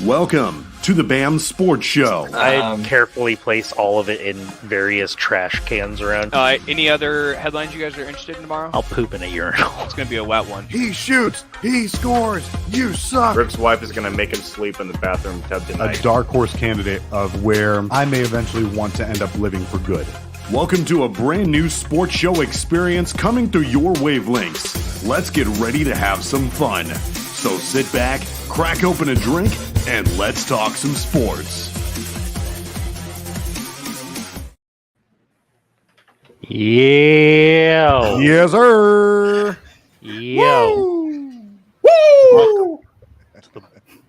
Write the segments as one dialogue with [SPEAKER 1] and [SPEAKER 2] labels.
[SPEAKER 1] Welcome to the BAM Sports Show.
[SPEAKER 2] I carefully place all of it in various trash cans around.
[SPEAKER 3] Any other headlines you guys are interested in tomorrow?
[SPEAKER 2] I'll poop in a urinal.
[SPEAKER 3] It's going to be a wet one.
[SPEAKER 1] He shoots, he scores, you suck.
[SPEAKER 4] Rick's wife is going to make him sleep in the bathroom tub tonight.
[SPEAKER 5] A dark horse candidate of where I may eventually want to end up living for good.
[SPEAKER 1] Welcome to a brand new sports show experience coming through your wavelengths. Let's get ready to have some fun. So sit back, crack open a drink, and let's talk some sports.
[SPEAKER 2] Yeah.
[SPEAKER 5] Yes, sir.
[SPEAKER 2] Yo.
[SPEAKER 5] Woo!
[SPEAKER 2] Welcome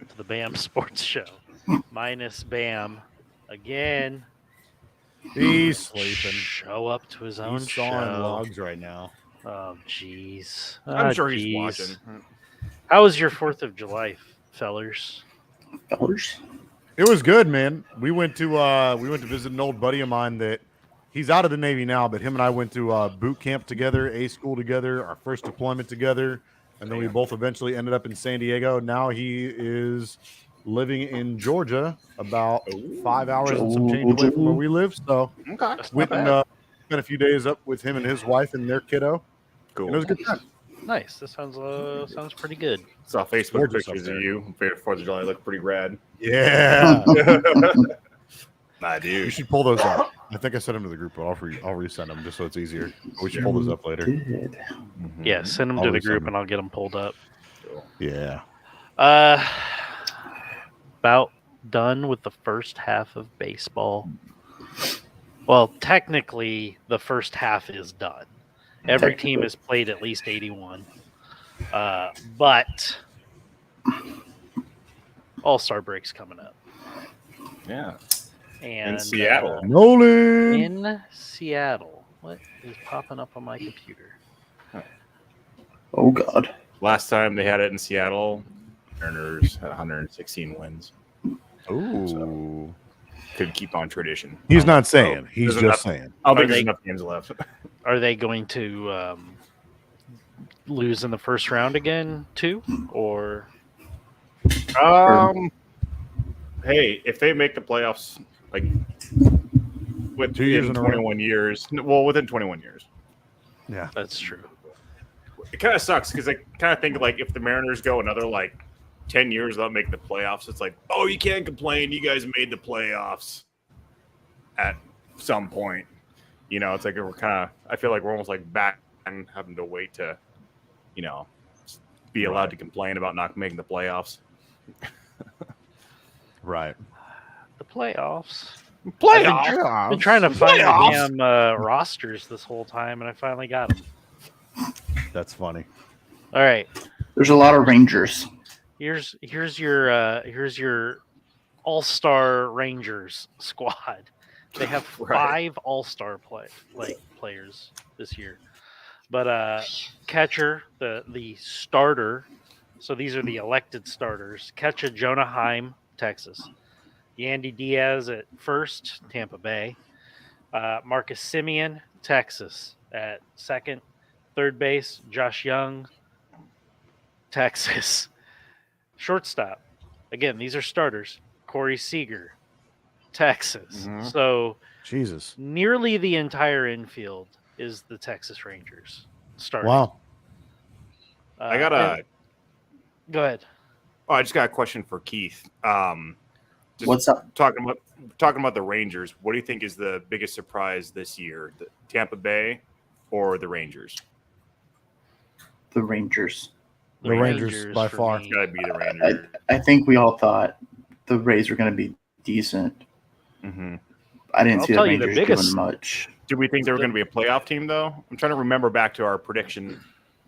[SPEAKER 2] to the BAM Sports Show. Minus BAM. Again.
[SPEAKER 5] He's sleeping.
[SPEAKER 2] Show up to his own
[SPEAKER 5] He's
[SPEAKER 2] show.
[SPEAKER 5] sawing logs right now.
[SPEAKER 2] Oh, jeez.
[SPEAKER 4] I'm sure he's watching.
[SPEAKER 2] How was your 4th of July, fellers?
[SPEAKER 5] It was good, man. We went to visit an old buddy of mine that he's out of the Navy now, but him and I went to boot camp together, A school together, our first deployment together, and then we both eventually ended up in San Diego. Now he is living in Georgia, about 5 hours and some change away from where we live. So went and spent a few days up with him and his wife and their kiddo.
[SPEAKER 4] Cool.
[SPEAKER 5] And it was a good time.
[SPEAKER 2] Nice. That sounds pretty good.
[SPEAKER 4] Saw Facebook
[SPEAKER 5] Gorgeous
[SPEAKER 4] pictures
[SPEAKER 5] up there.
[SPEAKER 4] of you. 4th of July look pretty rad.
[SPEAKER 5] Yeah.
[SPEAKER 4] Nah,
[SPEAKER 5] You
[SPEAKER 4] dude.
[SPEAKER 5] should pull those up. I think I sent them to the group, but I'll resend them just so it's easier. We should pull those up later.
[SPEAKER 2] Yeah, send them
[SPEAKER 5] I'll
[SPEAKER 2] to the
[SPEAKER 5] resend
[SPEAKER 2] group
[SPEAKER 5] them.
[SPEAKER 2] and I'll get them pulled up.
[SPEAKER 5] Yeah.
[SPEAKER 2] About done with the first half of baseball. Well, technically, the first half is done. Every team has played at least 81. But Allstar break's coming up.
[SPEAKER 4] Yeah.
[SPEAKER 2] And
[SPEAKER 4] In Seattle.
[SPEAKER 5] Nolan.
[SPEAKER 2] in Seattle. What is popping up on my computer?
[SPEAKER 6] Oh, God.
[SPEAKER 4] Last time they had it in Seattle, Mariners had 116 wins.
[SPEAKER 5] Ooh.
[SPEAKER 4] Could keep on tradition.
[SPEAKER 5] He's not saying. He's
[SPEAKER 4] There's
[SPEAKER 5] just
[SPEAKER 4] enough-
[SPEAKER 5] saying.
[SPEAKER 4] I don't think
[SPEAKER 2] Are
[SPEAKER 4] there's
[SPEAKER 2] they-
[SPEAKER 4] enough games left.
[SPEAKER 2] Are they going to lose in the first round again, too? Or
[SPEAKER 4] Hey, if they make the playoffs, like with
[SPEAKER 5] 2 years in a row.
[SPEAKER 4] 21 years, well, within 21 years,
[SPEAKER 5] Yeah.
[SPEAKER 2] that's true.
[SPEAKER 4] it kind of sucks because I kind of think like if the Mariners go another like 10 years without making the playoffs, it's like, oh, you can't complain. You guys made the playoffs at some point. You know, it's like we're kind of. I feel like we're almost like back and having to wait to, you know, be allowed to complain about not making the playoffs.
[SPEAKER 5] Right.
[SPEAKER 2] The playoffs.
[SPEAKER 4] Playoffs.
[SPEAKER 2] I've been trying to find the damn rosters this whole time, and I finally got them.
[SPEAKER 5] That's funny.
[SPEAKER 2] All right,
[SPEAKER 6] There's a lot of Rangers.
[SPEAKER 2] here's your All-Star Rangers squad. They have
[SPEAKER 4] Right.
[SPEAKER 2] 5 All-Star players this year, but catcher, the starter. So these are the elected starters. Catcher Jonah Heim, Texas. Yandy Diaz at first, Tampa Bay. Marcus Simeon, Texas at second. Third base, Josh Young, Texas. Shortstop. Again, these are starters. Corey Seager, Texas.
[SPEAKER 4] Mhm.
[SPEAKER 2] So
[SPEAKER 5] Jesus.
[SPEAKER 2] nearly the entire infield is the Texas Rangers starting.
[SPEAKER 5] Wow.
[SPEAKER 4] I got a.
[SPEAKER 2] Go ahead.
[SPEAKER 4] Oh, I just got a question for Keith. Just
[SPEAKER 6] What's up?
[SPEAKER 4] talking about the Rangers? What do you think is the biggest surprise this year? The Tampa Bay or the Rangers?
[SPEAKER 6] The Rangers.
[SPEAKER 5] The Rangers by
[SPEAKER 2] for
[SPEAKER 5] far.
[SPEAKER 2] me.
[SPEAKER 4] It's got to be the Rangers.
[SPEAKER 6] I think we all thought the Rays were going to be decent.
[SPEAKER 4] Mm-hmm.
[SPEAKER 6] I didn't
[SPEAKER 2] I'll
[SPEAKER 6] see the
[SPEAKER 2] tell you the
[SPEAKER 6] Rangers
[SPEAKER 2] biggest-
[SPEAKER 6] doing much.
[SPEAKER 4] Did we think they were going to be a playoff team, though? I'm trying to remember back to our prediction.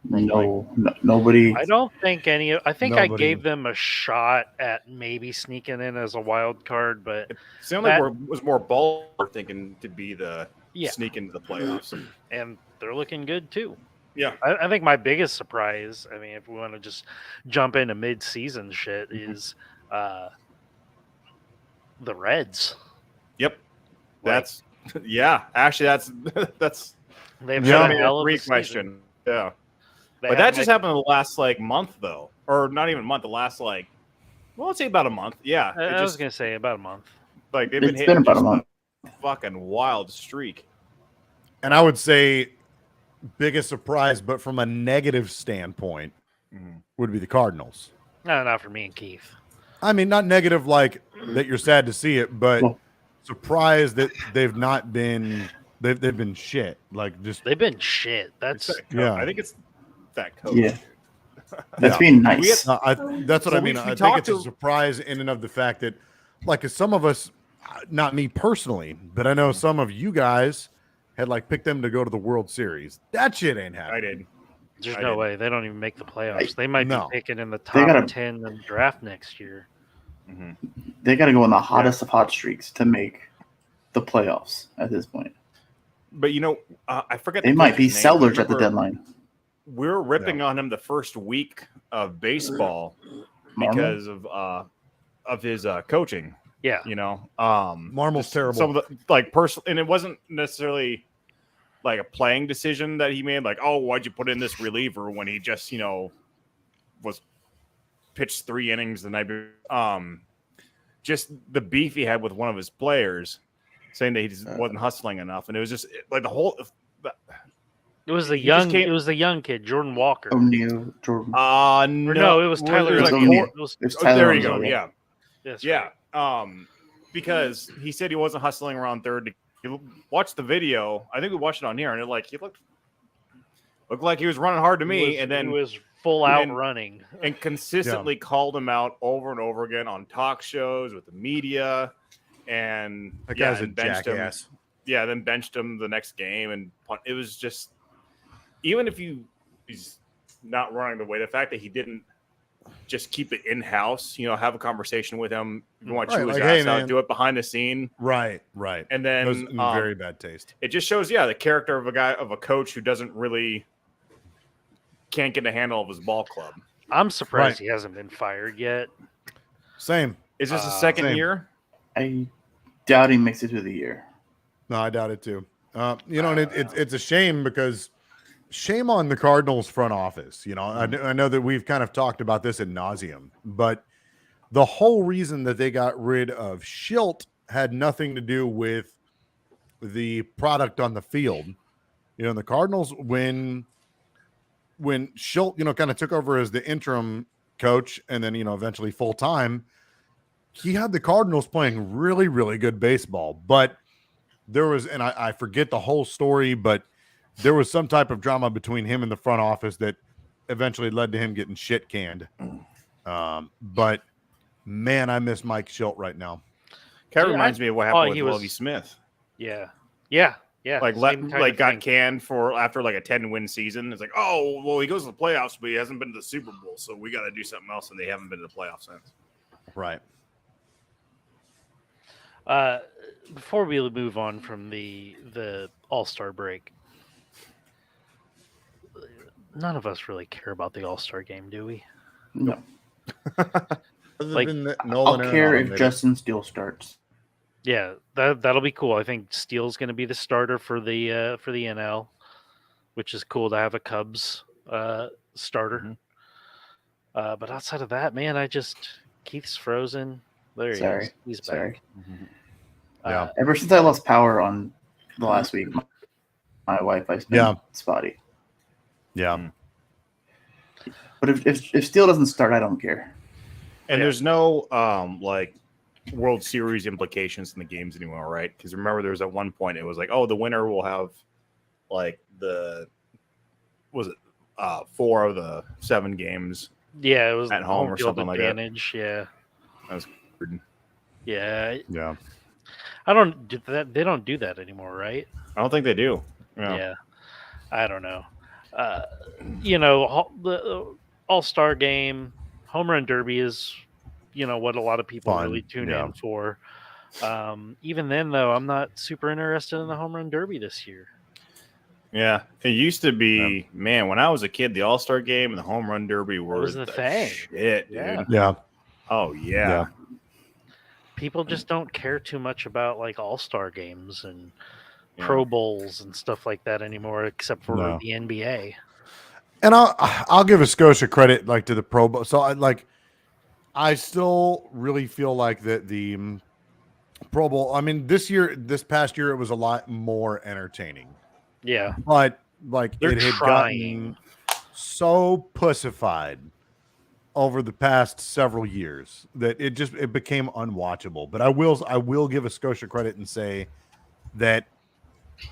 [SPEAKER 6] Nobody.
[SPEAKER 2] I don't think any. I think I
[SPEAKER 5] Nobody.
[SPEAKER 2] gave them a shot at maybe sneaking in as a wild card, but
[SPEAKER 4] It sounded like
[SPEAKER 2] That-
[SPEAKER 4] it was more ball thinking to be the
[SPEAKER 2] yeah,
[SPEAKER 4] sneak into the playoffs.
[SPEAKER 2] and they're looking good too.
[SPEAKER 4] Yeah.
[SPEAKER 2] I think my biggest surprise, I mean, if we want to just jump into mid-season shit, is the Reds.
[SPEAKER 4] Yep. That's yeah. Actually, that's
[SPEAKER 2] They've
[SPEAKER 5] Yeah.
[SPEAKER 2] had a hell of a
[SPEAKER 4] great
[SPEAKER 2] season.
[SPEAKER 4] question. Yeah.
[SPEAKER 2] They
[SPEAKER 4] But
[SPEAKER 2] have
[SPEAKER 4] that just happened in the last like month though, or not even month. The last like Well, I'd say about a month. Yeah,
[SPEAKER 2] I was gonna say about a month.
[SPEAKER 4] like they've been
[SPEAKER 6] It's
[SPEAKER 4] hitting
[SPEAKER 6] been about
[SPEAKER 4] just
[SPEAKER 6] a month.
[SPEAKER 4] fucking wild streak.
[SPEAKER 5] And I would say biggest surprise, but from a negative standpoint, would be the Cardinals.
[SPEAKER 2] No, not for me and Keith.
[SPEAKER 5] I mean, not negative like that you're sad to see it, but
[SPEAKER 6] Well-
[SPEAKER 5] surprised that they've not been they've been shit. Like just
[SPEAKER 2] They've been shit. That's
[SPEAKER 5] Yeah.
[SPEAKER 4] I think it's that coach.
[SPEAKER 6] Yeah. That's
[SPEAKER 5] Yeah.
[SPEAKER 6] being nice.
[SPEAKER 5] that's what
[SPEAKER 4] So
[SPEAKER 5] I mean.
[SPEAKER 4] we
[SPEAKER 5] I think
[SPEAKER 4] talked
[SPEAKER 5] it's a
[SPEAKER 4] to-
[SPEAKER 5] surprise in and of the fact that, like, 'cause some of us, not me personally, but I know some of you guys had like picked them to go to the World Series. That shit ain't
[SPEAKER 4] I
[SPEAKER 5] happening.
[SPEAKER 4] did.
[SPEAKER 2] there's
[SPEAKER 4] I
[SPEAKER 2] no
[SPEAKER 4] did.
[SPEAKER 2] way they don't even make the playoffs. They might
[SPEAKER 5] No.
[SPEAKER 2] be picking in the
[SPEAKER 6] They
[SPEAKER 2] top
[SPEAKER 6] gotta-
[SPEAKER 2] 10 in the draft next year.
[SPEAKER 6] They got to go on the hottest of hot streaks to make the playoffs at this point.
[SPEAKER 4] But I forget.
[SPEAKER 6] They
[SPEAKER 4] the
[SPEAKER 6] might be
[SPEAKER 4] coach's name.
[SPEAKER 6] sellers at the
[SPEAKER 4] Remember,
[SPEAKER 6] deadline.
[SPEAKER 4] We're ripping on him the first week of baseball
[SPEAKER 6] Marmol?
[SPEAKER 4] because of his coaching.
[SPEAKER 2] Yeah.
[SPEAKER 5] Marmel's
[SPEAKER 4] Just
[SPEAKER 5] terrible.
[SPEAKER 4] Some of the like personal, and it wasn't necessarily like a playing decision that he made. Like, oh, why'd you put in this reliever when he just was pitched 3 innings the night before? Just the beef he had with one of his players, saying that he just wasn't hustling enough, and it was just like the whole.
[SPEAKER 2] It was the
[SPEAKER 4] He just
[SPEAKER 2] young.
[SPEAKER 4] can't-
[SPEAKER 2] It was the young kid, Jordan Walker.
[SPEAKER 6] O'Neal, Jordan.
[SPEAKER 2] Or no, it was Tyler.
[SPEAKER 6] it was
[SPEAKER 2] O'Neill.
[SPEAKER 6] O'Neal.
[SPEAKER 2] It was-
[SPEAKER 6] It's
[SPEAKER 4] Oh,
[SPEAKER 6] Tyler
[SPEAKER 4] there you
[SPEAKER 6] O'Neill,
[SPEAKER 4] go. Yeah.
[SPEAKER 2] that's
[SPEAKER 4] Yeah.
[SPEAKER 2] right.
[SPEAKER 4] Because he said he wasn't hustling around third. You watched the video. I think we watched it on here, and he looked like he was running hard to me,
[SPEAKER 2] He
[SPEAKER 4] and then
[SPEAKER 2] was full out
[SPEAKER 4] and-
[SPEAKER 2] running.
[SPEAKER 4] and consistently called him out over and over again on talk shows with the media, and
[SPEAKER 5] That guy's a
[SPEAKER 4] and benched
[SPEAKER 5] jackass.
[SPEAKER 4] him. Yeah, then benched him the next game, and it was just even if he's not running the way, the fact that he didn't just keep it in house, have a conversation with him. You want to
[SPEAKER 5] Right,
[SPEAKER 4] chew his
[SPEAKER 5] like, hey,
[SPEAKER 4] ass out,
[SPEAKER 5] man.
[SPEAKER 4] do it behind the scene,
[SPEAKER 5] Right.
[SPEAKER 4] and
[SPEAKER 5] That was
[SPEAKER 4] then
[SPEAKER 5] in very bad taste.
[SPEAKER 4] it just shows, the character of a coach who doesn't really can't get a handle of his ball club.
[SPEAKER 2] I'm surprised
[SPEAKER 5] Right.
[SPEAKER 2] he hasn't been fired yet.
[SPEAKER 5] Same.
[SPEAKER 4] Is this the second
[SPEAKER 5] Same.
[SPEAKER 4] year?
[SPEAKER 6] I doubt he makes it through the year.
[SPEAKER 5] No, I doubt it too. And it's a shame because shame on the Cardinals front office. I know that we've kind of talked about this ad nauseum, but the whole reason that they got rid of Schilt had nothing to do with the product on the field. The Cardinals, when Schilt, kind of took over as the interim coach and then, eventually full time, he had the Cardinals playing really, really good baseball. But there was, and I forget the whole story, but there was some type of drama between him and the front office that eventually led to him getting shit canned. But man, I miss Mike Schilt right now.
[SPEAKER 4] Kind of
[SPEAKER 2] Yeah,
[SPEAKER 4] reminds me of what
[SPEAKER 2] oh,
[SPEAKER 4] happened
[SPEAKER 2] he
[SPEAKER 4] with
[SPEAKER 2] was-
[SPEAKER 4] Lovie Smith.
[SPEAKER 2] Yeah.
[SPEAKER 4] Like
[SPEAKER 2] same kind of
[SPEAKER 4] got
[SPEAKER 2] thing.
[SPEAKER 4] canned for after like a 10-win season. It's like, oh well, he goes to the playoffs, but he hasn't been to the Super Bowl, so we got to do something else, and they haven't been to the playoffs since.
[SPEAKER 5] Right.
[SPEAKER 2] Before we move on from the All-Star break, none of us really care about the All-Star game, do we?
[SPEAKER 6] No.
[SPEAKER 5] Other
[SPEAKER 2] Like,
[SPEAKER 5] than that,
[SPEAKER 6] I'll
[SPEAKER 5] Nolan
[SPEAKER 6] care
[SPEAKER 5] Arenado
[SPEAKER 6] if
[SPEAKER 5] made it.
[SPEAKER 6] Justin Steele starts.
[SPEAKER 2] Yeah, that'll be cool. I think Steele's going to be the starter for the NL, which is cool to have a Cubs starter.
[SPEAKER 4] Mm-hmm.
[SPEAKER 2] But outside of that, man, Keith's frozen. There he
[SPEAKER 6] Sorry.
[SPEAKER 2] is. He's
[SPEAKER 6] Sorry.
[SPEAKER 2] back.
[SPEAKER 5] Yeah.
[SPEAKER 6] Ever since I lost power on the last week, my Wi-Fi's been
[SPEAKER 5] Yeah.
[SPEAKER 6] spotty.
[SPEAKER 5] Yeah.
[SPEAKER 6] But if Steele doesn't start, I don't care.
[SPEAKER 4] And
[SPEAKER 2] Yeah.
[SPEAKER 4] there's no like World Series implications in the games anymore, right? Because remember, there was at one point it was like, oh, the winner will have like 4 of the 7 games.
[SPEAKER 2] Yeah, it was
[SPEAKER 4] At home or
[SPEAKER 2] field
[SPEAKER 4] something like that.
[SPEAKER 2] advantage. Yeah,
[SPEAKER 4] That was weird.
[SPEAKER 2] yeah.
[SPEAKER 5] Yeah.
[SPEAKER 2] I don't do that. They don't do that anymore, right?
[SPEAKER 4] I don't think they do.
[SPEAKER 2] Yeah. I don't know. The All-Star game, home run derby is, what a lot of people
[SPEAKER 5] Fun,
[SPEAKER 2] really tune
[SPEAKER 5] yeah.
[SPEAKER 2] in for. Even then, though, I'm not super interested in the home run derby this year.
[SPEAKER 4] Yeah, it used to be, man, when I was a kid, the All-Star game and the home run derby were
[SPEAKER 2] was the thing.
[SPEAKER 4] Shit, dude.
[SPEAKER 2] Yeah.
[SPEAKER 5] Yeah.
[SPEAKER 4] Oh, yeah.
[SPEAKER 2] People just don't care too much about like All-Star games and
[SPEAKER 4] Yeah.
[SPEAKER 2] Pro Bowls and stuff like that anymore, except for
[SPEAKER 5] No.
[SPEAKER 2] the NBA.
[SPEAKER 5] And I'll give a Scotia credit like to the Pro Bowl. So I I still really feel like that the Pro Bowl. I mean, this past year, it was a lot more entertaining.
[SPEAKER 2] Yeah.
[SPEAKER 5] But like
[SPEAKER 2] They're
[SPEAKER 5] it had
[SPEAKER 2] trying.
[SPEAKER 5] gotten so pussified over the past several years that it became unwatchable. But I will give a Scotia credit and say that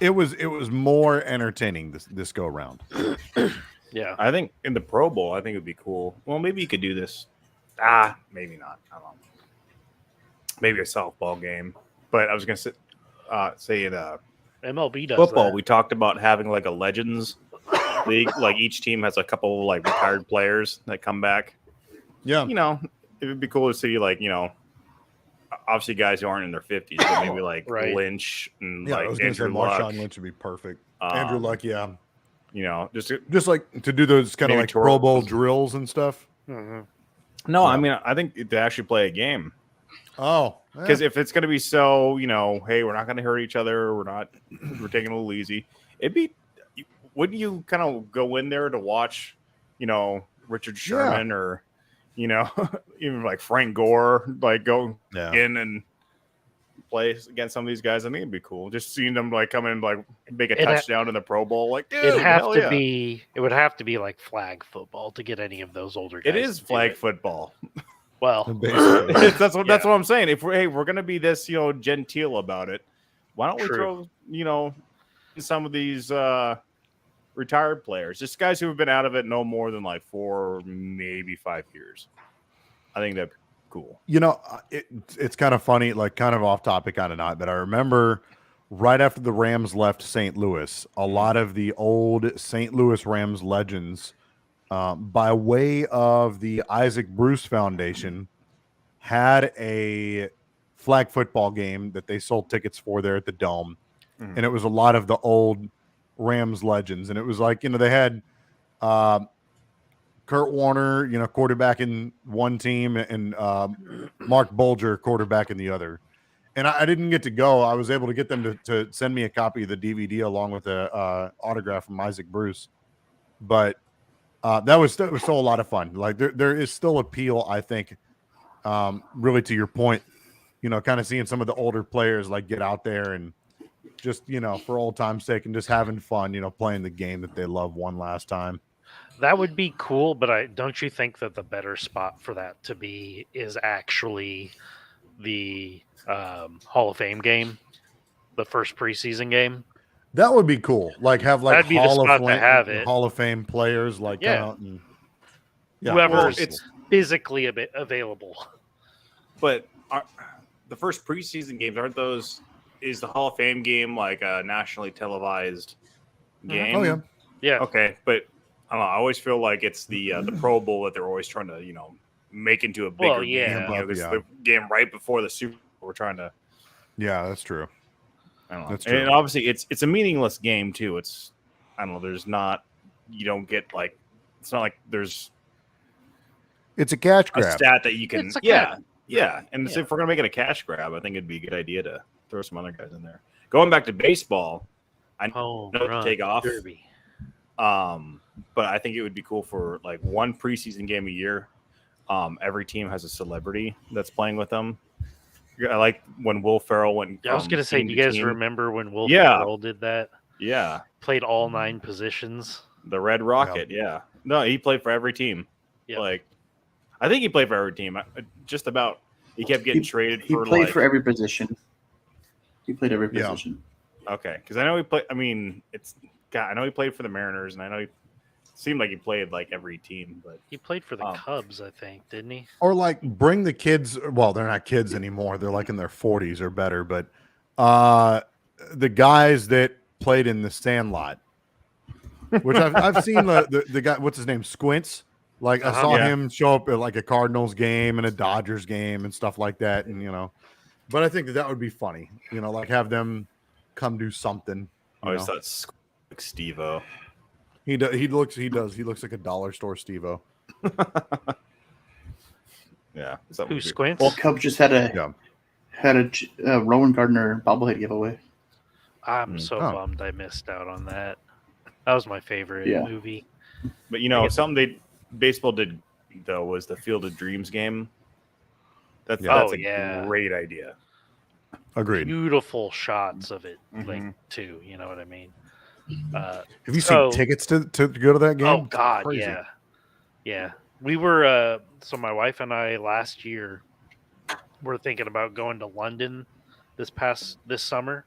[SPEAKER 5] it was more entertaining this go around.
[SPEAKER 2] Yeah.
[SPEAKER 4] I think in the Pro Bowl, I think it'd be cool. Well, maybe you could do this. Maybe not. I don't know. Maybe a softball game. But I was gonna say in
[SPEAKER 2] MLB does
[SPEAKER 4] football,
[SPEAKER 2] that.
[SPEAKER 4] we talked about having like a Legends league. Like each team has a couple of, like retired players that come back.
[SPEAKER 5] Yeah.
[SPEAKER 4] You know, it would be cool to see like, obviously guys who aren't in their 50s, but maybe like
[SPEAKER 2] Right.
[SPEAKER 4] Lynch and
[SPEAKER 5] Yeah, I
[SPEAKER 4] like
[SPEAKER 5] was going to say
[SPEAKER 4] Andrew Luck.
[SPEAKER 5] Marshawn Lynch would be perfect. Andrew Luck, yeah.
[SPEAKER 4] Just
[SPEAKER 5] like to do those kind of
[SPEAKER 4] maybe
[SPEAKER 5] like Pro Bowl
[SPEAKER 4] twirls.
[SPEAKER 5] drills and stuff.
[SPEAKER 2] Mhm.
[SPEAKER 4] No,
[SPEAKER 5] Yeah.
[SPEAKER 4] I mean, I think to actually play a game.
[SPEAKER 5] Oh,
[SPEAKER 4] Because if it's going to be so, hey, we're not going to hurt each other. We're taking it a little easy. Wouldn't you kind of go in there to watch, Richard Sherman or, even like Frank Gore, like go in and play against some of these guys? I think it'd be cool. Just seeing them like come in, like make a touchdown in the Pro Bowl. Like, dude,
[SPEAKER 2] It would have to be like flag football to get any of those older guys.
[SPEAKER 4] It is
[SPEAKER 2] to do
[SPEAKER 4] flag
[SPEAKER 2] it.
[SPEAKER 4] football.
[SPEAKER 2] Well,
[SPEAKER 5] basically.
[SPEAKER 4] that's what I'm saying. If we're gonna be this genteel about it, why don't we
[SPEAKER 2] True.
[SPEAKER 4] throw some of these retired players, just guys who have been out of it no more than like 4 maybe 5 years. I think that'd be cool.
[SPEAKER 5] It's kind of funny, like kind of off topic, kind of not, but I remember right after the Rams left St. Louis, a lot of the old St. Louis Rams legends, by way of the Isaac Bruce Foundation, had a flag football game that they sold tickets for there at the Dome. And it was a lot of the old Rams legends. And it was like, they had Kurt Warner, quarterback in one team, and Mark Bulger, quarterback in the other. And I didn't get to go. I was able to get them to send me a copy of the DVD along with a autograph from Isaac Bruce. But that was still a lot of fun. Like there is still appeal, I think, really to your point, kind of seeing some of the older players like get out there and just, for old time's sake and just having fun, playing the game that they love one last time.
[SPEAKER 2] that would be cool, but don't you think that the better spot for that to be is actually the Hall of Fame game, the first preseason game?
[SPEAKER 5] That would be cool. Like have like
[SPEAKER 2] That'd be the spot to have it.
[SPEAKER 5] Hall of Fame players like come out and
[SPEAKER 2] Whoever's
[SPEAKER 4] it's
[SPEAKER 2] physically available.
[SPEAKER 4] But the first preseason games is the Hall of Fame game like a nationally televised game?
[SPEAKER 5] Oh yeah.
[SPEAKER 2] Yeah.
[SPEAKER 4] Okay, but I don't know. I always feel like it's the Pro Bowl that they're always trying to make into a bigger
[SPEAKER 2] Well, yeah.
[SPEAKER 4] game. This is the game right before the Super Bowl. We're trying to.
[SPEAKER 5] Yeah, that's true.
[SPEAKER 4] I don't know.
[SPEAKER 5] That's true.
[SPEAKER 4] And obviously, it's a meaningless game too. It's I don't know. There's not. You don't get like. It's not like there's
[SPEAKER 5] It's a cash
[SPEAKER 4] a
[SPEAKER 5] grab.
[SPEAKER 4] stat that you can.
[SPEAKER 2] It's a
[SPEAKER 4] Yeah. And
[SPEAKER 2] Yeah.
[SPEAKER 4] if we're gonna make it a cash grab, I think it'd be a good idea to throw some other guys in there. Going back to baseball, I
[SPEAKER 2] Home
[SPEAKER 4] know to
[SPEAKER 2] run
[SPEAKER 4] take off.
[SPEAKER 2] derby.
[SPEAKER 4] But I think it would be cool for like one preseason game a year. Every team has a celebrity that's playing with them. I like when Will Ferrell went.
[SPEAKER 2] I was going to say,
[SPEAKER 4] team
[SPEAKER 2] do you guys
[SPEAKER 4] team.
[SPEAKER 2] remember when Will
[SPEAKER 4] Yeah.
[SPEAKER 2] Ferrell did that?
[SPEAKER 4] Yeah,
[SPEAKER 2] Played all 9 positions.
[SPEAKER 4] the Red Rocket. Yeah, no, he played for every team.
[SPEAKER 2] Yep.
[SPEAKER 4] Like, I think he played for every team. Just about. He kept getting traded
[SPEAKER 6] He
[SPEAKER 4] for.
[SPEAKER 6] played
[SPEAKER 4] like,
[SPEAKER 6] for every position. He played every
[SPEAKER 5] Yeah.
[SPEAKER 6] position.
[SPEAKER 4] Okay, because I know he played. I mean, I know he played for the Mariners, and I know he seemed like he played like every team. But
[SPEAKER 2] He played for the
[SPEAKER 4] Oh.
[SPEAKER 2] Cubs, I think, didn't he?
[SPEAKER 5] Or like bring the kids. Well, they're not kids anymore. They're like in their 40s or better. But the guys that played in the Sandlot, which I've seen the guy. What's his name? Squints. Like I saw
[SPEAKER 4] Yeah.
[SPEAKER 5] him show up at like a Cardinals game and a Dodgers game and stuff like that. And but I think that would be funny. Like have them come do something.
[SPEAKER 4] I always thought like Steve-O.
[SPEAKER 5] He looks like a dollar store Steve-O.
[SPEAKER 4] Yeah,
[SPEAKER 2] Who squints?
[SPEAKER 6] Well, Cubs just had a
[SPEAKER 5] Yeah.
[SPEAKER 6] Rowan Gardner bobblehead giveaway.
[SPEAKER 2] I'm so
[SPEAKER 5] Oh.
[SPEAKER 2] bummed I missed out on that. That was my favorite movie.
[SPEAKER 4] But something baseball did though was the Field of Dreams game. That's
[SPEAKER 5] Yeah.
[SPEAKER 4] that's
[SPEAKER 2] Oh,
[SPEAKER 4] a
[SPEAKER 2] yeah.
[SPEAKER 4] great idea.
[SPEAKER 5] Agreed.
[SPEAKER 2] Beautiful shots of it, like
[SPEAKER 4] Mhm.
[SPEAKER 2] too. You know what I mean?
[SPEAKER 5] Have you
[SPEAKER 2] so-
[SPEAKER 5] seen tickets to go to that game?
[SPEAKER 2] Oh
[SPEAKER 5] It's
[SPEAKER 2] God,
[SPEAKER 5] crazy.
[SPEAKER 2] yeah. We were so my wife and I last year were thinking about going to London this summer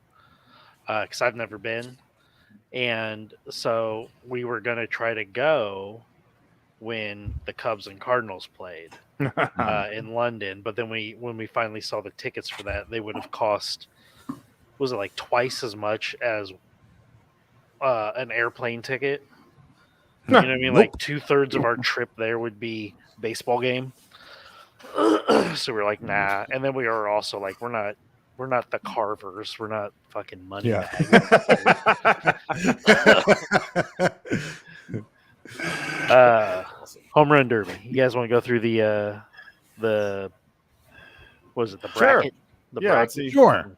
[SPEAKER 2] because I've never been, and so we were gonna try to go when the Cubs and Cardinals played in London. But then when we finally saw the tickets for that, they would have cost, was it like twice as much as an airplane ticket? You know what I mean? Like
[SPEAKER 5] Nope.
[SPEAKER 2] 2/3 of our trip there would be baseball game. So we're like, nah. And then we are also like, we're not the Carvers. We're not fucking money
[SPEAKER 5] Yeah.
[SPEAKER 2] bags. Home run derby. You guys want to go through the what is it, the
[SPEAKER 4] Sure.
[SPEAKER 2] bracket? The
[SPEAKER 4] Yeah, let's
[SPEAKER 2] bracket.
[SPEAKER 4] see.
[SPEAKER 5] Sure.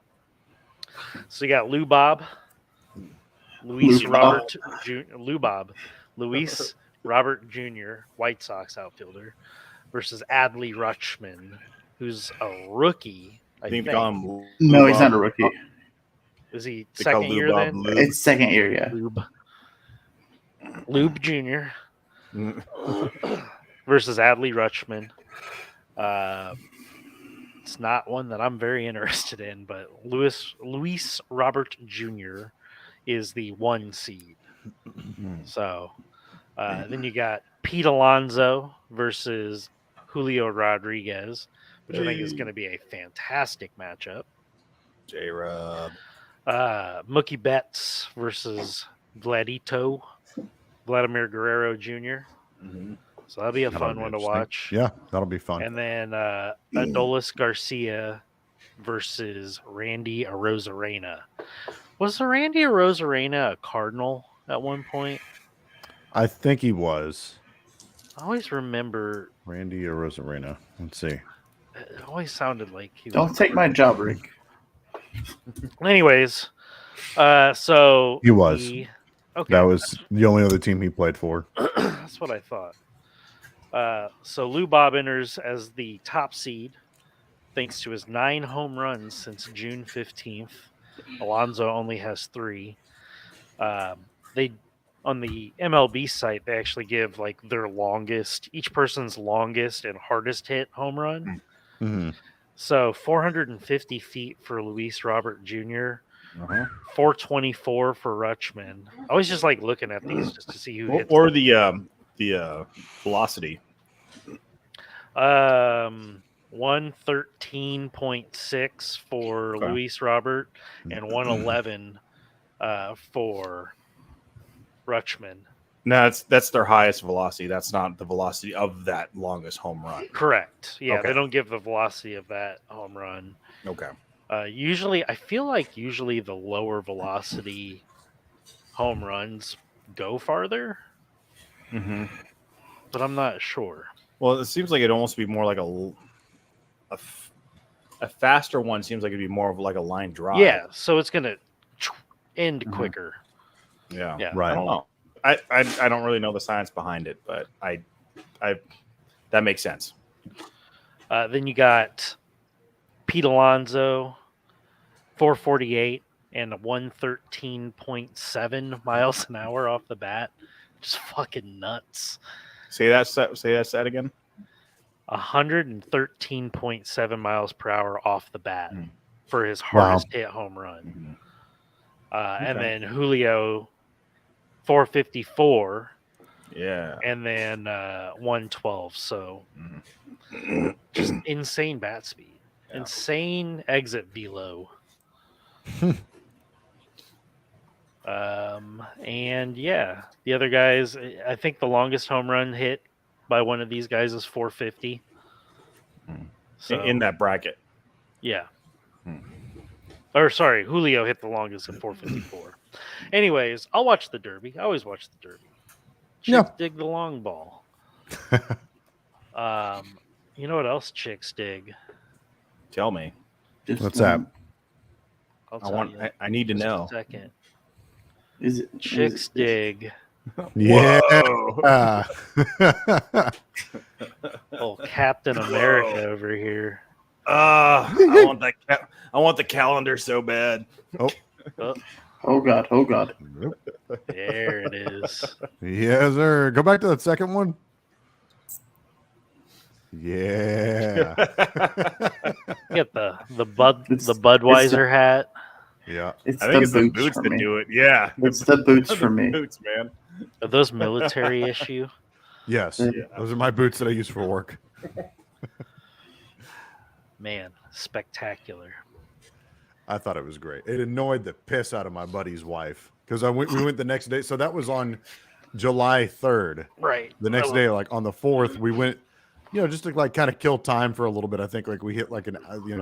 [SPEAKER 2] So you got Lou Bob, Luis
[SPEAKER 6] Lou
[SPEAKER 2] Robert Lou Bob, Luis Robert Jr., White Sox outfielder, versus Adley Rutschman, who's a rookie. I
[SPEAKER 4] think
[SPEAKER 2] think.
[SPEAKER 4] they call him
[SPEAKER 6] No, he's
[SPEAKER 4] Lubab.
[SPEAKER 6] not a rookie.
[SPEAKER 2] Is he
[SPEAKER 4] They call
[SPEAKER 2] second year
[SPEAKER 4] Lubab
[SPEAKER 2] then?
[SPEAKER 4] Lube.
[SPEAKER 6] It's second year, yeah.
[SPEAKER 2] Lube Jr. versus Adley Rutschman. It's not one that I'm very interested in, but Luis Robert Jr. is the 1 seed. So then you got Pete Alonso versus Julio Rodriguez, which I think is going to be a fantastic matchup.
[SPEAKER 4] J-Rob.
[SPEAKER 2] Mookie Betts versus Vladimir Guerrero Jr.
[SPEAKER 4] Mhm.
[SPEAKER 2] So that'll be a
[SPEAKER 5] That'll
[SPEAKER 2] fun
[SPEAKER 5] be
[SPEAKER 2] one to
[SPEAKER 5] interesting.
[SPEAKER 2] watch.
[SPEAKER 5] Yeah, that'll be fun.
[SPEAKER 2] And then Adolis Garcia versus Randy Arozarena. Was Randy Arozarena a Cardinal at one point?
[SPEAKER 5] I think he was
[SPEAKER 2] I always remember.
[SPEAKER 5] Randy Arozarena. Let's see.
[SPEAKER 2] It always sounded like he was.
[SPEAKER 6] Don't take my job, Rick.
[SPEAKER 2] Anyways, so
[SPEAKER 5] He was.
[SPEAKER 2] Okay,
[SPEAKER 5] That was the only other team he played for.
[SPEAKER 2] that's what I thought. So Lou Bob enters as the top seed, thanks to his 9 home runs since June 15th. Alonso only has 3. They on the MLB site they actually give like their each person's longest and hardest hit home run.
[SPEAKER 5] Mhm.
[SPEAKER 2] So 450 feet for Luis Robert Jr.,
[SPEAKER 4] Uh-huh.
[SPEAKER 2] 424 for Rutschman. I was just like looking at these just to see who hits
[SPEAKER 4] Or
[SPEAKER 2] them.
[SPEAKER 4] the velocity.
[SPEAKER 2] 113.6 for
[SPEAKER 4] Okay.
[SPEAKER 2] Luis Robert and 111 for Rutschman.
[SPEAKER 4] No, that's their highest velocity. That's not the velocity of that longest home run.
[SPEAKER 2] Correct. Yeah,
[SPEAKER 4] Okay.
[SPEAKER 2] they don't give the velocity of that home run.
[SPEAKER 4] Okay.
[SPEAKER 2] Usually, I feel like usually the lower velocity home runs go farther,
[SPEAKER 4] Mm-hmm.
[SPEAKER 2] but I'm not sure.
[SPEAKER 4] Well, it seems like it'd almost be more like a faster one. Seems like it'd be more of like a line drive.
[SPEAKER 2] Yeah, so it's gonna end
[SPEAKER 4] Mhm.
[SPEAKER 2] quicker.
[SPEAKER 4] Yeah.
[SPEAKER 2] Yeah.
[SPEAKER 5] Right.
[SPEAKER 4] I don't know. I don't really know the science behind it, but I that makes sense.
[SPEAKER 2] Then you got Pete Alonso, 448 and 113.7 miles an hour off the bat. Just fucking nuts.
[SPEAKER 4] Say that set again.
[SPEAKER 2] 113.7 miles per hour off the bat
[SPEAKER 4] Mm.
[SPEAKER 2] for his
[SPEAKER 5] Wow.
[SPEAKER 2] hardest hit home run. And
[SPEAKER 4] Okay.
[SPEAKER 2] then Julio, 454,
[SPEAKER 4] Yeah.
[SPEAKER 2] and then 112. So just insane bat speed,
[SPEAKER 4] Yeah.
[SPEAKER 2] insane exit velo. And yeah, the other guys, I think the longest home run hit by one of these guys is 450. So
[SPEAKER 4] In that bracket.
[SPEAKER 2] yeah.
[SPEAKER 4] Hmm.
[SPEAKER 2] Or sorry, Julio hit the longest at 454. Anyways, I'll watch the Derby. I always watch the Derby.
[SPEAKER 5] Yeah.
[SPEAKER 2] Chicks dig the long ball. You know what else chicks dig?
[SPEAKER 4] Tell me.
[SPEAKER 6] Just
[SPEAKER 5] What's that?
[SPEAKER 2] I'll
[SPEAKER 4] I
[SPEAKER 2] tell
[SPEAKER 4] want.
[SPEAKER 2] you.
[SPEAKER 4] I need to
[SPEAKER 2] Just a
[SPEAKER 4] know.
[SPEAKER 2] second.
[SPEAKER 6] Is it
[SPEAKER 2] Chicks dig.
[SPEAKER 5] Yeah.
[SPEAKER 4] Whoa.
[SPEAKER 2] Oh, Captain America over here.
[SPEAKER 4] I want that. I want the calendar so bad.
[SPEAKER 6] Oh God. Oh God.
[SPEAKER 5] Nope.
[SPEAKER 2] There it is.
[SPEAKER 5] Yes, sir. Go back to that second one. Yeah.
[SPEAKER 2] Get the
[SPEAKER 6] It's-
[SPEAKER 2] Budweiser hat.
[SPEAKER 5] Yeah.
[SPEAKER 6] It's
[SPEAKER 4] I
[SPEAKER 6] the
[SPEAKER 4] think it's the
[SPEAKER 6] boots
[SPEAKER 4] boots
[SPEAKER 6] for
[SPEAKER 4] that
[SPEAKER 6] me.
[SPEAKER 4] do it. Yeah,
[SPEAKER 6] It's the boots for me.
[SPEAKER 4] Boots, man.
[SPEAKER 2] Are those military issue?
[SPEAKER 5] Yes.
[SPEAKER 6] Yeah.
[SPEAKER 5] Those are my boots that I use for work.
[SPEAKER 2] Man, spectacular.
[SPEAKER 5] I thought it was great. It annoyed the piss out of my buddy's wife because we went the next day. So that was on July 3rd.
[SPEAKER 2] Right.
[SPEAKER 5] The next day, like on the 4th, we went, just to like kind of kill time for a little bit. I think like we hit like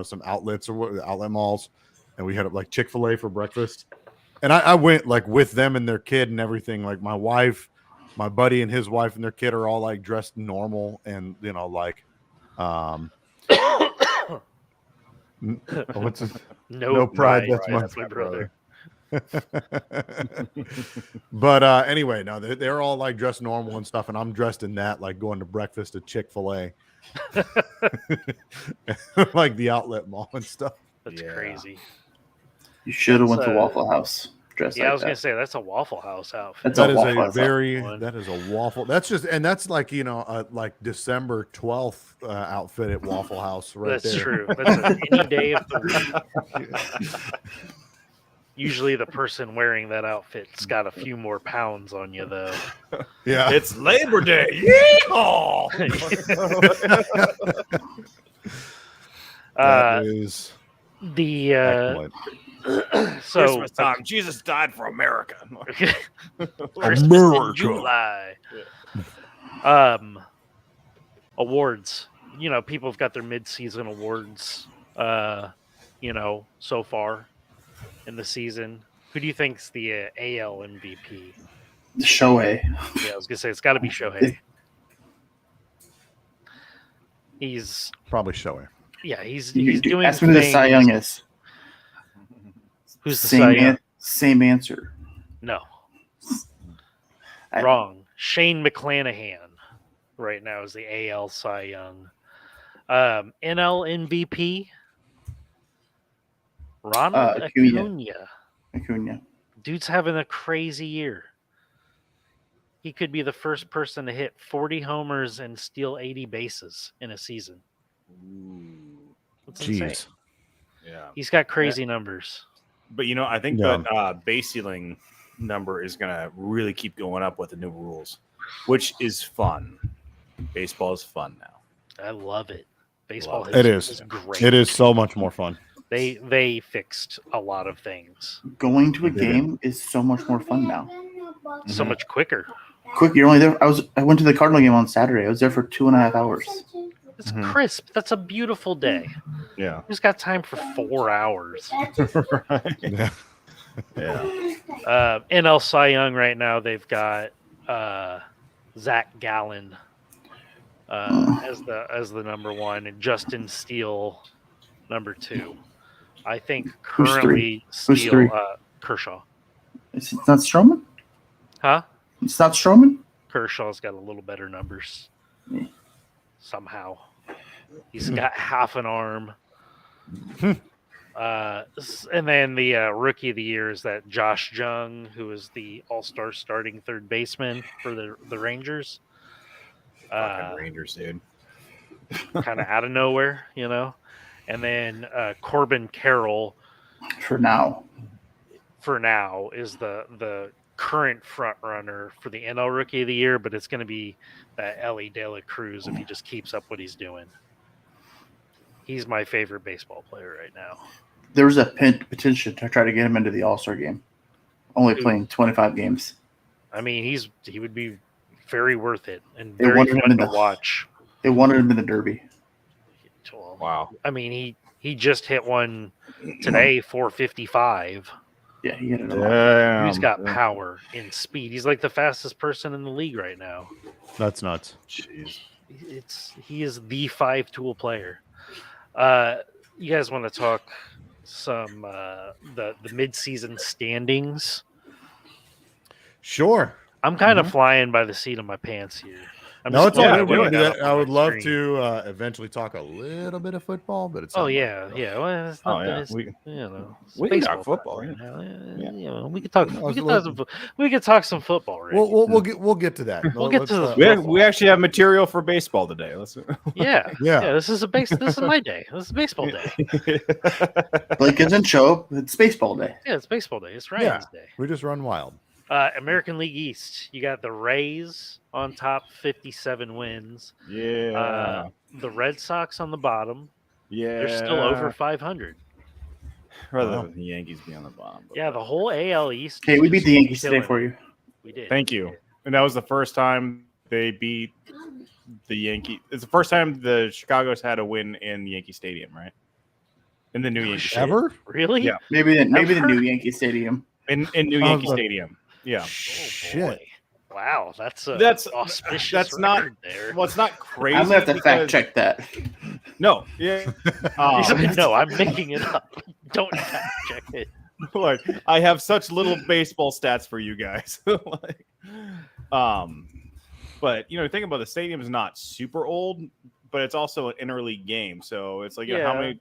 [SPEAKER 5] some outlets or outlet malls, and we had like Chick-fil-A for breakfast. And I went like with them and their kid and everything. Like my wife, my buddy and his wife and their kid are all like dressed normal and like what's his, no pride. That's my brother. But anyway, no, they're all like dressed normal and stuff, and I'm dressed in that, like going to breakfast at Chick-fil-A, like the outlet mall and stuff.
[SPEAKER 2] That's crazy.
[SPEAKER 6] You should have went to
[SPEAKER 2] That's,
[SPEAKER 6] Waffle House dressed
[SPEAKER 2] Yeah,
[SPEAKER 6] like
[SPEAKER 2] I was
[SPEAKER 6] that.
[SPEAKER 2] gonna say that's a Waffle House outfit.
[SPEAKER 6] That's
[SPEAKER 5] That
[SPEAKER 6] a
[SPEAKER 5] is
[SPEAKER 6] Waffle
[SPEAKER 5] a
[SPEAKER 6] House
[SPEAKER 5] very
[SPEAKER 2] outfit.
[SPEAKER 5] that is a waffle. That's just and that's like like December 12th outfit at Waffle House right
[SPEAKER 2] That's
[SPEAKER 5] there.
[SPEAKER 2] true. That's any day of the week. Usually, the person wearing that outfit's got a few more pounds on you, though.
[SPEAKER 5] Yeah,
[SPEAKER 4] It's Labor Day. Yeehaw!
[SPEAKER 5] that is
[SPEAKER 2] The
[SPEAKER 5] excellent.
[SPEAKER 2] so
[SPEAKER 4] Christmas time. Jesus died for America.
[SPEAKER 2] Christmas in
[SPEAKER 5] America.
[SPEAKER 2] July. Awards. People have got their mid-season awards. So far in the season. Who do you think's the AL MVP?
[SPEAKER 6] Shohei.
[SPEAKER 2] Yeah, I was gonna say it's got to be Shohei. He's
[SPEAKER 5] Probably Shohei.
[SPEAKER 2] he's doing.
[SPEAKER 6] Ask me who the Cy
[SPEAKER 2] things-
[SPEAKER 6] Young is.
[SPEAKER 2] Who's the Cy Young?
[SPEAKER 6] Same answer.
[SPEAKER 2] No,
[SPEAKER 6] I-
[SPEAKER 2] wrong. Shane McClanahan right now is the AL Cy Young. NL MVP. Ronald
[SPEAKER 6] Acuna.
[SPEAKER 2] Acuna. Dude's having a crazy year. He could be the first person to hit 40 homers and steal 80 bases in a season. That's insane.
[SPEAKER 5] Jeez.
[SPEAKER 4] Yeah.
[SPEAKER 2] He's got crazy numbers.
[SPEAKER 4] But I think
[SPEAKER 5] Yeah.
[SPEAKER 4] that base ceiling number is gonna really keep going up with the new rules, which is fun. Baseball is fun now.
[SPEAKER 2] I love it. Baseball
[SPEAKER 4] Love
[SPEAKER 5] it. It is.
[SPEAKER 2] great.
[SPEAKER 5] It is so much more fun.
[SPEAKER 2] They fixed a lot of things
[SPEAKER 6] Going to a
[SPEAKER 5] They did.
[SPEAKER 6] game is so much more fun now.
[SPEAKER 2] so much quicker.
[SPEAKER 6] Quick, you're only there. I went to the Cardinal game on Saturday. I was there for 2.5 hours.
[SPEAKER 2] It's
[SPEAKER 5] Mhm.
[SPEAKER 2] crisp. That's a beautiful day.
[SPEAKER 4] Yeah.
[SPEAKER 2] Who's got time for 4 hours?
[SPEAKER 5] Yeah.
[SPEAKER 4] Yeah.
[SPEAKER 2] NL Cy Young right now, they've got Zach Gallen as the number one, and Justin Steele number 2. I think
[SPEAKER 6] Who's
[SPEAKER 2] currently
[SPEAKER 6] Who's
[SPEAKER 2] Steele
[SPEAKER 6] three?
[SPEAKER 2] Kershaw.
[SPEAKER 6] It's not Stroman?
[SPEAKER 2] Huh?
[SPEAKER 6] It's not Stroman?
[SPEAKER 2] Kershaw's got a little better numbers.
[SPEAKER 6] Yeah.
[SPEAKER 2] Somehow. He's got half an arm. And then the rookie of the year is that Josh Jung, who is the all-star starting third baseman for the Rangers.
[SPEAKER 4] Fucking Rangers, dude.
[SPEAKER 2] Kind of out of nowhere, And then Corbin Carroll,
[SPEAKER 6] For now.
[SPEAKER 2] for now, is the current front runner for the NL Rookie of the Year, but it's going to be that Ellie De La Cruz if he just keeps up what he's doing. He's my favorite baseball player right now.
[SPEAKER 6] There was a petition to try to get him into the All-Star game. Only playing 25 games.
[SPEAKER 2] I mean, he would be very worth it and
[SPEAKER 6] They
[SPEAKER 2] very
[SPEAKER 6] wanted him
[SPEAKER 2] fun
[SPEAKER 6] in
[SPEAKER 2] to
[SPEAKER 6] the-
[SPEAKER 2] watch.
[SPEAKER 6] They wanted him in the Derby.
[SPEAKER 2] Well,
[SPEAKER 4] Wow.
[SPEAKER 2] I mean, he just hit one today, 455.
[SPEAKER 6] Yeah, he hit it a lot.
[SPEAKER 4] Damn.
[SPEAKER 2] He's got power and speed. He's like the fastest person in the league right now.
[SPEAKER 5] That's nuts.
[SPEAKER 4] Jeez.
[SPEAKER 2] He is the 5-tool player. You guys want to talk some the mid-season standings?
[SPEAKER 5] Sure.
[SPEAKER 2] I'm kind of flying by the seat of my pants here. I'm
[SPEAKER 5] No,
[SPEAKER 2] just
[SPEAKER 5] it's all
[SPEAKER 2] glad
[SPEAKER 5] good. We
[SPEAKER 2] putting
[SPEAKER 5] can do
[SPEAKER 2] that
[SPEAKER 5] that.
[SPEAKER 2] up
[SPEAKER 5] I
[SPEAKER 2] on
[SPEAKER 5] would
[SPEAKER 2] my
[SPEAKER 5] love
[SPEAKER 2] screen.
[SPEAKER 5] to eventually talk a little bit of football, but it's
[SPEAKER 2] Oh
[SPEAKER 5] not
[SPEAKER 2] yeah,
[SPEAKER 5] much.
[SPEAKER 2] yeah. Well, it's
[SPEAKER 7] Oh,
[SPEAKER 2] not
[SPEAKER 7] yeah.
[SPEAKER 2] that it's,
[SPEAKER 7] We-
[SPEAKER 2] you know, it's
[SPEAKER 7] we can talk
[SPEAKER 2] baseball
[SPEAKER 7] football,
[SPEAKER 2] time right
[SPEAKER 7] yeah.
[SPEAKER 2] now.
[SPEAKER 7] Yeah.
[SPEAKER 2] You know, we could talk.
[SPEAKER 5] No,
[SPEAKER 2] We
[SPEAKER 5] it's
[SPEAKER 2] could
[SPEAKER 5] a
[SPEAKER 2] talk some. We could talk some football, Rick.
[SPEAKER 5] We'll get to that.
[SPEAKER 2] We'll get to the
[SPEAKER 7] We,
[SPEAKER 2] football.
[SPEAKER 7] we actually have material for baseball today. Let's.
[SPEAKER 2] Yeah,
[SPEAKER 5] Yeah.
[SPEAKER 2] This is This is my day. This is baseball day.
[SPEAKER 6] Blake doesn't show up. It's baseball day.
[SPEAKER 2] Yeah, it's baseball day. It's Ryan's day.
[SPEAKER 5] We just run wild.
[SPEAKER 2] American League East. You got the Rays on top, 57 wins.
[SPEAKER 7] Yeah.
[SPEAKER 2] The Red Sox on the bottom.
[SPEAKER 7] Yeah.
[SPEAKER 2] They're still over 500.
[SPEAKER 7] Rather
[SPEAKER 5] Wow.
[SPEAKER 7] than the Yankees be on the bottom. but-
[SPEAKER 2] Yeah, the whole AL East.
[SPEAKER 6] Okay,
[SPEAKER 2] is
[SPEAKER 6] we beat
[SPEAKER 2] just
[SPEAKER 6] the Yankees today
[SPEAKER 2] killing
[SPEAKER 6] for
[SPEAKER 2] it.
[SPEAKER 6] you.
[SPEAKER 2] We did.
[SPEAKER 4] Thank you. And that was the first time they beat the Yankees. It's the first time the Chicago's had a win in Yankee Stadium, right? In the new Yankee Stadium.
[SPEAKER 5] Ever?
[SPEAKER 2] Really?
[SPEAKER 4] Yeah.
[SPEAKER 6] Maybe the
[SPEAKER 2] Ever?
[SPEAKER 6] new Yankee Stadium.
[SPEAKER 4] In new
[SPEAKER 5] Oh,
[SPEAKER 4] Yankee
[SPEAKER 5] but-
[SPEAKER 4] Stadium. Yeah.
[SPEAKER 2] Oh,
[SPEAKER 5] Shit.
[SPEAKER 2] boy. Wow, that's auspicious.
[SPEAKER 4] that's not-
[SPEAKER 2] record there.
[SPEAKER 4] Well, it's not crazy.
[SPEAKER 6] I'm gonna have to
[SPEAKER 4] because-
[SPEAKER 6] fact check that.
[SPEAKER 4] No. Yeah.
[SPEAKER 2] He's like, no, I'm making it up. Don't fact check it.
[SPEAKER 4] Like, I have such little baseball stats for you guys. Like, but you know, think about the stadium is not super old, but it's also an interleague game. So it's like, you know, how
[SPEAKER 2] Yeah.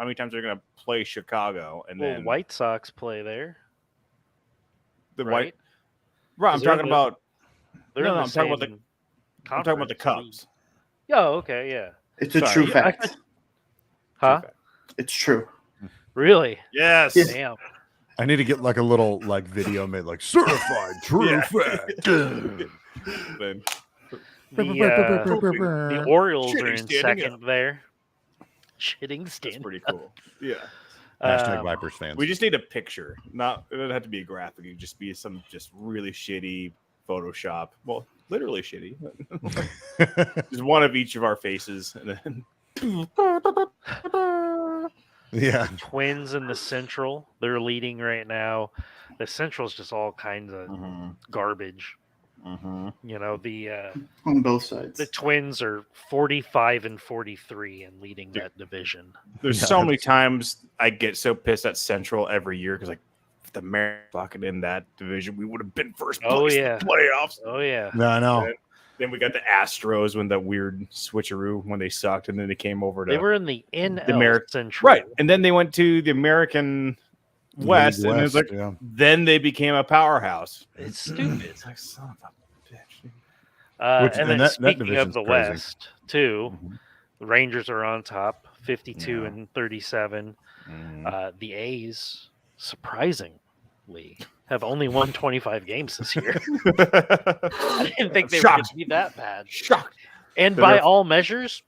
[SPEAKER 4] many times they're gonna play Chicago and
[SPEAKER 2] Well,
[SPEAKER 4] then
[SPEAKER 2] White Sox play there.
[SPEAKER 4] the
[SPEAKER 2] right?
[SPEAKER 4] white. Right, I'm
[SPEAKER 2] They're
[SPEAKER 4] talking
[SPEAKER 2] in the-
[SPEAKER 4] about.
[SPEAKER 2] They're
[SPEAKER 4] No,
[SPEAKER 2] in
[SPEAKER 4] no,
[SPEAKER 2] the
[SPEAKER 4] I'm talking about
[SPEAKER 2] same
[SPEAKER 4] I'm talking about the
[SPEAKER 2] conference.
[SPEAKER 4] Cubs.
[SPEAKER 2] Oh, okay, yeah.
[SPEAKER 6] It's a
[SPEAKER 4] Sorry,
[SPEAKER 6] true
[SPEAKER 4] yeah,
[SPEAKER 6] fact.
[SPEAKER 2] Huh?
[SPEAKER 6] It's true.
[SPEAKER 2] Really?
[SPEAKER 4] Yes.
[SPEAKER 6] Yeah.
[SPEAKER 2] Damn.
[SPEAKER 5] I need to get like a little like video made like certified true
[SPEAKER 4] Yeah.
[SPEAKER 5] fact.
[SPEAKER 4] Then-
[SPEAKER 2] The Orioles are
[SPEAKER 4] Shitting
[SPEAKER 2] in
[SPEAKER 4] standing
[SPEAKER 2] second there. Shitting
[SPEAKER 4] That's
[SPEAKER 2] standing.
[SPEAKER 4] pretty cool. Yeah.
[SPEAKER 5] Hashtag
[SPEAKER 2] Um,
[SPEAKER 5] Vipers fans.
[SPEAKER 4] We just need a picture. Not it doesn't have to be a graphic. It could just be some just really shitty Photoshop. Well, literally shitty. Just one of each of our faces, and then
[SPEAKER 5] yeah.
[SPEAKER 2] Twins in the Central. They're leading right now. The Central's just all kinds of garbage. You know, the
[SPEAKER 6] On both sides.
[SPEAKER 2] Twins are 45 and 43 and leading that division.
[SPEAKER 4] there's so many times I get so pissed at Central every year because like if the Mariners fucking in that division, we would have been first place
[SPEAKER 2] Oh,
[SPEAKER 4] in
[SPEAKER 2] yeah.
[SPEAKER 4] the playoffs.
[SPEAKER 2] Oh yeah.
[SPEAKER 5] No, I know.
[SPEAKER 4] Then we got the Astros when that weird switcheroo when they sucked, and then they came over to
[SPEAKER 2] They were in the NL
[SPEAKER 4] Ameri-
[SPEAKER 2] Central.
[SPEAKER 4] right, and then they went to the American West,
[SPEAKER 5] League
[SPEAKER 4] and it's like
[SPEAKER 5] yeah.
[SPEAKER 4] then they became a powerhouse.
[SPEAKER 2] It's stupid.
[SPEAKER 4] It's like son of a bitch.
[SPEAKER 5] Which-
[SPEAKER 2] And
[SPEAKER 5] and
[SPEAKER 2] then
[SPEAKER 5] that
[SPEAKER 2] speaking
[SPEAKER 5] division's
[SPEAKER 2] of the
[SPEAKER 5] crazy.
[SPEAKER 2] West, too,
[SPEAKER 4] Mhm.
[SPEAKER 2] the Rangers are on top, 52
[SPEAKER 4] Yeah.
[SPEAKER 2] and 37. The A's, surprisingly, have only won 25 games this year. I didn't think they were going
[SPEAKER 4] Shocked.
[SPEAKER 2] to be that bad.
[SPEAKER 4] Shocked.
[SPEAKER 2] And
[SPEAKER 4] They're
[SPEAKER 2] by
[SPEAKER 4] there-
[SPEAKER 2] all measures,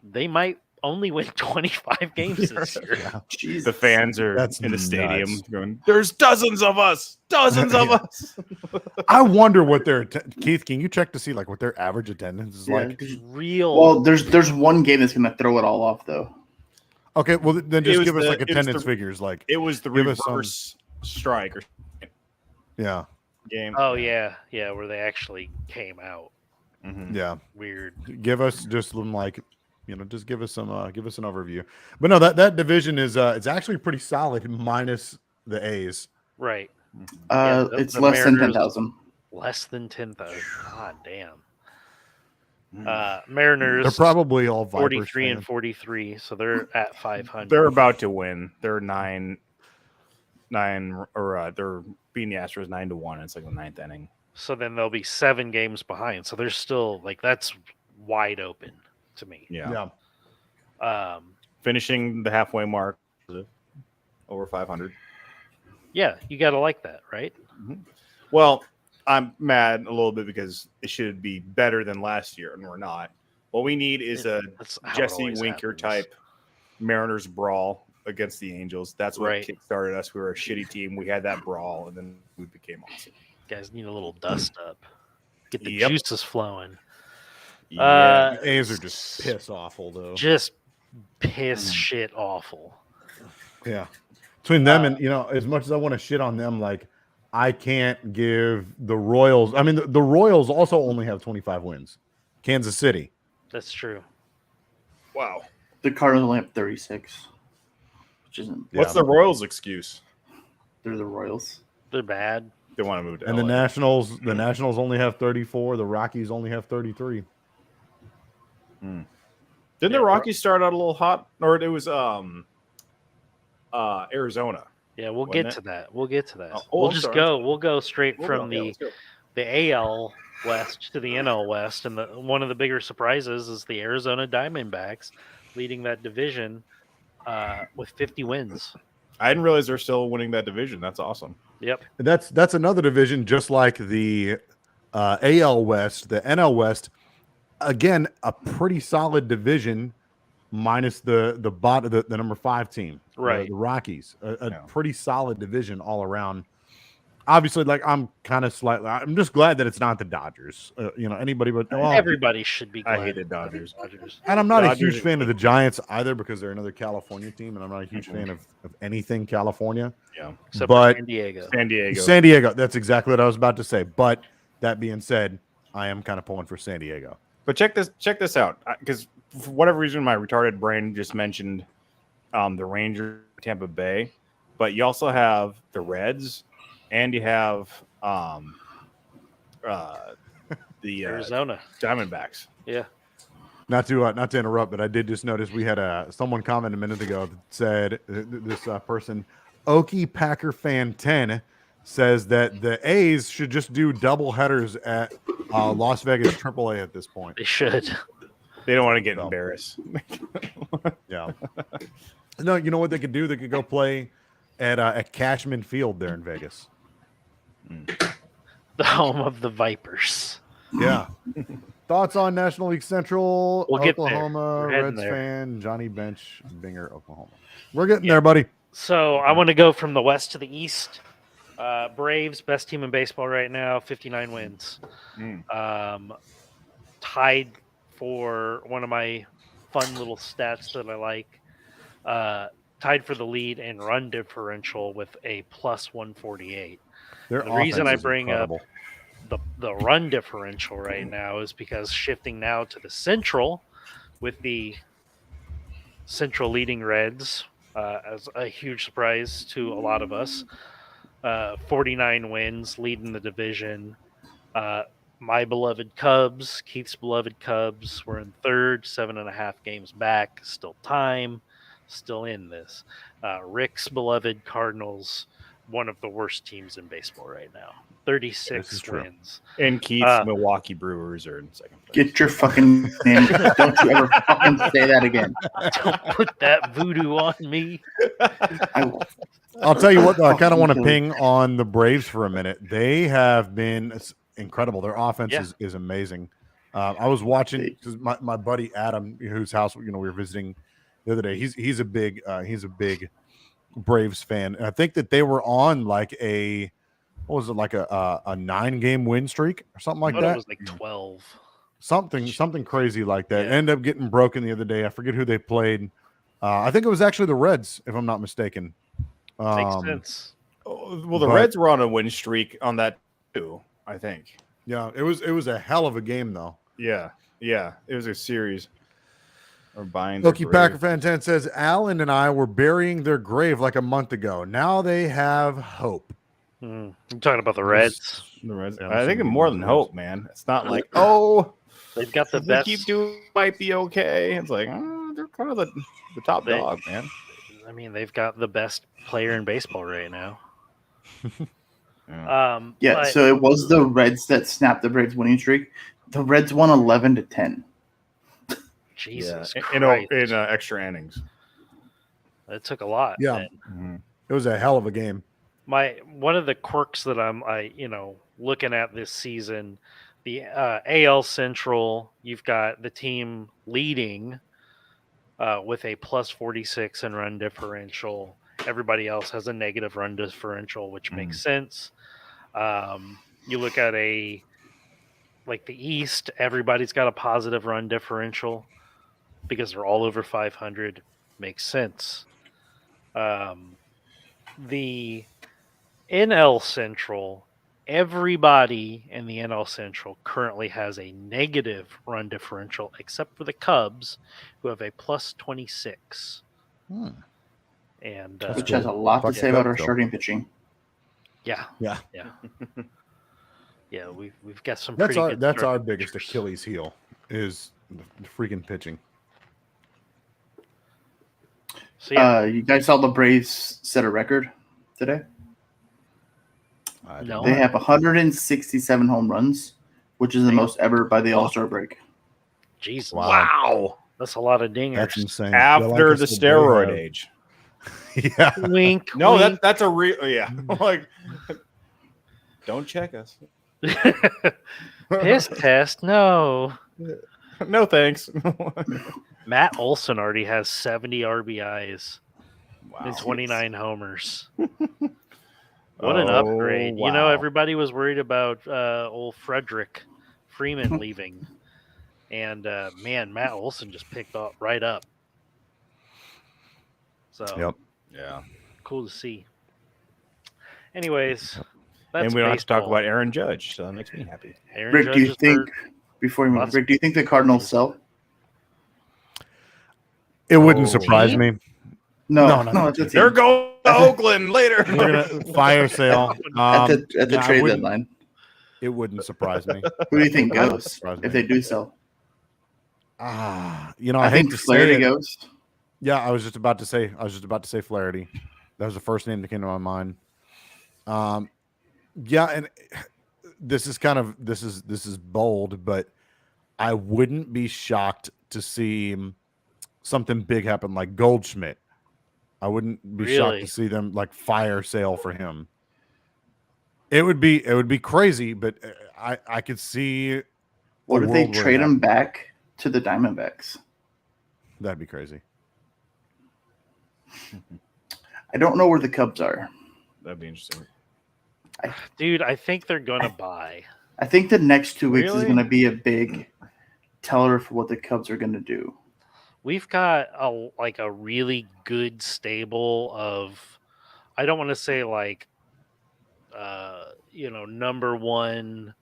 [SPEAKER 2] they might only win 25 games this year.
[SPEAKER 6] Jesus.
[SPEAKER 4] The fans are
[SPEAKER 5] That's
[SPEAKER 4] in the stadium
[SPEAKER 5] nuts.
[SPEAKER 4] going, "There's dozens of us, dozens of us."
[SPEAKER 5] I wonder what their Keith. Can you check to see like what their average attendance is
[SPEAKER 6] Yeah,
[SPEAKER 5] like?
[SPEAKER 6] 'cause-
[SPEAKER 2] Real.
[SPEAKER 6] well, there's one game that's gonna throw it all off though.
[SPEAKER 5] Okay, well then
[SPEAKER 4] It
[SPEAKER 5] just
[SPEAKER 4] was
[SPEAKER 5] give us
[SPEAKER 4] the-
[SPEAKER 5] like
[SPEAKER 4] it was
[SPEAKER 5] attendance
[SPEAKER 4] the-
[SPEAKER 5] figures. Like,
[SPEAKER 4] It was the
[SPEAKER 5] Give us some-
[SPEAKER 4] reverse strike or
[SPEAKER 5] yeah,
[SPEAKER 4] game.
[SPEAKER 2] oh, yeah. Yeah, where they actually came out.
[SPEAKER 4] Mhm.
[SPEAKER 5] yeah.
[SPEAKER 2] Weird.
[SPEAKER 5] Give us just some like, just give us an overview. But no, that division is it's actually pretty solid minus the A's.
[SPEAKER 2] Right. Yeah, the-
[SPEAKER 6] It's
[SPEAKER 2] the
[SPEAKER 6] less than
[SPEAKER 2] Mariners-
[SPEAKER 6] 10,000.
[SPEAKER 2] Less than 10,000. God damn.
[SPEAKER 4] Mm.
[SPEAKER 2] Mariners
[SPEAKER 5] They're probably all Vipers
[SPEAKER 2] 43 and
[SPEAKER 5] fans.
[SPEAKER 2] 43, so they're at 500.
[SPEAKER 4] They're about to win. They're nine, or they're beating the Astros 9-1. It's like the ninth inning.
[SPEAKER 2] So then they'll be 7 games behind. So they're still like that's wide open to me.
[SPEAKER 4] Yeah.
[SPEAKER 5] Yeah,
[SPEAKER 4] Finishing the halfway mark, over 500.
[SPEAKER 2] Yeah, you got to like that, right?
[SPEAKER 4] Well, I'm mad a little bit because it should be better than last year, and we're not. What we need is a
[SPEAKER 2] That's how it
[SPEAKER 4] Jesse
[SPEAKER 2] always
[SPEAKER 4] Winker
[SPEAKER 2] happens.
[SPEAKER 4] type Mariners brawl against the Angels. That's what
[SPEAKER 2] Right.
[SPEAKER 4] kickstarted us. We were a shitty team. We had that brawl, and then we became awesome.
[SPEAKER 2] Guys need a little dust up. Get the
[SPEAKER 4] Yep.
[SPEAKER 2] juices flowing.
[SPEAKER 4] Yeah.
[SPEAKER 5] the A's are just piss awful though.
[SPEAKER 2] Just piss shit awful.
[SPEAKER 5] Yeah, between them and as much as I want to shit on them, like I can't give the Royals. I mean, the Royals also only have 25 wins. Kansas City.
[SPEAKER 2] That's true.
[SPEAKER 4] Wow.
[SPEAKER 6] The Cardinals only have 36, which isn't.
[SPEAKER 4] What's the Royals' excuse?
[SPEAKER 6] They're the Royals.
[SPEAKER 2] They're bad.
[SPEAKER 4] They want to move to
[SPEAKER 5] And
[SPEAKER 4] LA.
[SPEAKER 5] the Nationals only have 34. The Rockies only have 33.
[SPEAKER 4] Didn't the Rockies start out a little hot, or it was Arizona?
[SPEAKER 2] Yeah, we'll
[SPEAKER 4] Wasn't
[SPEAKER 2] get
[SPEAKER 4] it?
[SPEAKER 2] to that. We'll get to that.
[SPEAKER 4] Oh,
[SPEAKER 2] we'll
[SPEAKER 4] I'm
[SPEAKER 2] just
[SPEAKER 4] sorry,
[SPEAKER 2] go. We'll go straight
[SPEAKER 4] We'll
[SPEAKER 2] from
[SPEAKER 4] go. Yeah, let's go.
[SPEAKER 2] the AL West to the NL West, and one of the bigger surprises is the Arizona Diamondbacks leading that division with 50 wins.
[SPEAKER 4] I didn't realize they're still winning that division. That's awesome.
[SPEAKER 2] Yep.
[SPEAKER 5] And that's another division, just like the AL West, the NL West. Again, a pretty solid division, minus the number 5 team,
[SPEAKER 2] Right.
[SPEAKER 5] the Rockies. A pretty solid division all around. Obviously, like I'm just glad that it's not the Dodgers. Anybody but
[SPEAKER 2] Everybody should be glad.
[SPEAKER 4] I hated Dodgers.
[SPEAKER 5] And I'm not a
[SPEAKER 4] Dodgers
[SPEAKER 5] huge fan of the Giants either, because they're another California team, and I'm not a huge fan of anything California.
[SPEAKER 4] Yeah,
[SPEAKER 2] Except
[SPEAKER 5] but
[SPEAKER 2] for San Diego.
[SPEAKER 4] San Diego.
[SPEAKER 5] That's exactly what I was about to say. But that being said, I am kind of pulling for San Diego.
[SPEAKER 4] But check this out, because for whatever reason, my retarded brain just mentioned the Rangers, Tampa Bay, but you also have the Reds, and you have the
[SPEAKER 2] Arizona
[SPEAKER 4] Diamondbacks.
[SPEAKER 2] Yeah.
[SPEAKER 5] Not to interrupt, but I did just notice we had someone comment a minute ago that said this person, Okie Packer fan 10, says that the A's should just do double headers at Las Vegas AAA at this point.
[SPEAKER 2] They should.
[SPEAKER 4] They don't want to get embarrassed.
[SPEAKER 5] Yeah. No, you know what they could do? They could go play at Cashman Field there in Vegas.
[SPEAKER 2] The home of the Vipers.
[SPEAKER 5] Yeah. Thoughts on National League Central,
[SPEAKER 2] We'll get there.
[SPEAKER 5] Oklahoma,
[SPEAKER 2] We're heading
[SPEAKER 5] Reds
[SPEAKER 2] there.
[SPEAKER 5] fan, Johnny Bench, Binger, Oklahoma. We're getting there, buddy.
[SPEAKER 2] So I want to go from the west to the east. Braves, best team in baseball right now, 59 wins. Tied for one of my fun little stats that I like. Tied for the lead in run differential with a plus 148.
[SPEAKER 5] The
[SPEAKER 2] reason I bring up the run differential right now is because shifting now to the Central with the Central leading Reds as a huge surprise to a lot of us. 49 wins, leading the division. My beloved Cubs, Keith's beloved Cubs, were in third, 7.5 games back. Still time, still in this. Rick's beloved Cardinals, one of the worst teams in baseball right now. 36 wins.
[SPEAKER 4] And Keith's Milwaukee Brewers are in second place.
[SPEAKER 6] Get your fucking name. Don't you ever fucking say that again.
[SPEAKER 2] Don't put that voodoo on me.
[SPEAKER 6] I will.
[SPEAKER 5] I'll tell you what, though, I kind of want to ping on the Braves for a minute. They have been incredible. Their offense is amazing. I was watching because my buddy Adam, whose house we were visiting the other day. He's a big Braves fan. And I think that they were on like a 9-game win streak or something like that.
[SPEAKER 2] It was like 12.
[SPEAKER 5] Something crazy like that. Ended up getting broken the other day. I forget who they played. I think it was actually the Reds, if I'm not mistaken.
[SPEAKER 2] Makes sense.
[SPEAKER 4] Well, the Reds were on a win streak on that too, I think.
[SPEAKER 5] Yeah, it was a hell of a game though.
[SPEAKER 4] Yeah, it was a series. Or buying.
[SPEAKER 5] Loki Packer fan 10 says Alan and I were burying their grave like a month ago. Now they have hope.
[SPEAKER 2] I'm talking about the Reds.
[SPEAKER 4] The Reds.
[SPEAKER 5] Yeah,
[SPEAKER 4] I think it's more than hope, man. It's not like
[SPEAKER 2] they've got the
[SPEAKER 4] they
[SPEAKER 2] best.
[SPEAKER 4] keep doing might be okay. It's like they're kind of the top dog, man.
[SPEAKER 2] I mean, they've got the best player in baseball right now.
[SPEAKER 6] So it was the Reds that snapped the Braves winning streak. The Reds won 11-10.
[SPEAKER 2] Jesus
[SPEAKER 4] in
[SPEAKER 2] Christ.
[SPEAKER 4] extra innings.
[SPEAKER 2] It took a lot.
[SPEAKER 5] Yeah. It was a hell of a game.
[SPEAKER 2] One of the quirks that I'm looking at this season, the AL Central, you've got the team leading with a plus 46 in run differential. Everybody else has a negative run differential, which makes sense. You look at the East, everybody's got a positive run differential because they're all over 500. Makes sense. The NL Central, everybody in the NL Central currently has a negative run differential, except for the Cubs, who have a plus 26. And
[SPEAKER 6] which has a lot to say about our starting pitching.
[SPEAKER 2] Yeah,
[SPEAKER 5] Yeah.
[SPEAKER 2] yeah, yeah. We've got some.
[SPEAKER 5] That's
[SPEAKER 2] pretty
[SPEAKER 5] our
[SPEAKER 2] good
[SPEAKER 5] that's our
[SPEAKER 2] starting
[SPEAKER 5] biggest
[SPEAKER 2] pitchers.
[SPEAKER 5] Achilles heel is the freaking pitching.
[SPEAKER 2] So yeah,
[SPEAKER 6] You guys saw the Braves set a record today?
[SPEAKER 5] I did
[SPEAKER 2] No.
[SPEAKER 6] They
[SPEAKER 5] not.
[SPEAKER 6] have 167 home runs, which is the
[SPEAKER 2] Damn.
[SPEAKER 6] most ever by the All-Star break.
[SPEAKER 2] Jesus,
[SPEAKER 7] Wow.
[SPEAKER 2] that's a lot of dingers.
[SPEAKER 5] That's insane.
[SPEAKER 7] After
[SPEAKER 5] Like
[SPEAKER 7] the
[SPEAKER 5] us to
[SPEAKER 7] steroid
[SPEAKER 5] have-
[SPEAKER 7] age.
[SPEAKER 5] Yeah.
[SPEAKER 2] Wink.
[SPEAKER 4] No,
[SPEAKER 2] wink.
[SPEAKER 4] that's a real. Yeah, like
[SPEAKER 7] Don't check us.
[SPEAKER 2] Piss test. No.
[SPEAKER 7] No thanks.
[SPEAKER 2] Matt Olson already has 70 RBIs
[SPEAKER 7] Wow.
[SPEAKER 2] and 29 homers. What an
[SPEAKER 7] Oh,
[SPEAKER 2] upgrade. You know,
[SPEAKER 7] wow.
[SPEAKER 2] everybody was worried about old Frederick Freeman leaving. And man, Matt Olson just picked up right up. So
[SPEAKER 5] Yep.
[SPEAKER 7] Yeah.
[SPEAKER 2] cool to see. Anyways, that's
[SPEAKER 7] And we don't have to talk
[SPEAKER 2] baseball.
[SPEAKER 7] about Aaron Judge, so that makes me happy.
[SPEAKER 2] Aaron
[SPEAKER 6] Rick,
[SPEAKER 2] Judge
[SPEAKER 6] do you
[SPEAKER 2] is
[SPEAKER 6] think
[SPEAKER 2] hurt.
[SPEAKER 6] before you move,
[SPEAKER 2] Lots
[SPEAKER 6] Rick, do you think the Cardinals sell?
[SPEAKER 5] It wouldn't
[SPEAKER 7] Oh,
[SPEAKER 5] surprise
[SPEAKER 2] team?
[SPEAKER 5] me.
[SPEAKER 6] No,
[SPEAKER 5] No,
[SPEAKER 6] it's a
[SPEAKER 7] They're
[SPEAKER 6] team.
[SPEAKER 7] going to Oakland later.
[SPEAKER 5] We're gonna fire sale
[SPEAKER 6] at the
[SPEAKER 5] yeah, I
[SPEAKER 6] trade
[SPEAKER 5] wouldn't-
[SPEAKER 6] deadline.
[SPEAKER 5] It wouldn't surprise me.
[SPEAKER 6] Who do you think
[SPEAKER 5] It wouldn't
[SPEAKER 6] goes
[SPEAKER 5] surprise me.
[SPEAKER 6] if they do sell?
[SPEAKER 5] You know, I hate
[SPEAKER 6] think
[SPEAKER 5] to say
[SPEAKER 6] Flaherty
[SPEAKER 5] it.
[SPEAKER 6] goes.
[SPEAKER 5] Yeah, I was just about to say Flaherty. That was the first name that came to my mind. Yeah, and this is bold, but I wouldn't be shocked to see something big happen like Goldschmidt. I wouldn't be shocked
[SPEAKER 2] Really?
[SPEAKER 5] to see them like fire sale for him. It would be crazy, but I could see.
[SPEAKER 6] What
[SPEAKER 5] a
[SPEAKER 6] if they
[SPEAKER 5] world where
[SPEAKER 6] trade
[SPEAKER 5] that-
[SPEAKER 6] him back to the Diamondbacks?
[SPEAKER 5] That'd be crazy.
[SPEAKER 6] I don't know where the Cubs are.
[SPEAKER 7] That'd be interesting.
[SPEAKER 2] Dude, I think they're going to buy.
[SPEAKER 6] I think the next 2 weeks is
[SPEAKER 7] Really?
[SPEAKER 6] going to be a big teller for what the Cubs are going to do.
[SPEAKER 2] We've got a really good stable of, I don't want to say like number one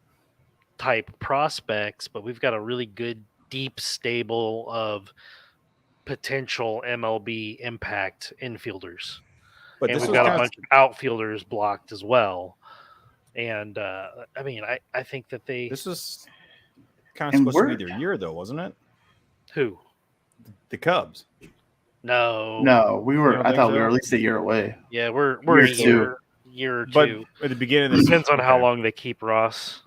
[SPEAKER 2] type prospects, but we've got a really good deep stable of potential MLB impact infielders.
[SPEAKER 7] But
[SPEAKER 2] And
[SPEAKER 7] this
[SPEAKER 2] we've
[SPEAKER 7] was
[SPEAKER 2] got a
[SPEAKER 7] kind of,
[SPEAKER 2] bunch of outfielders blocked as well. And I think that they
[SPEAKER 7] this was kind of
[SPEAKER 6] And
[SPEAKER 7] supposed to be
[SPEAKER 6] we're-
[SPEAKER 7] their year, though, wasn't it?
[SPEAKER 2] who?
[SPEAKER 7] The Cubs.
[SPEAKER 2] No.
[SPEAKER 6] No, we
[SPEAKER 7] You
[SPEAKER 6] were.
[SPEAKER 7] don't
[SPEAKER 6] I
[SPEAKER 7] think
[SPEAKER 6] thought we
[SPEAKER 7] so?
[SPEAKER 6] were at least a year away.
[SPEAKER 2] Yeah, we're
[SPEAKER 6] Year
[SPEAKER 2] a year or
[SPEAKER 7] But
[SPEAKER 2] two.
[SPEAKER 7] at the beginning of this
[SPEAKER 2] Depends on how
[SPEAKER 7] okay.
[SPEAKER 2] long they keep Ross.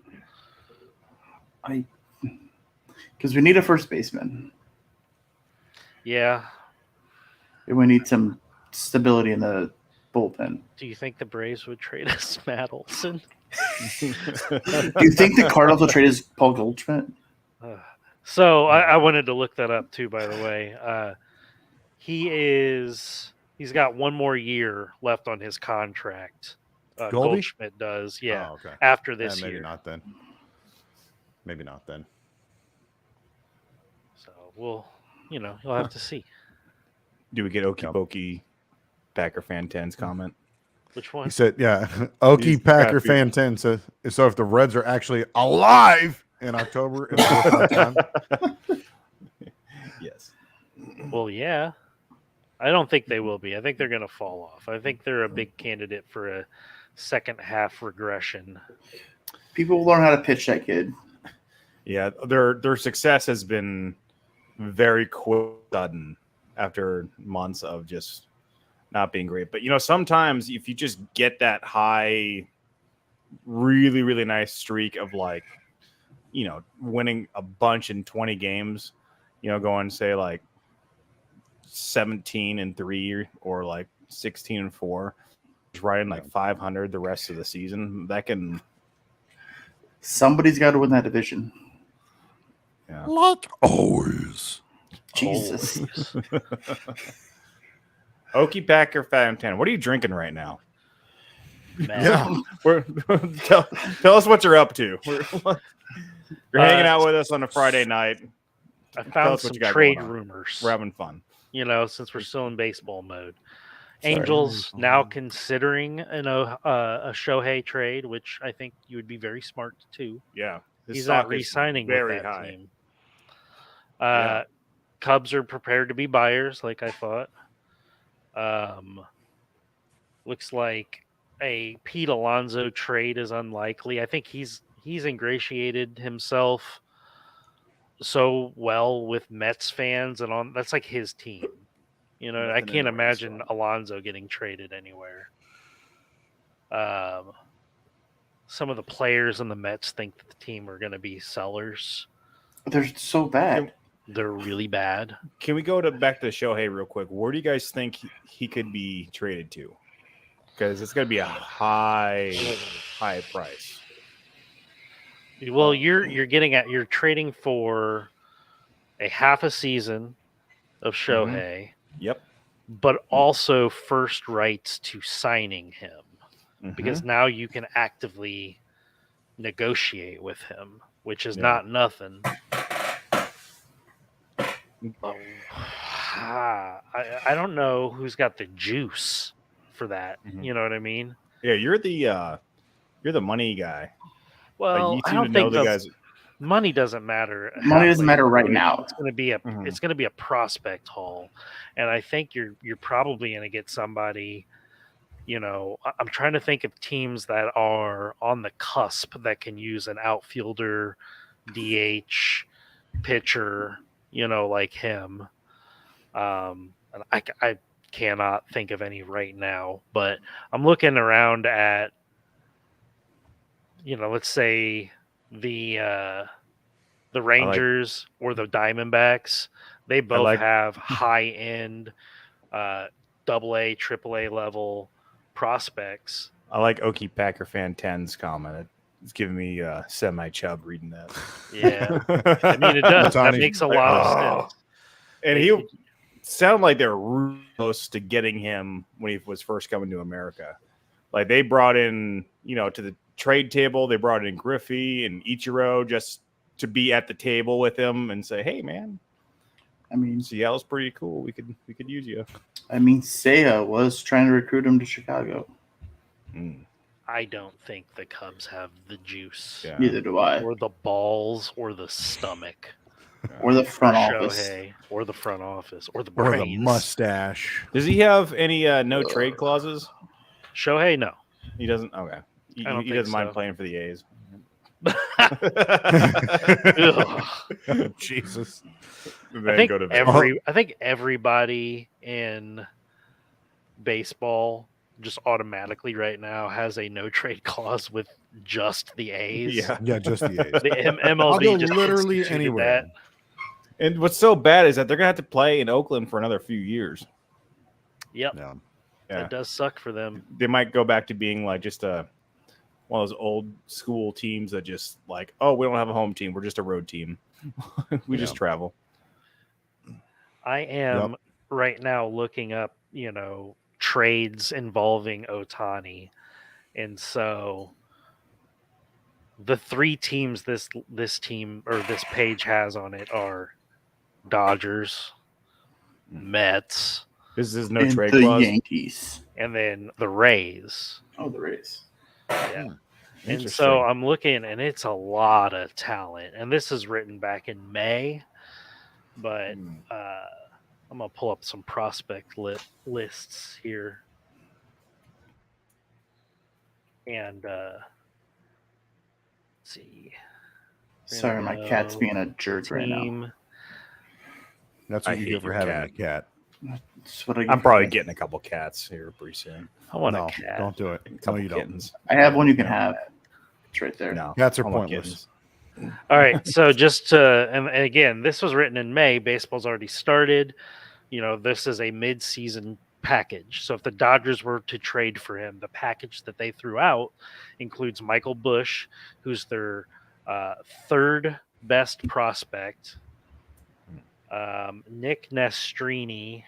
[SPEAKER 6] Because we need a first baseman.
[SPEAKER 2] Yeah.
[SPEAKER 6] And we need some stability in the bullpen.
[SPEAKER 2] Do you think the Braves would trade us Matt Olson?
[SPEAKER 6] Do you think the Cardinals will trade us Paul Goldschmidt?
[SPEAKER 2] So I wanted to look that up too, by the way. He's got one more year left on his contract.
[SPEAKER 5] Goldie?
[SPEAKER 2] Goldschmidt does, yeah.
[SPEAKER 5] Oh, okay.
[SPEAKER 2] After this
[SPEAKER 5] maybe
[SPEAKER 2] year.
[SPEAKER 5] not then. Maybe not then.
[SPEAKER 2] So you'll have to see.
[SPEAKER 7] Do we get Okie Pokey Packer fan 10's comment?
[SPEAKER 2] Which one?
[SPEAKER 5] He said, "Yeah, Okie
[SPEAKER 7] He's
[SPEAKER 5] Packer
[SPEAKER 7] got
[SPEAKER 5] fan 10 says so. If the Reds are actually alive in October, in the time,
[SPEAKER 7] Yes.
[SPEAKER 2] Well, yeah. I don't think they will be. I think they're going to fall off. I think they're a big candidate for a second half regression.
[SPEAKER 6] People will learn how to pitch that kid.
[SPEAKER 7] Yeah, their success has been very quick, sudden after months of just not being great. But sometimes if you just get that high, really, really nice streak of winning a bunch in 20 games, going say like 17-3 or like 16-4, just riding like 500 the rest of the season, that can.
[SPEAKER 6] Somebody's got to win that division.
[SPEAKER 7] Yeah.
[SPEAKER 5] like always.
[SPEAKER 6] Jesus.
[SPEAKER 7] Okie Packer fan 10. What are you drinking right now?
[SPEAKER 2] Man.
[SPEAKER 5] Yeah,
[SPEAKER 7] Tell us what you're up to. You're hanging out with us on a Friday night.
[SPEAKER 2] I
[SPEAKER 7] Tell
[SPEAKER 2] found
[SPEAKER 7] us what
[SPEAKER 2] some
[SPEAKER 7] you got
[SPEAKER 2] trade
[SPEAKER 7] going on.
[SPEAKER 2] rumors.
[SPEAKER 7] We're having fun.
[SPEAKER 2] Since we're still in baseball mode.
[SPEAKER 7] Sorry.
[SPEAKER 2] Angels now considering a Shohei trade, which I think you would be very smart too.
[SPEAKER 7] Yeah. His
[SPEAKER 2] He's
[SPEAKER 7] stock
[SPEAKER 2] not
[SPEAKER 7] is
[SPEAKER 2] re-signing
[SPEAKER 7] very
[SPEAKER 2] with that
[SPEAKER 7] high.
[SPEAKER 2] team.
[SPEAKER 7] Yeah.
[SPEAKER 2] Cubs are prepared to be buyers, like I thought. Looks like a Pete Alonso trade is unlikely. I think he's ingratiated himself so well with Mets fans and on that's like his team. You know, I
[SPEAKER 7] Nothing
[SPEAKER 2] can't
[SPEAKER 7] in the race,
[SPEAKER 2] imagine
[SPEAKER 7] Rob.
[SPEAKER 2] Alonso getting traded anywhere. Some of the players in the Mets think that the team are going to be sellers.
[SPEAKER 6] They're so bad.
[SPEAKER 2] They're really bad.
[SPEAKER 7] Can we go back to Shohei real quick? Where do you guys think he could be traded to? Because it's going to be a high price.
[SPEAKER 2] Well, you're trading for a half a season of Shohei,
[SPEAKER 7] Yep.
[SPEAKER 2] but also first rights to signing him because now you can actively negotiate with him, which is not nothing. I don't know who's got the juice for that. You know what I mean?
[SPEAKER 7] Yeah, you're the money guy.
[SPEAKER 2] Well,
[SPEAKER 7] like, you
[SPEAKER 2] I
[SPEAKER 7] seem
[SPEAKER 2] don't
[SPEAKER 7] to know
[SPEAKER 2] think
[SPEAKER 7] the
[SPEAKER 2] the
[SPEAKER 7] guys.
[SPEAKER 2] money doesn't matter.
[SPEAKER 6] Money doesn't matter right
[SPEAKER 2] It's
[SPEAKER 6] now.
[SPEAKER 2] going to be it's going to be a prospect haul, and I think you're probably going to get somebody. You know, I'm trying to think of teams that are on the cusp that can use an outfielder, DH, pitcher. You know, like him. And I cannot think of any right now, but I'm looking around at, let's say the Rangers or the Diamondbacks. They both have high end AA, AAA level prospects.
[SPEAKER 7] I like Okie Packer fan 10's comment. It's giving me semi chub reading that.
[SPEAKER 2] Yeah, I mean it does. That makes a lot of sense.
[SPEAKER 7] And he sounded like they were really close to getting him when he was first coming to America. Like they brought in, to the trade table, they brought in Griffey and Ichiro just to be at the table with him and say, "Hey, man,
[SPEAKER 6] I mean,
[SPEAKER 7] Seattle's pretty cool. We could use you."
[SPEAKER 6] I mean, Seiya was trying to recruit him to Chicago.
[SPEAKER 2] I don't think the Cubs have the juice.
[SPEAKER 7] Yeah.
[SPEAKER 6] Neither do I.
[SPEAKER 2] Or the balls, or the stomach.
[SPEAKER 6] Or the front
[SPEAKER 2] Shohei,
[SPEAKER 6] office.
[SPEAKER 2] Or the front office. Or the
[SPEAKER 5] Or
[SPEAKER 2] brains.
[SPEAKER 5] the mustache.
[SPEAKER 7] Does he have any no trade clauses?
[SPEAKER 2] Shohei, no.
[SPEAKER 7] He doesn't. Okay. He
[SPEAKER 2] think
[SPEAKER 7] doesn't mind
[SPEAKER 2] so.
[SPEAKER 7] playing for the A's.
[SPEAKER 5] Jesus.
[SPEAKER 2] I think everybody in baseball just automatically right now has a no trade clause with just the A's.
[SPEAKER 7] Yeah,
[SPEAKER 5] just the A's.
[SPEAKER 2] The
[SPEAKER 5] I'll
[SPEAKER 2] MLB
[SPEAKER 5] go
[SPEAKER 2] just
[SPEAKER 5] literally
[SPEAKER 2] instituted
[SPEAKER 5] anywhere.
[SPEAKER 2] that.
[SPEAKER 7] And what's so bad is that they're gonna have to play in Oakland for another few years.
[SPEAKER 2] Yep.
[SPEAKER 5] Yeah.
[SPEAKER 2] That does suck for them.
[SPEAKER 7] They might go back to being like just one of those old school teams that just like, oh, we don't have a home team, we're just a road team. We just travel.
[SPEAKER 2] I am right now looking up, trades involving Ohtani. And so the three teams this team or this page has on it are Dodgers, Mets.
[SPEAKER 7] This is no
[SPEAKER 6] and
[SPEAKER 7] trade
[SPEAKER 6] the
[SPEAKER 7] clause.
[SPEAKER 6] Yankees.
[SPEAKER 2] And then the Rays.
[SPEAKER 6] Oh, the Rays.
[SPEAKER 2] Yeah. And so I'm looking, and it's a lot of talent. And this is written back in May, but I'm going to pull up some prospect lists here. And let's see.
[SPEAKER 6] Sorry, my cat's being a jerk right now.
[SPEAKER 2] Team.
[SPEAKER 5] That's what
[SPEAKER 7] I
[SPEAKER 5] you
[SPEAKER 7] hate
[SPEAKER 5] get for
[SPEAKER 7] your
[SPEAKER 5] having a cat.
[SPEAKER 6] That's what I get
[SPEAKER 7] I'm
[SPEAKER 6] for
[SPEAKER 7] probably
[SPEAKER 6] that.
[SPEAKER 7] getting a couple cats here pretty soon.
[SPEAKER 2] I want
[SPEAKER 5] No,
[SPEAKER 2] a cat.
[SPEAKER 5] don't do it.
[SPEAKER 7] A
[SPEAKER 5] No,
[SPEAKER 7] couple
[SPEAKER 5] you don't.
[SPEAKER 7] kittens.
[SPEAKER 6] I have one you can have. It's right there.
[SPEAKER 7] No,
[SPEAKER 5] Cats are
[SPEAKER 7] I want
[SPEAKER 5] pointless.
[SPEAKER 7] kittens.
[SPEAKER 2] All right, so just to, and again, this was written in May. Baseball's already started. This is a mid-season package. So if the Dodgers were to trade for him, the package that they threw out includes Michael Busch, who's their third best prospect, Nick Nastrini,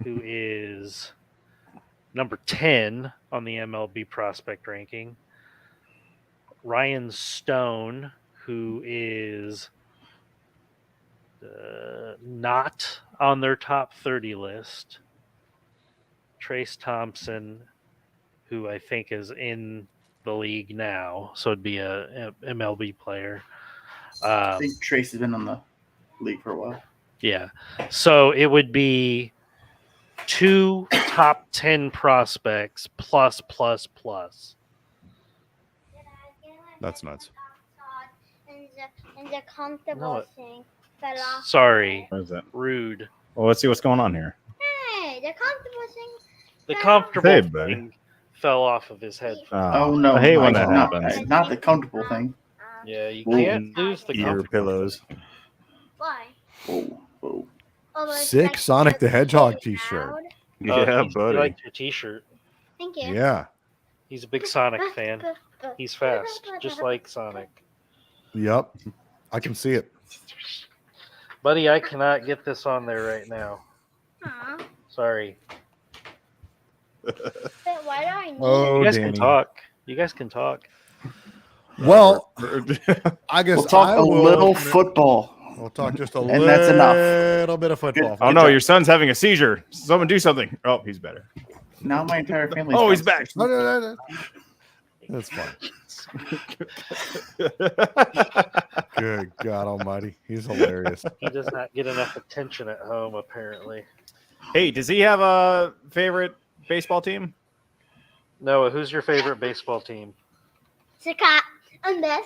[SPEAKER 2] who is number 10 on the MLB prospect ranking, Ryan Stone, who is not on their top 30 list, Trace Thompson, who I think is in the league now, so it'd be a MLB player.
[SPEAKER 6] I think Trace has been on the league for a while.
[SPEAKER 2] Yeah, so it would be 2 top 10 prospects plus.
[SPEAKER 5] That's nuts.
[SPEAKER 8] And the comfortable
[SPEAKER 2] No,
[SPEAKER 8] thing fell off.
[SPEAKER 2] Sorry,
[SPEAKER 7] What is that?
[SPEAKER 2] rude.
[SPEAKER 7] Well, let's see what's going on here.
[SPEAKER 8] Hey, the comfortable thing.
[SPEAKER 2] The comfortable
[SPEAKER 7] Hey, buddy.
[SPEAKER 2] thing fell off of his head.
[SPEAKER 6] Oh no!
[SPEAKER 7] I hate when
[SPEAKER 6] Mike,
[SPEAKER 7] that
[SPEAKER 6] not,
[SPEAKER 7] happens.
[SPEAKER 6] not the comfortable thing.
[SPEAKER 2] Yeah, you
[SPEAKER 6] Whoa.
[SPEAKER 2] can't lose the
[SPEAKER 7] Ear
[SPEAKER 2] comfortable.
[SPEAKER 7] pillows.
[SPEAKER 8] Why?
[SPEAKER 6] Whoa, whoa.
[SPEAKER 8] Oh, but it's
[SPEAKER 5] Sick
[SPEAKER 8] like
[SPEAKER 5] Sonic the
[SPEAKER 8] so
[SPEAKER 5] Hedgehog
[SPEAKER 8] loud.
[SPEAKER 5] t-shirt.
[SPEAKER 7] Yeah,
[SPEAKER 2] He
[SPEAKER 7] buddy.
[SPEAKER 2] liked your T-shirt.
[SPEAKER 8] Thank you.
[SPEAKER 5] Yeah.
[SPEAKER 2] He's a big Sonic fan. He's fast, just like Sonic.
[SPEAKER 5] Yep. I can see it.
[SPEAKER 2] Buddy, I cannot get this on there right now.
[SPEAKER 8] Aw.
[SPEAKER 2] Sorry.
[SPEAKER 8] But why do I need
[SPEAKER 5] Oh,
[SPEAKER 2] You guys
[SPEAKER 5] Danny.
[SPEAKER 2] can talk. You guys can talk.
[SPEAKER 5] Well, I guess
[SPEAKER 6] We'll talk
[SPEAKER 5] I
[SPEAKER 6] a
[SPEAKER 5] will
[SPEAKER 6] little
[SPEAKER 5] open it-
[SPEAKER 6] football.
[SPEAKER 5] We'll talk just a
[SPEAKER 6] And that's enough.
[SPEAKER 5] little bit of football.
[SPEAKER 7] Oh no, your son's having a seizure. Someone do something. Oh, he's better.
[SPEAKER 6] Now my entire family.
[SPEAKER 7] Oh, he's back.
[SPEAKER 5] No. That's fine. Good God Almighty, he's hilarious.
[SPEAKER 2] He does not get enough attention at home, apparently.
[SPEAKER 7] Hey, does he have a favorite baseball team?
[SPEAKER 2] Noah, who's your favorite baseball team?
[SPEAKER 8] Chicago and this?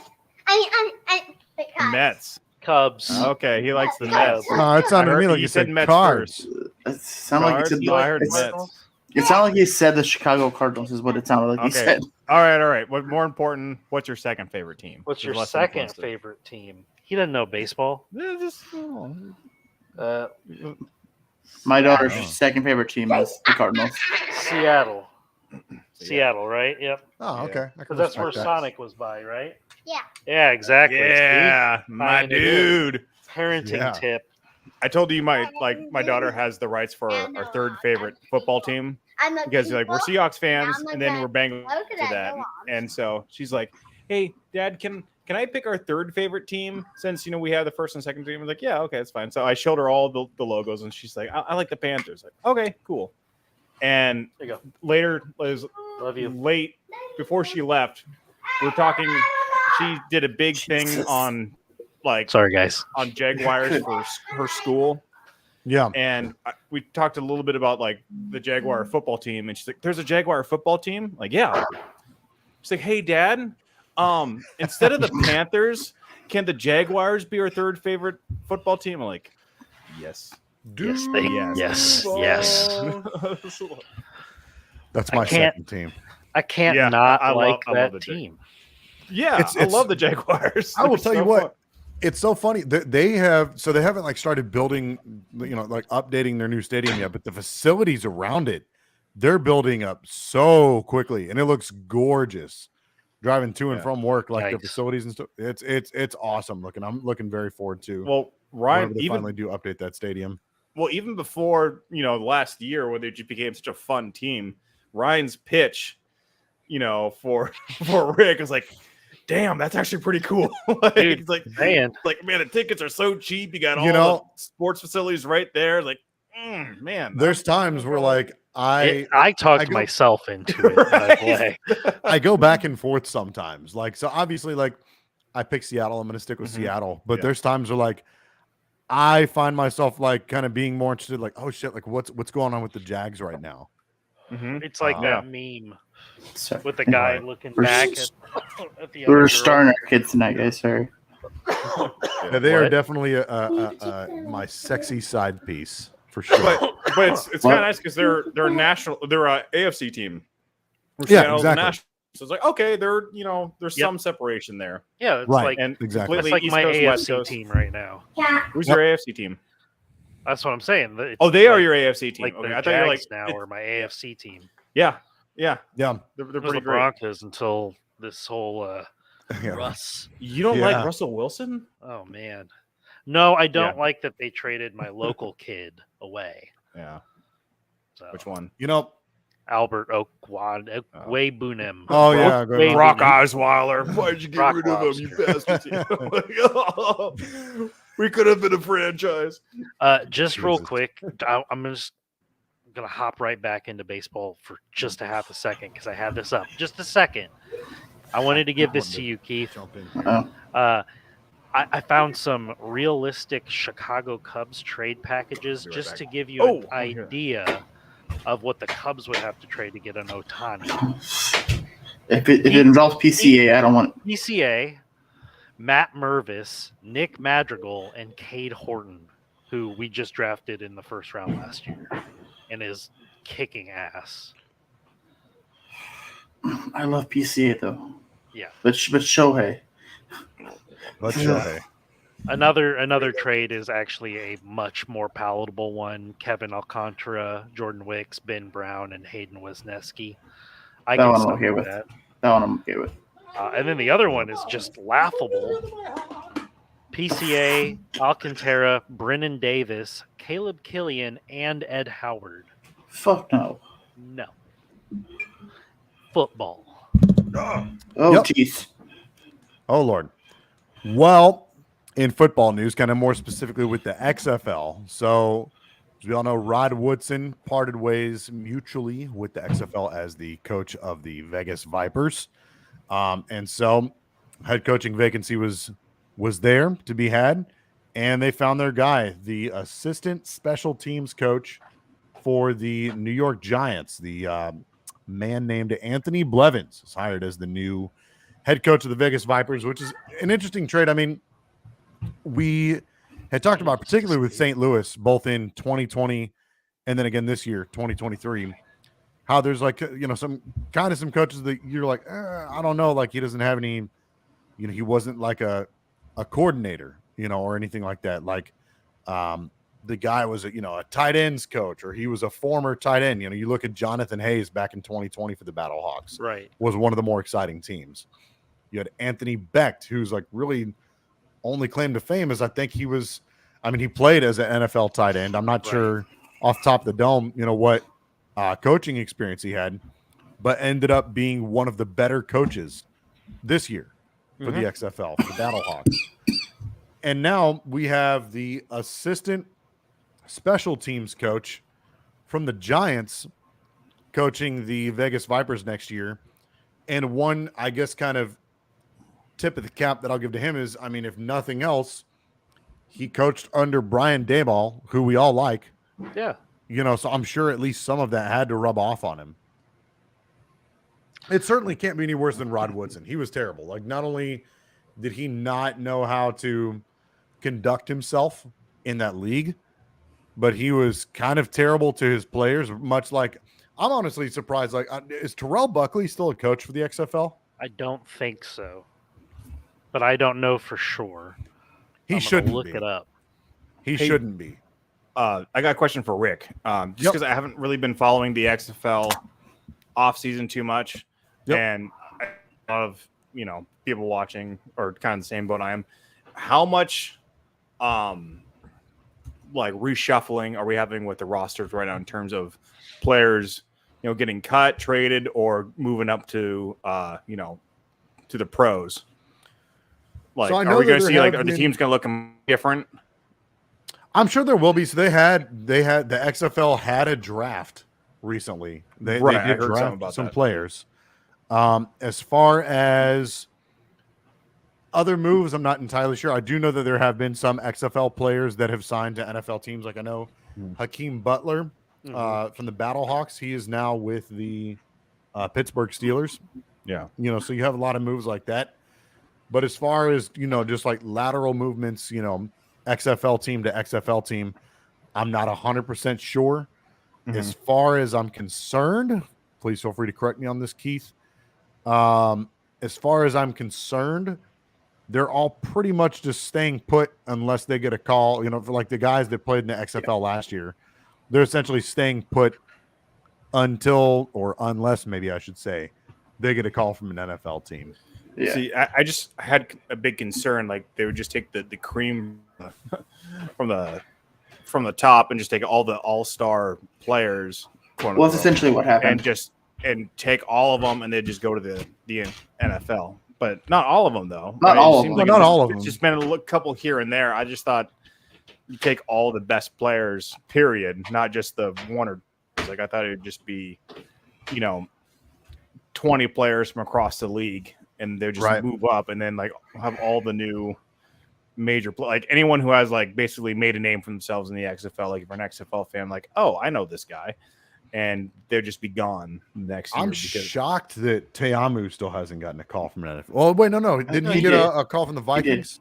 [SPEAKER 8] Because
[SPEAKER 7] Mets.
[SPEAKER 2] Cubs.
[SPEAKER 7] Okay, he likes the Mets.
[SPEAKER 5] It sounded to me like
[SPEAKER 7] you
[SPEAKER 5] you said
[SPEAKER 7] Mets
[SPEAKER 5] cards.
[SPEAKER 7] first.
[SPEAKER 6] It sounded like
[SPEAKER 7] Cards?
[SPEAKER 6] he said,
[SPEAKER 7] No, I heard
[SPEAKER 6] it's-
[SPEAKER 7] Mets.
[SPEAKER 6] it sounded like he said the Chicago Cardinals is what it sounded like he
[SPEAKER 7] Okay.
[SPEAKER 6] said.
[SPEAKER 7] All right. What more important? What's your second favorite team?
[SPEAKER 2] What's your
[SPEAKER 7] Less
[SPEAKER 2] second
[SPEAKER 7] influenced.
[SPEAKER 2] favorite team? He doesn't know baseball. Uh,
[SPEAKER 6] My daughter's
[SPEAKER 5] Oh.
[SPEAKER 6] second favorite team is the Cardinals.
[SPEAKER 2] Seattle. Seattle, right? Yep.
[SPEAKER 5] Oh, okay. I can
[SPEAKER 2] Because that's where
[SPEAKER 5] respect that.
[SPEAKER 2] Sonic was by, right?
[SPEAKER 8] Yeah.
[SPEAKER 2] Yeah, exactly.
[SPEAKER 7] Yeah,
[SPEAKER 2] See?
[SPEAKER 7] my
[SPEAKER 2] Finding it in.
[SPEAKER 7] dude.
[SPEAKER 2] Parenting
[SPEAKER 5] Yeah.
[SPEAKER 2] tip.
[SPEAKER 7] I told you my daughter has the rights for our third favorite football team
[SPEAKER 8] I'm a
[SPEAKER 7] because like we're
[SPEAKER 8] people.
[SPEAKER 7] Seahawks fans
[SPEAKER 8] I'm a
[SPEAKER 7] and then
[SPEAKER 8] dad.
[SPEAKER 7] we're Bengals
[SPEAKER 8] How could
[SPEAKER 7] to
[SPEAKER 8] I
[SPEAKER 7] that.
[SPEAKER 8] go on?
[SPEAKER 7] And so she's like, "Hey, Dad, can I pick our third favorite team since we have the first and second team?" I'm like, "Yeah, okay, that's fine." So I showed her all the logos and she's like, I like the Panthers." Like, okay, cool. And
[SPEAKER 2] There you go.
[SPEAKER 7] later, it was
[SPEAKER 2] Love you.
[SPEAKER 7] late before she left, we were talking. She did a big thing
[SPEAKER 6] Jesus.
[SPEAKER 7] on
[SPEAKER 2] Sorry, guys.
[SPEAKER 7] on Jaguars for her school.
[SPEAKER 5] Yeah.
[SPEAKER 7] And we talked a little bit about like the Jaguar football team, and she's like, "There's a Jaguar football team." Like, yeah. She's like, "Hey, Dad, instead of the Panthers, can the Jaguars be our third favorite football team?" I'm like, "Yes,
[SPEAKER 2] Yes, yes.
[SPEAKER 5] That's
[SPEAKER 2] I
[SPEAKER 5] my
[SPEAKER 2] can't-
[SPEAKER 5] second team.
[SPEAKER 2] I can't
[SPEAKER 7] Yeah,
[SPEAKER 2] not
[SPEAKER 7] I love-
[SPEAKER 2] like
[SPEAKER 7] I love
[SPEAKER 2] that
[SPEAKER 7] the
[SPEAKER 2] team.
[SPEAKER 7] yeah,
[SPEAKER 5] It's-
[SPEAKER 7] I love the Jaguars."
[SPEAKER 5] I will
[SPEAKER 7] They're
[SPEAKER 5] tell you
[SPEAKER 7] so
[SPEAKER 5] what.
[SPEAKER 7] fun.
[SPEAKER 5] It's so funny that they haven't like started building, like updating their new stadium yet, but the facilities around it, they're building up so quickly and it looks gorgeous. Driving to and
[SPEAKER 7] Yeah.
[SPEAKER 5] from work, like the
[SPEAKER 2] Yikes.
[SPEAKER 5] facilities and stuff, it's awesome looking. I'm looking very forward to
[SPEAKER 7] Well,
[SPEAKER 5] whenever
[SPEAKER 7] Ryan,
[SPEAKER 5] they
[SPEAKER 7] even
[SPEAKER 5] finally do update that stadium.
[SPEAKER 7] even before last year when they just became such a fun team, Ryan's pitch, for Rick was like, "Damn, that's actually pretty cool." Like,
[SPEAKER 2] Dude,
[SPEAKER 7] it's like,
[SPEAKER 2] Man,
[SPEAKER 7] man, the tickets are so cheap. You got all
[SPEAKER 5] know-
[SPEAKER 7] the sports facilities right there. Like, man,
[SPEAKER 5] There's times where like I
[SPEAKER 2] talked
[SPEAKER 5] go-
[SPEAKER 2] myself into it, by the way.
[SPEAKER 5] I go back and forth sometimes. Like, so obviously, like I pick Seattle. I'm going to stick with
[SPEAKER 7] Mhm.
[SPEAKER 5] Seattle. But
[SPEAKER 7] Yeah.
[SPEAKER 5] there's times where like I find myself like kind of being more interested. Like, oh shit, like what's going on with the Jags right now?
[SPEAKER 7] Mhm.
[SPEAKER 2] It's like
[SPEAKER 5] Yeah.
[SPEAKER 2] that meme
[SPEAKER 6] So,
[SPEAKER 2] with the guy
[SPEAKER 5] Right.
[SPEAKER 2] looking
[SPEAKER 6] We're
[SPEAKER 2] back
[SPEAKER 6] s-
[SPEAKER 2] at the other
[SPEAKER 6] we're
[SPEAKER 2] girl.
[SPEAKER 6] starting our kids tonight, guys. Sorry.
[SPEAKER 5] Yeah, they are
[SPEAKER 2] What?
[SPEAKER 5] definitely my sexy side piece for sure.
[SPEAKER 7] but it's kind
[SPEAKER 6] What?
[SPEAKER 7] of nice because they're a national, they're a AFC team.
[SPEAKER 5] Yeah,
[SPEAKER 7] Seattle's a
[SPEAKER 5] exactly.
[SPEAKER 7] national. So it's like, okay, there's
[SPEAKER 2] Yep.
[SPEAKER 7] some separation there.
[SPEAKER 2] Yeah, it's
[SPEAKER 5] Right.
[SPEAKER 2] like
[SPEAKER 7] And
[SPEAKER 5] Exactly.
[SPEAKER 2] that's
[SPEAKER 7] completely
[SPEAKER 2] like
[SPEAKER 7] East
[SPEAKER 2] my
[SPEAKER 7] Coast, West
[SPEAKER 2] AFC
[SPEAKER 7] Coast.
[SPEAKER 2] team right now.
[SPEAKER 8] Yeah.
[SPEAKER 7] Who's
[SPEAKER 5] Yep.
[SPEAKER 7] your AFC team?
[SPEAKER 2] That's what I'm saying. It's
[SPEAKER 7] Oh, they are
[SPEAKER 2] like-
[SPEAKER 7] your AFC team.
[SPEAKER 2] like
[SPEAKER 7] Okay,
[SPEAKER 2] the
[SPEAKER 7] I thought you were like
[SPEAKER 2] Jags now
[SPEAKER 7] it-
[SPEAKER 2] are my AFC team.
[SPEAKER 7] yeah,
[SPEAKER 5] yeah,
[SPEAKER 7] they're
[SPEAKER 2] It was
[SPEAKER 7] pretty
[SPEAKER 2] the
[SPEAKER 7] great.
[SPEAKER 2] Broncos until this whole
[SPEAKER 5] yeah.
[SPEAKER 2] Russ.
[SPEAKER 7] You don't
[SPEAKER 5] Yeah.
[SPEAKER 7] like Russell Wilson?
[SPEAKER 2] Oh man, no, I don't
[SPEAKER 7] Yeah.
[SPEAKER 2] like that they traded my local kid away.
[SPEAKER 7] Yeah.
[SPEAKER 2] So
[SPEAKER 7] Which one?
[SPEAKER 5] You know,
[SPEAKER 2] Albert Okwuegbunam.
[SPEAKER 5] Oh, yeah, good one.
[SPEAKER 7] Brock Osweiler. Why'd you get
[SPEAKER 2] Brock
[SPEAKER 7] rid of him, you
[SPEAKER 2] Lobster.
[SPEAKER 7] bastards? We could have been a franchise.
[SPEAKER 2] Just real
[SPEAKER 5] Jesus.
[SPEAKER 2] quick, I'm just gonna hop right back into baseball for just a half a second because I had this up. Just a second. I wanted to give this to you, Keith.
[SPEAKER 5] jump in.
[SPEAKER 2] I found some realistic Chicago Cubs trade packages
[SPEAKER 7] Be right
[SPEAKER 2] just
[SPEAKER 7] back.
[SPEAKER 2] to give you
[SPEAKER 7] Oh,
[SPEAKER 2] an
[SPEAKER 7] I hear that.
[SPEAKER 2] idea of what the Cubs would have to trade to get an Otani.
[SPEAKER 6] If it involves PCA, I don't want.
[SPEAKER 2] PCA, Matt Mervis, Nick Madrigal, and Cade Horton, who we just drafted in the first round last year, and is kicking ass.
[SPEAKER 6] I love PCA though.
[SPEAKER 2] Yeah,
[SPEAKER 6] but Shohei.
[SPEAKER 5] But Shohei.
[SPEAKER 2] Another trade is actually a much more palatable one. Kevin Alcantara, Jordan Wicks, Ben Brown, and Hayden Wisniewski. I
[SPEAKER 6] That
[SPEAKER 2] can
[SPEAKER 6] one I'm
[SPEAKER 2] still
[SPEAKER 6] okay
[SPEAKER 2] do
[SPEAKER 6] with.
[SPEAKER 2] that.
[SPEAKER 6] That one I'm okay with.
[SPEAKER 2] And then the other one is just laughable. PCA, Alcantara, Brennan Davis, Caleb Killian, and Ed Howard.
[SPEAKER 6] Fuck no.
[SPEAKER 2] No. Football.
[SPEAKER 6] Oh,
[SPEAKER 5] Yep.
[SPEAKER 6] jeez.
[SPEAKER 5] Oh, Lord. Well, in football news, kind of more specifically with the XFL. So, as we all know, Rod Woodson parted ways mutually with the XFL as the coach of the Vegas Vipers. And so, head coaching vacancy was there to be had, and they found their guy, the assistant special teams coach for the New York Giants. The man named Anthony Blevins is hired as the new head coach of the Vegas Vipers, which is an interesting trade. I mean, we had talked about, particularly with St. Louis, both in 2020 and then again this year, 2023, how there's like, some coaches that you're like, I don't know, like he doesn't have any, he wasn't like a coordinator, or anything like that. Like the guy was a tight ends coach, or he was a former tight end. You look at Jonathan Hayes back in 2020 for the Battlehawks,
[SPEAKER 2] Right.
[SPEAKER 5] was one of the more exciting teams. You had Anthony Becht, who's like really only claim to fame is I think he played as an NFL tight end. I'm not sure off the top of the dome, what coaching experience he had, but ended up being one of the better coaches this year for the XFL, for the Battlehawks. And now we have the assistant special teams coach from the Giants coaching the Vegas Vipers next year. And one, I guess, kind of tip of the cap that I'll give to him is, if nothing else, he coached under Brian Daboll, who we all like.
[SPEAKER 2] Yeah.
[SPEAKER 5] So I'm sure at least some of that had to rub off on him. It certainly can't be any worse than Rod Woodson. He was terrible. Like, not only did he not know how to conduct himself in that league, but he was kind of terrible to his players, much like, I'm honestly surprised. Like, is Terrell Buckley still a coach for the XFL?
[SPEAKER 2] I don't think so, but I don't know for sure.
[SPEAKER 5] He shouldn't
[SPEAKER 2] look
[SPEAKER 5] be.
[SPEAKER 2] it up.
[SPEAKER 5] He shouldn't be.
[SPEAKER 7] I got a question for Rick. Just because I haven't really been following the XFL off season too much, and a lot of people watching are kind of the same boat I am. How much like reshuffling are we having with the rosters right now in terms of players, getting cut, traded, or moving up to to the pros? Like,
[SPEAKER 5] so
[SPEAKER 7] are we going to see are the teams going to look different?
[SPEAKER 5] I'm sure there will be. So they had the XFL had a draft recently. They did draft some players. As far as other moves, I'm not entirely sure. I do know that there have been some XFL players that have signed to NFL teams. Like I know Hakeem Butler from the Battlehawks. He is now with the Pittsburgh Steelers.
[SPEAKER 7] Yeah.
[SPEAKER 5] So you have a lot of moves like that. But as far as, just like lateral movements, XFL team to XFL team, I'm not 100% sure. As far as I'm concerned, please feel free to correct me on this, Keith. As far as I'm concerned, they're all pretty much just staying put unless they get a call, for like the guys that played in the XFL last year. They're essentially staying put until, or unless maybe I should say, they get a call from an NFL team.
[SPEAKER 6] Yeah.
[SPEAKER 7] See, I just had a big concern, like they would just take the cream from the top and just take all the all-star players.
[SPEAKER 6] Well, that's essentially what happened.
[SPEAKER 7] And take all of them and they just go to the NFL. But not all of them, though.
[SPEAKER 6] Not all of them.
[SPEAKER 5] Not all of them.
[SPEAKER 7] It's just been a couple here and there. I just thought you take all the best players, period, not just the one or two. Like I thought it would just be, 20 players from across the league. And they just move up and then like have all the new major like anyone who has like basically made a name for themselves in the XFL. Like if you're an XFL fan, like, oh, I know this guy. and they'll just be gone next year.
[SPEAKER 5] I'm
[SPEAKER 7] because
[SPEAKER 5] shocked that Teamu still hasn't gotten a call from an NFL. Oh, wait, no. Didn't
[SPEAKER 6] thought
[SPEAKER 5] he
[SPEAKER 6] he
[SPEAKER 5] get
[SPEAKER 6] did.
[SPEAKER 5] a call from the Vikings?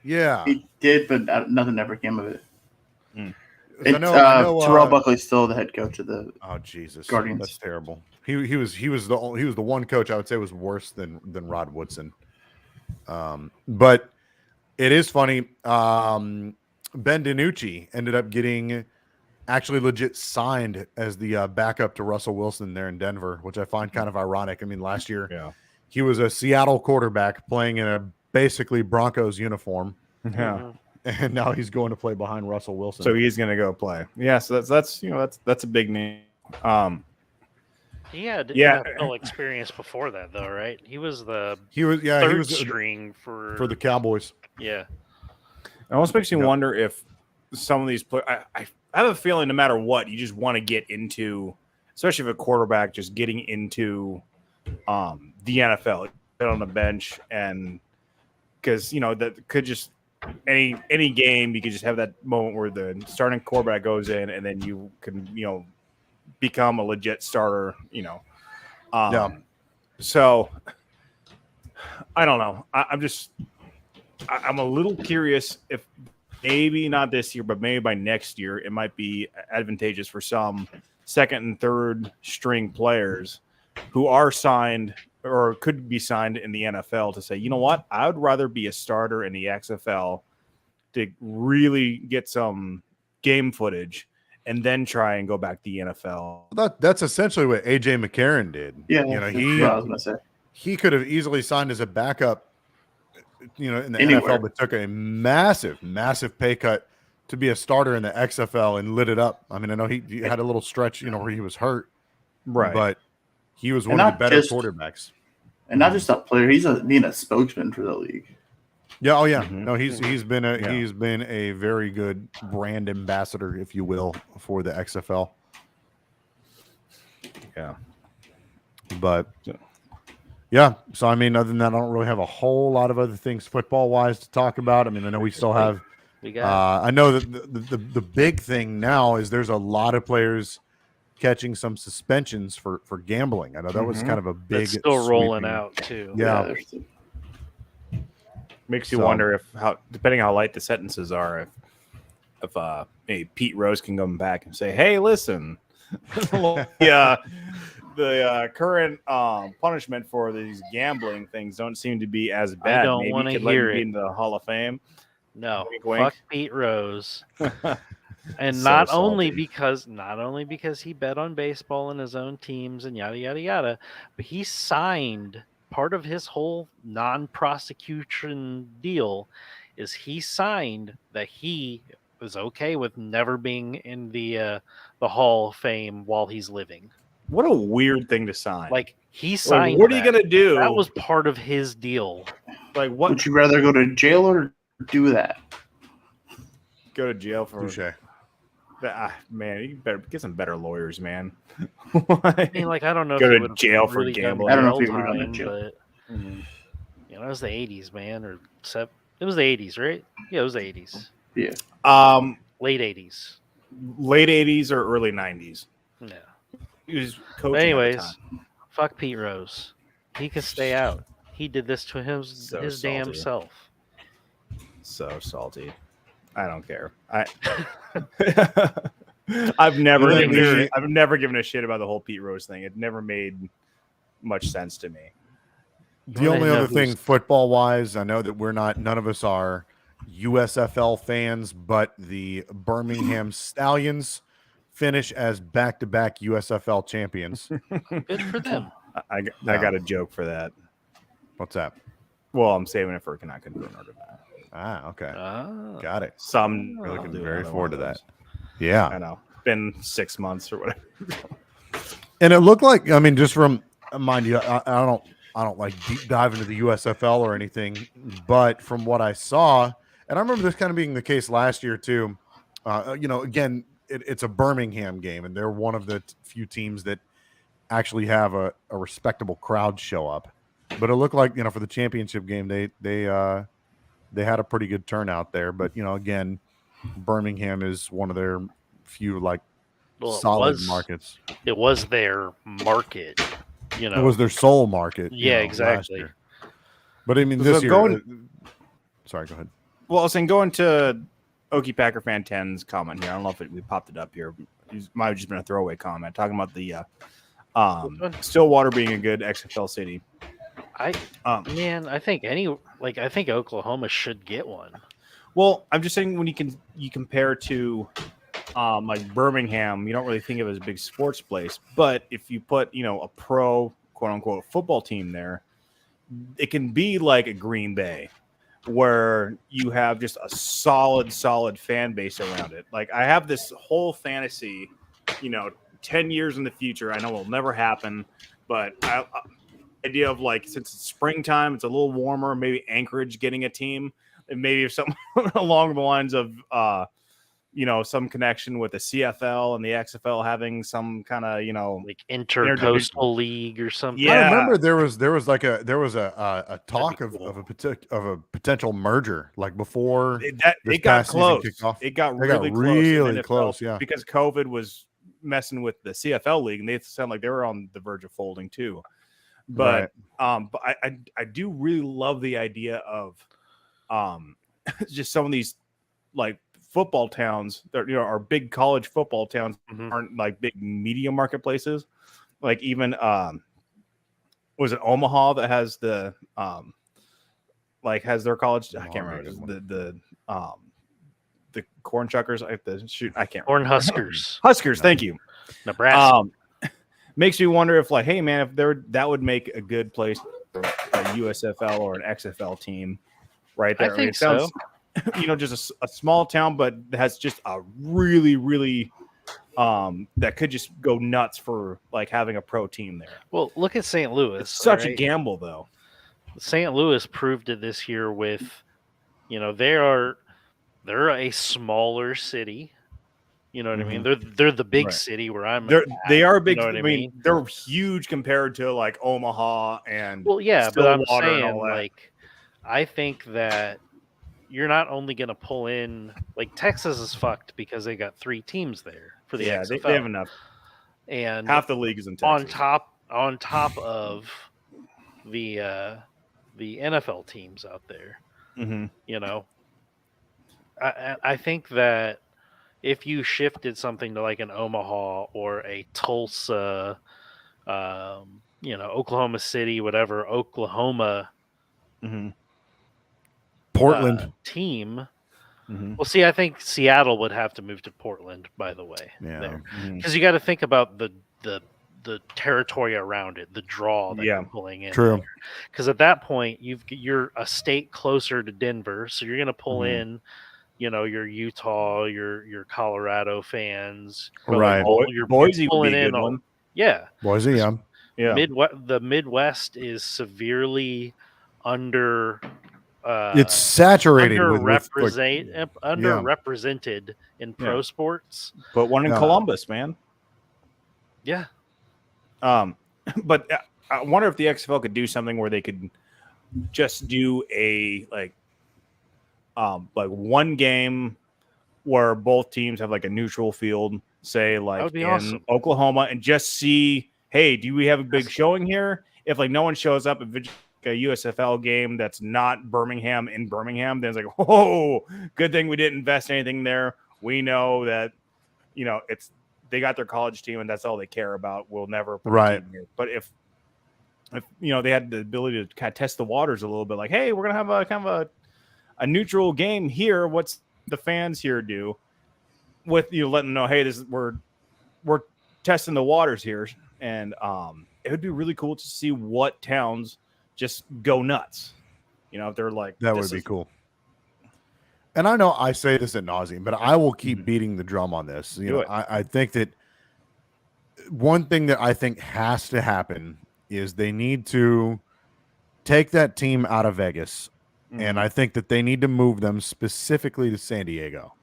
[SPEAKER 5] Yeah.
[SPEAKER 6] He did, but nothing ever came of it.
[SPEAKER 5] I know.
[SPEAKER 6] Terrell Buckley's still the head coach of the
[SPEAKER 5] Oh Jesus,
[SPEAKER 6] Guardians.
[SPEAKER 5] that's terrible. He was the one coach I would say was worse than Rod Woodson. But it is funny. Ben DiNucci ended up getting actually legit signed as the backup to Russell Wilson there in Denver, which I find kind of ironic. I mean, last year he was a Seattle quarterback playing in a basically Broncos uniform.
[SPEAKER 7] Yeah.
[SPEAKER 5] And now he's going to play behind Russell Wilson.
[SPEAKER 7] So he's going to go play. Yeah, so that's a big name.
[SPEAKER 2] He had NFL experience before that, though, right? He was third string for
[SPEAKER 5] the Cowboys.
[SPEAKER 2] Yeah.
[SPEAKER 7] It almost makes me wonder if some of these players. I have a feeling no matter what, you just want to get into, especially if a quarterback just getting into the NFL, sit on the bench, and because that could just. Any game, you could just have that moment where the starting quarterback goes in, and then you can become a legit starter. So I don't know. I'm a little curious if maybe not this year, but maybe by next year, it might be advantageous for some second and third string players who are signed or could be signed in the NFL to say, you know what, I would rather be a starter in the XFL to really get some game footage and then try and go back to the NFL.
[SPEAKER 5] That's essentially what AJ McCarron did.
[SPEAKER 6] Yeah, I was gonna say
[SPEAKER 5] he could have easily signed as a backup, in the
[SPEAKER 6] Anywhere.
[SPEAKER 5] NFL, but took a massive pay cut to be a starter in the XFL and lit it up. I mean, I know he had a little stretch, where he was hurt,
[SPEAKER 7] right?
[SPEAKER 5] But he was one of the better quarterbacks,
[SPEAKER 6] and not just a player. He's being a spokesman for the league.
[SPEAKER 5] Yeah. Oh yeah.
[SPEAKER 7] Mm-hmm.
[SPEAKER 5] No, he's been a very good brand ambassador, if you will, for the XFL.
[SPEAKER 7] Yeah.
[SPEAKER 5] But yeah. So I mean, other than that, I don't really have a whole lot of other things football wise to talk about. I mean, I know we still have. I know that the big thing now is there's a lot of players catching some suspensions for gambling. I know that was kind of a big.
[SPEAKER 2] That's still rolling out too.
[SPEAKER 5] Yeah.
[SPEAKER 7] Makes you wonder if depending how light the sentences are, if maybe Pete Rose can come back and say, "Hey, listen, the current punishment for these gambling things don't seem to be as bad.
[SPEAKER 2] I don't
[SPEAKER 7] maybe
[SPEAKER 2] want to
[SPEAKER 7] you could
[SPEAKER 2] hear
[SPEAKER 7] let me
[SPEAKER 2] it
[SPEAKER 7] in the Hall of Fame."
[SPEAKER 2] No,
[SPEAKER 7] Wink, wink.
[SPEAKER 2] fuck Pete Rose. And
[SPEAKER 7] So
[SPEAKER 2] not
[SPEAKER 7] salty.
[SPEAKER 2] only because he bet on baseball and his own teams and yada yada yada, but he signed part of his whole non-prosecution deal is he signed that he was okay with never being in the Hall of Fame while he's living.
[SPEAKER 7] What a weird thing to sign.
[SPEAKER 2] Like he signed.
[SPEAKER 7] What are you gonna do?
[SPEAKER 2] That was part of his deal.
[SPEAKER 7] Like, what?
[SPEAKER 6] Would you rather go to jail or do that?
[SPEAKER 7] Go to jail for
[SPEAKER 5] Touché.
[SPEAKER 7] Man, you better get some better lawyers, man.
[SPEAKER 2] I mean, like, I don't know.
[SPEAKER 7] Go
[SPEAKER 2] if
[SPEAKER 7] to
[SPEAKER 2] it would've
[SPEAKER 7] jail for
[SPEAKER 2] really gotten
[SPEAKER 7] gambling.
[SPEAKER 6] I don't know if
[SPEAKER 2] jail
[SPEAKER 6] he would've gone to
[SPEAKER 2] time,
[SPEAKER 6] jail.
[SPEAKER 2] but it was the 80s, man, it was the 80s, right? Yeah, it was the 80s,
[SPEAKER 6] Yeah.
[SPEAKER 2] late 80s.
[SPEAKER 7] Late 80s or early 90s.
[SPEAKER 2] Yeah.
[SPEAKER 7] He was coaching.
[SPEAKER 2] But
[SPEAKER 7] at the
[SPEAKER 2] anyways,
[SPEAKER 7] time.
[SPEAKER 2] fuck Pete Rose. He can stay out. He did this to his
[SPEAKER 7] So
[SPEAKER 2] damn
[SPEAKER 7] salty.
[SPEAKER 2] self.
[SPEAKER 7] So salty. I don't care. I've never given a shit about the whole Pete Rose thing. It never made much sense to me.
[SPEAKER 5] The only other thing football wise, I know that none of us are USFL fans, but the Birmingham Stallions finish as back-to-back USFL champions.
[SPEAKER 2] Good for them.
[SPEAKER 7] I got a joke for that.
[SPEAKER 5] What's that?
[SPEAKER 7] Well, I'm saving it for Canuck and Notre Dame.
[SPEAKER 5] Ah, okay.
[SPEAKER 2] Ah.
[SPEAKER 5] Got it.
[SPEAKER 7] Some
[SPEAKER 5] We're looking
[SPEAKER 7] I'll do
[SPEAKER 5] very
[SPEAKER 7] another
[SPEAKER 5] forward to
[SPEAKER 7] one of
[SPEAKER 5] that.
[SPEAKER 7] those.
[SPEAKER 5] Yeah.
[SPEAKER 7] I know. Been 6 months or whatever.
[SPEAKER 5] And it looked like, I mean, just from, mind you, I don't like deep dive into the USFL or anything, but from what I saw, and I remember this kind of being the case last year too. Again, it's a Birmingham game, and they're one of the few teams that actually have a respectable crowd show up. But it looked like, for the championship game, they had a pretty good turnout there. But again, Birmingham is one of their few
[SPEAKER 2] Well,
[SPEAKER 5] solid markets.
[SPEAKER 2] It was their market, you know.
[SPEAKER 5] It was their sole market.
[SPEAKER 2] Yeah,
[SPEAKER 5] last
[SPEAKER 2] exactly.
[SPEAKER 5] year. But I mean,
[SPEAKER 7] So
[SPEAKER 5] this year. Sorry, go ahead.
[SPEAKER 7] Well, I was saying going to Okie Packer fan 10's comment here. I don't know if we popped it up here. It might have just been a throwaway comment talking about the Stillwater being a good XFL city.
[SPEAKER 2] I think I think Oklahoma should get one.
[SPEAKER 7] Well, I'm just saying when you compare to like Birmingham, you don't really think of it as a big sports place. But if you put, a pro quote unquote football team there, it can be like a Green Bay where you have just a solid fan base around it. Like I have this whole fantasy, 10 years in the future. I know it'll never happen, but idea of like, since it's springtime, it's a little warmer, maybe Anchorage getting a team, and maybe if something along the lines of, some connection with the CFL and the XFL having some kind of,
[SPEAKER 2] like intercoastal league or something.
[SPEAKER 5] I remember there was a talk of a potential merger like before
[SPEAKER 7] it got close.
[SPEAKER 5] Kicked off.
[SPEAKER 7] It got
[SPEAKER 5] really close, yeah,
[SPEAKER 7] because COVID was messing with the CFL league, and they sound like they were on the verge of folding too. But but I do really love the idea of just some of these like football towns that are big college football towns aren't like big media marketplaces. Like even was it Omaha that has the has their college? I can't remember the corn chuckers. I have to shoot. I can't.
[SPEAKER 2] Corn Huskers.
[SPEAKER 7] Huskers. Thank you.
[SPEAKER 2] Nebraska.
[SPEAKER 7] Makes me wonder if hey man, if that would make a good place for a USFL or an XFL team right there.
[SPEAKER 2] I think
[SPEAKER 7] it sounds, just a small town, but has just a really that could just go nuts for like having a pro team there.
[SPEAKER 2] Well, look at St. Louis.
[SPEAKER 7] It's such a gamble though.
[SPEAKER 2] St. Louis proved it this year with, they're a smaller city. You know what I mean? They're the big city where I'm.
[SPEAKER 7] They are big.
[SPEAKER 2] I mean,
[SPEAKER 7] they're huge compared to like Omaha and.
[SPEAKER 2] Well, yeah, but I'm saying
[SPEAKER 7] like,
[SPEAKER 2] I think that you're not only going to pull in like Texas is fucked because they got 3 teams there for the XFL.
[SPEAKER 7] They have enough,
[SPEAKER 2] and
[SPEAKER 7] half the league is in Texas.
[SPEAKER 2] On top of the NFL teams out there. I think that if you shifted something to like an Omaha or a Tulsa, Oklahoma City, whatever, Oklahoma,
[SPEAKER 5] Portland
[SPEAKER 2] team. Well, see, I think Seattle would have to move to Portland, by the way.
[SPEAKER 5] Yeah,
[SPEAKER 2] because you got to think about the territory around it, the draw that you're pulling in.
[SPEAKER 5] True.
[SPEAKER 2] Because at that point, you're a state closer to Denver, so you're going to pull in, your Utah, your Colorado fans,
[SPEAKER 5] right?
[SPEAKER 7] Your Boise would be a good one.
[SPEAKER 2] Yeah,
[SPEAKER 5] Boise, yeah.
[SPEAKER 2] The Midwest is severely under.
[SPEAKER 5] It's saturated
[SPEAKER 2] underrepresented in pro sports.
[SPEAKER 7] But one in Columbus, man.
[SPEAKER 2] Yeah.
[SPEAKER 7] But I wonder if the XFL could do something where they could just do a like one game where both teams have like a neutral field, say like in
[SPEAKER 2] awesome.
[SPEAKER 7] Oklahoma, and just see, hey, do we have a big showing here? If like no one shows up, if it's a USFL game that's not Birmingham in Birmingham, then it's like, oh, good thing we didn't invest anything there. We know that, they got their college team and that's all they care about. We'll never put a team here. But if they had the ability to kind of test the waters a little bit, like, hey, we're gonna have a kind of a neutral game here. What's the fans here do? With letting them know, hey, we're testing the waters here, and it would be really cool to see what towns just go nuts. If they're like,
[SPEAKER 5] that would be cool. And I know I say this ad nauseum, but I will keep beating the drum on this. I think that one thing that I think has to happen is they need to take that team out of Vegas, and I think that they need to move them specifically to San Diego.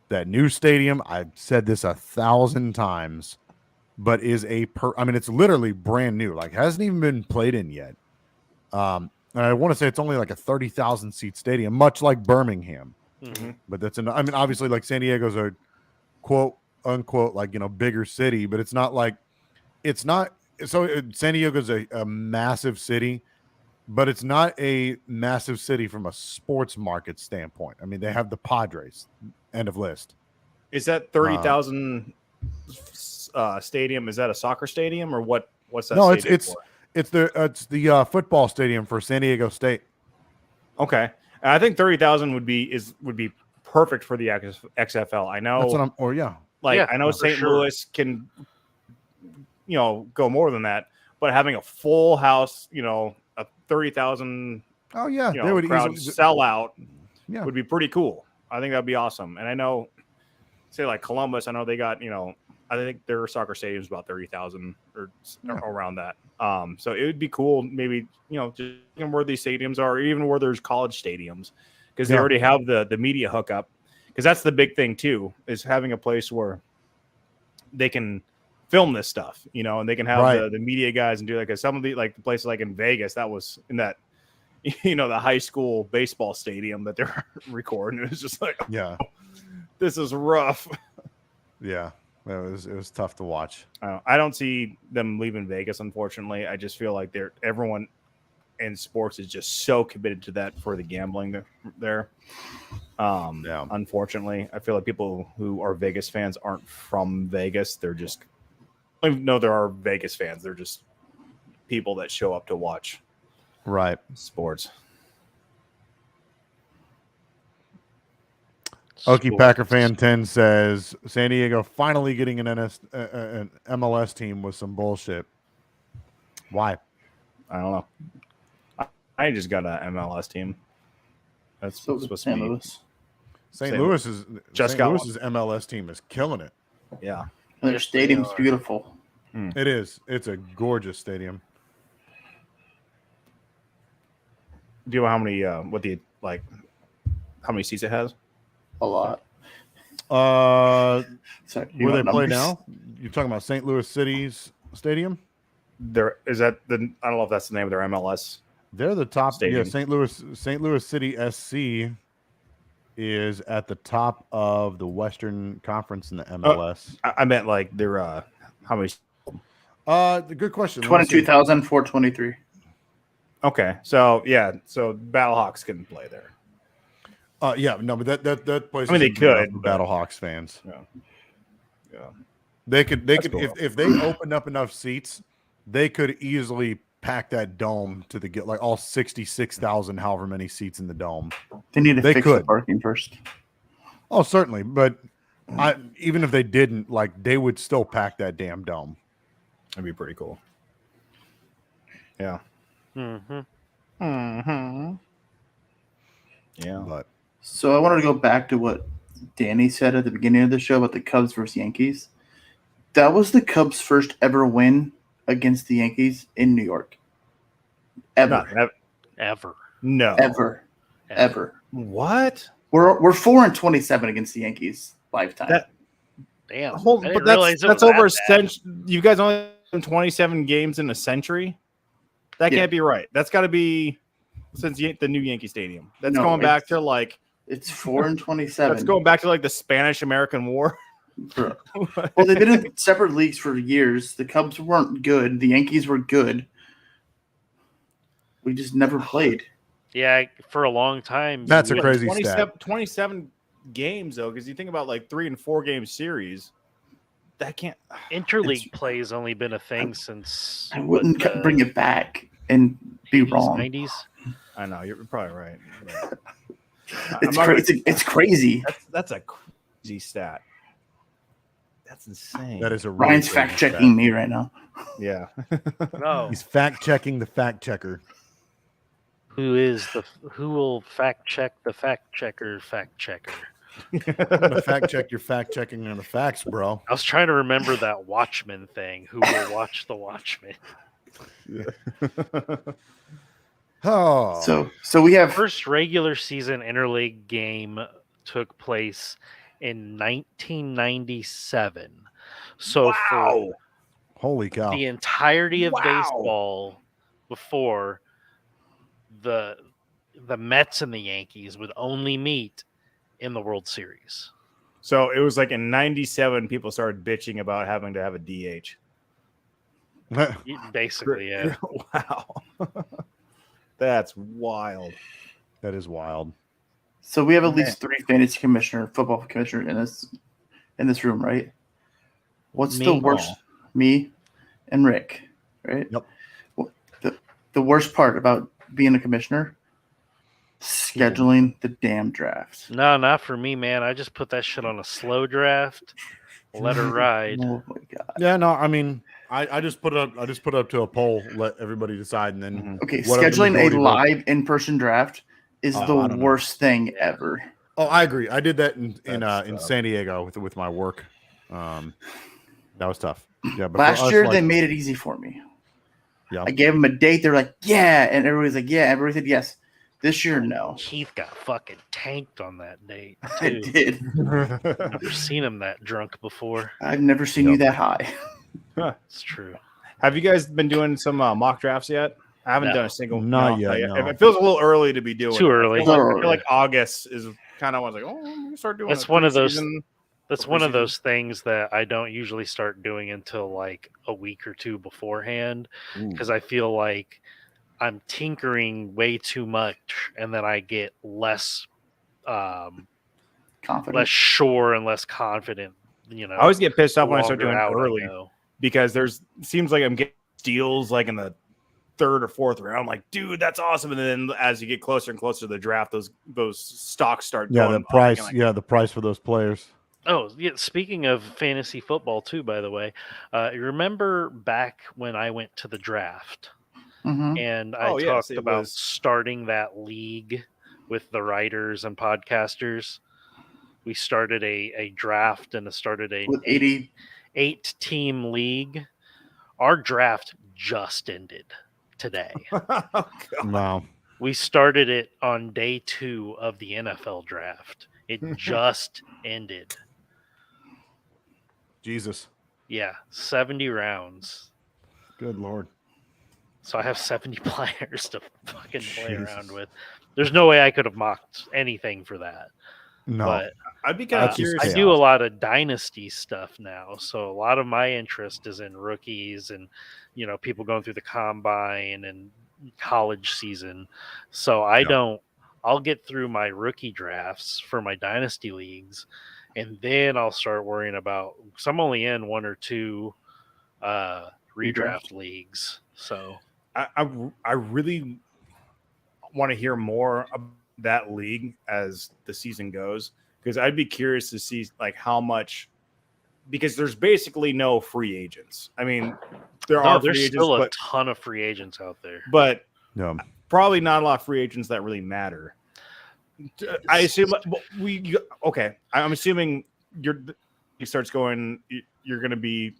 [SPEAKER 5] That new stadium, I've said this 1,000 times, but is it's literally brand new. Like, hasn't even been played in yet. And I want to say it's only like a 30,000 seat stadium, much like Birmingham. But that's obviously like San Diego's a quote unquote like bigger city, but it's not like it's not. So San Diego's a massive city, but it's not a massive city from a sports market standpoint. I mean, they have the Padres. End of list.
[SPEAKER 7] Is that 30,000 stadium? Is that a soccer stadium or what? What's that?
[SPEAKER 5] No,
[SPEAKER 7] stadium for?
[SPEAKER 5] it's the football stadium for San Diego State.
[SPEAKER 7] Okay, and I think 30,000 would be perfect for the XFL. I know.
[SPEAKER 5] That's what I'm. Or yeah,
[SPEAKER 7] I know
[SPEAKER 2] for
[SPEAKER 7] St.
[SPEAKER 2] sure.
[SPEAKER 7] Louis can, go more than that, but having a full house, a 30,000,
[SPEAKER 5] oh yeah, they would
[SPEAKER 7] crowd
[SPEAKER 5] easily
[SPEAKER 7] sell out,
[SPEAKER 5] Yeah.
[SPEAKER 7] would be pretty cool. I think that'd be awesome. And I know, say like Columbus, I know they got, I think their soccer stadium is about 30,000 or around that. So it would be cool, maybe just where these stadiums are, or even where there's college stadiums, because they already have the media hookup. Because that's the big thing too, is having a place where they can film this stuff, and they can have the media guys and do like some of the like places like in Vegas that was in that, the high school baseball stadium that they're recording. It was just like,
[SPEAKER 5] yeah,
[SPEAKER 7] this is rough.
[SPEAKER 5] yeah. It was tough to watch.
[SPEAKER 7] I don't see them leaving Vegas, unfortunately. I just feel like everyone in sports is just so committed to that for the gambling there. Unfortunately, I feel like people who are Vegas fans aren't from Vegas. They're just, no, there are Vegas fans. They're just people that show up to watch sports.
[SPEAKER 5] Okie Packer fan 10 says San Diego finally getting an MLS team was some bullshit. Why?
[SPEAKER 7] I don't know. I just got an MLS team. That's supposed to
[SPEAKER 6] St.
[SPEAKER 7] be.
[SPEAKER 6] Louis.
[SPEAKER 5] St. Louis's MLS team is killing it.
[SPEAKER 7] Yeah.
[SPEAKER 6] And their stadium's beautiful.
[SPEAKER 5] It is. It's a gorgeous stadium.
[SPEAKER 7] Do you know how many how many seats it has?
[SPEAKER 6] A lot.
[SPEAKER 5] Sorry,
[SPEAKER 6] you
[SPEAKER 5] where
[SPEAKER 6] know
[SPEAKER 5] they play
[SPEAKER 6] numbers?
[SPEAKER 5] now? You're talking about St. Louis City's stadium?
[SPEAKER 7] There is that the I don't know if that's the name of their MLS.
[SPEAKER 5] They're the top.
[SPEAKER 7] Stadium.
[SPEAKER 5] Yeah, St. Louis City SC is at the top of the Western Conference in the MLS.
[SPEAKER 7] I meant like their how many?
[SPEAKER 5] The good question. Let me see.
[SPEAKER 6] 22,423.
[SPEAKER 7] Okay, so Battlehawks can play there.
[SPEAKER 5] Yeah, no, but that place.
[SPEAKER 7] I mean, they could,
[SPEAKER 5] for
[SPEAKER 7] but-
[SPEAKER 5] Battlehawks fans.
[SPEAKER 7] Yeah.
[SPEAKER 5] They could
[SPEAKER 7] cool.
[SPEAKER 5] if they opened up enough seats, they could easily pack that dome to the like all 66,000, however many seats in the dome.
[SPEAKER 6] They need to
[SPEAKER 5] They
[SPEAKER 6] fix the
[SPEAKER 5] could.
[SPEAKER 6] parking first.
[SPEAKER 5] Oh, certainly, but even if they didn't, like they would still pack that damn dome.
[SPEAKER 7] That'd be pretty cool. Yeah.
[SPEAKER 2] Mm-hmm.
[SPEAKER 7] Yeah.
[SPEAKER 5] But
[SPEAKER 6] So I wanted to go back to what Danny said at the beginning of the show about the Cubs versus Yankees. That was the Cubs' first ever win against the Yankees in New York. Ever.
[SPEAKER 7] No.
[SPEAKER 6] Ever.
[SPEAKER 7] What?
[SPEAKER 6] We're 4-27 against the Yankees lifetime.
[SPEAKER 2] Damn. I
[SPEAKER 7] But
[SPEAKER 2] didn't realize it
[SPEAKER 7] that's
[SPEAKER 2] was
[SPEAKER 7] over a
[SPEAKER 2] that bad.
[SPEAKER 7] century. You guys only won 27 games in a century. That
[SPEAKER 6] Yeah.
[SPEAKER 7] can't be right. That's got to be since the new Yankee Stadium. That's
[SPEAKER 6] No,
[SPEAKER 7] going back
[SPEAKER 6] it's-
[SPEAKER 7] to like
[SPEAKER 6] It's 4-27.
[SPEAKER 7] that's going back to like the Spanish-American War.
[SPEAKER 6] Bro. Well, they've been in separate leagues for years. The Cubs weren't good. The Yankees were good. We just never played.
[SPEAKER 2] Yeah, for a long time.
[SPEAKER 5] That's
[SPEAKER 2] you
[SPEAKER 5] a
[SPEAKER 2] would-
[SPEAKER 5] crazy stat.
[SPEAKER 7] 27 games though, because you think about like 3 and 4 game series. That can't.
[SPEAKER 2] Interleague play's only been a thing since
[SPEAKER 6] I wouldn't bring it back and be
[SPEAKER 2] 80s,
[SPEAKER 6] wrong.
[SPEAKER 2] 90s.
[SPEAKER 7] I know you're probably right. but-
[SPEAKER 6] It's
[SPEAKER 7] I'm not
[SPEAKER 6] crazy. It's crazy.
[SPEAKER 7] That's a crazy stat. That's insane.
[SPEAKER 5] that is a really
[SPEAKER 6] Ryan's
[SPEAKER 5] crazy
[SPEAKER 6] fact checking me right now.
[SPEAKER 7] Yeah.
[SPEAKER 2] No,
[SPEAKER 5] He's fact checking the fact checker.
[SPEAKER 2] who will fact check the fact checker?
[SPEAKER 5] I'm gonna fact check your fact checking on the facts, bro.
[SPEAKER 2] I was trying to remember that Watchmen thing. Who will watch the Watchmen?
[SPEAKER 5] Oh,
[SPEAKER 6] So we have
[SPEAKER 2] First regular season interleague game took place in 1997. So for
[SPEAKER 5] holy cow!
[SPEAKER 2] the entirety of
[SPEAKER 7] Wow.
[SPEAKER 2] baseball before, the Mets and the Yankees would only meet in the World Series.
[SPEAKER 7] So it was like in '97, people started bitching about having to have a DH.
[SPEAKER 2] Basically, yeah.
[SPEAKER 7] Wow, that's wild.
[SPEAKER 5] That is wild.
[SPEAKER 6] So we have at least 3 fantasy football commissioners in this room, right? What's the
[SPEAKER 2] Me?
[SPEAKER 6] worst? Me and Rick, right?
[SPEAKER 5] Yep.
[SPEAKER 6] The worst part about being a commissioner? Scheduling the damn draft.
[SPEAKER 2] No, not for me, man. I just put that shit on a slow draft. Let her ride.
[SPEAKER 6] Oh my god.
[SPEAKER 5] Yeah, no, I mean, I just put it up to a poll, let everybody decide, and then
[SPEAKER 6] Okay,
[SPEAKER 5] whatever the
[SPEAKER 6] scheduling a
[SPEAKER 5] majority vote-
[SPEAKER 6] live in-person draft is
[SPEAKER 5] Oh, I
[SPEAKER 6] the
[SPEAKER 5] don't know.
[SPEAKER 6] worst thing ever.
[SPEAKER 5] Oh, I agree. I did that in
[SPEAKER 7] That's
[SPEAKER 5] San Diego with my work. That was tough. Yeah, but for
[SPEAKER 6] Last
[SPEAKER 5] us,
[SPEAKER 6] year
[SPEAKER 5] like-
[SPEAKER 6] they made it easy for me.
[SPEAKER 5] Yeah.
[SPEAKER 6] I gave them a date. They're like, yeah, and everybody's like, yeah. Everybody said yes. This year, no.
[SPEAKER 2] Keith got fucking tanked on that date.
[SPEAKER 6] I
[SPEAKER 2] Too.
[SPEAKER 6] did.
[SPEAKER 2] Never seen him that drunk before.
[SPEAKER 6] I've never seen you that high.
[SPEAKER 2] It's true.
[SPEAKER 7] Have you guys been doing some mock drafts yet? I haven't
[SPEAKER 2] No.
[SPEAKER 7] done a single.
[SPEAKER 5] Not yet, no.
[SPEAKER 7] It feels a little early to be doing.
[SPEAKER 2] Too
[SPEAKER 7] it.
[SPEAKER 2] early.
[SPEAKER 7] I feel like August is kind of. I was like, oh, I'm gonna start doing.
[SPEAKER 2] That's
[SPEAKER 7] it
[SPEAKER 2] one of those-
[SPEAKER 7] preseason.
[SPEAKER 2] That's one of those things that I don't usually start doing until like a week or two beforehand because I feel like I'm tinkering way too much and then I get less
[SPEAKER 6] Confident.
[SPEAKER 2] less sure and less confident,
[SPEAKER 7] I always get pissed off when I start
[SPEAKER 2] longer
[SPEAKER 7] doing it
[SPEAKER 2] out I
[SPEAKER 7] early
[SPEAKER 2] go.
[SPEAKER 7] because seems like I'm getting steals like in the 3rd or 4th round. I'm like, dude, that's awesome. And then as you get closer and closer to the draft, those stocks start.
[SPEAKER 5] Yeah,
[SPEAKER 7] going
[SPEAKER 5] the price.
[SPEAKER 7] up. Like,
[SPEAKER 5] Yeah, the price for those players.
[SPEAKER 2] Oh, yeah. Speaking of fantasy football, too, by the way, you remember back when I went to the draft
[SPEAKER 6] Mhm.
[SPEAKER 2] and I
[SPEAKER 7] Oh, yes,
[SPEAKER 2] talked
[SPEAKER 7] it
[SPEAKER 2] about
[SPEAKER 7] was-
[SPEAKER 2] starting that league with the writers and podcasters? We started a draft and started a
[SPEAKER 6] With 80.
[SPEAKER 2] 8-team league. Our draft just ended today.
[SPEAKER 5] Wow.
[SPEAKER 2] We started it on day 2 of the NFL draft. It just ended.
[SPEAKER 5] Jesus.
[SPEAKER 2] Yeah, 70 rounds.
[SPEAKER 5] Good Lord.
[SPEAKER 2] So I have 70 players to fucking play
[SPEAKER 5] Jesus.
[SPEAKER 2] around with. There's no way I could have mocked anything for that.
[SPEAKER 5] No.
[SPEAKER 2] But
[SPEAKER 7] I'd be kind
[SPEAKER 2] uh,
[SPEAKER 7] of curious.
[SPEAKER 2] I do a lot of dynasty stuff now. So a lot of my interest is in rookies and, people going through the combine and college season. So I'll get through my rookie drafts for my dynasty leagues. And then I'll start worrying about, because I'm only in 1 or 2 redraft leagues. So
[SPEAKER 7] I really want to hear more about that league as the season goes, because I'd be curious to see like how much, because there's basically no free agents. I mean, there are free
[SPEAKER 2] there's
[SPEAKER 7] agents,
[SPEAKER 2] still a
[SPEAKER 7] but,
[SPEAKER 2] ton of free agents out there.
[SPEAKER 7] but
[SPEAKER 5] Yeah.
[SPEAKER 7] probably not a lot of free agents that really matter. I assume okay. I'm assuming he starts going. You're going to be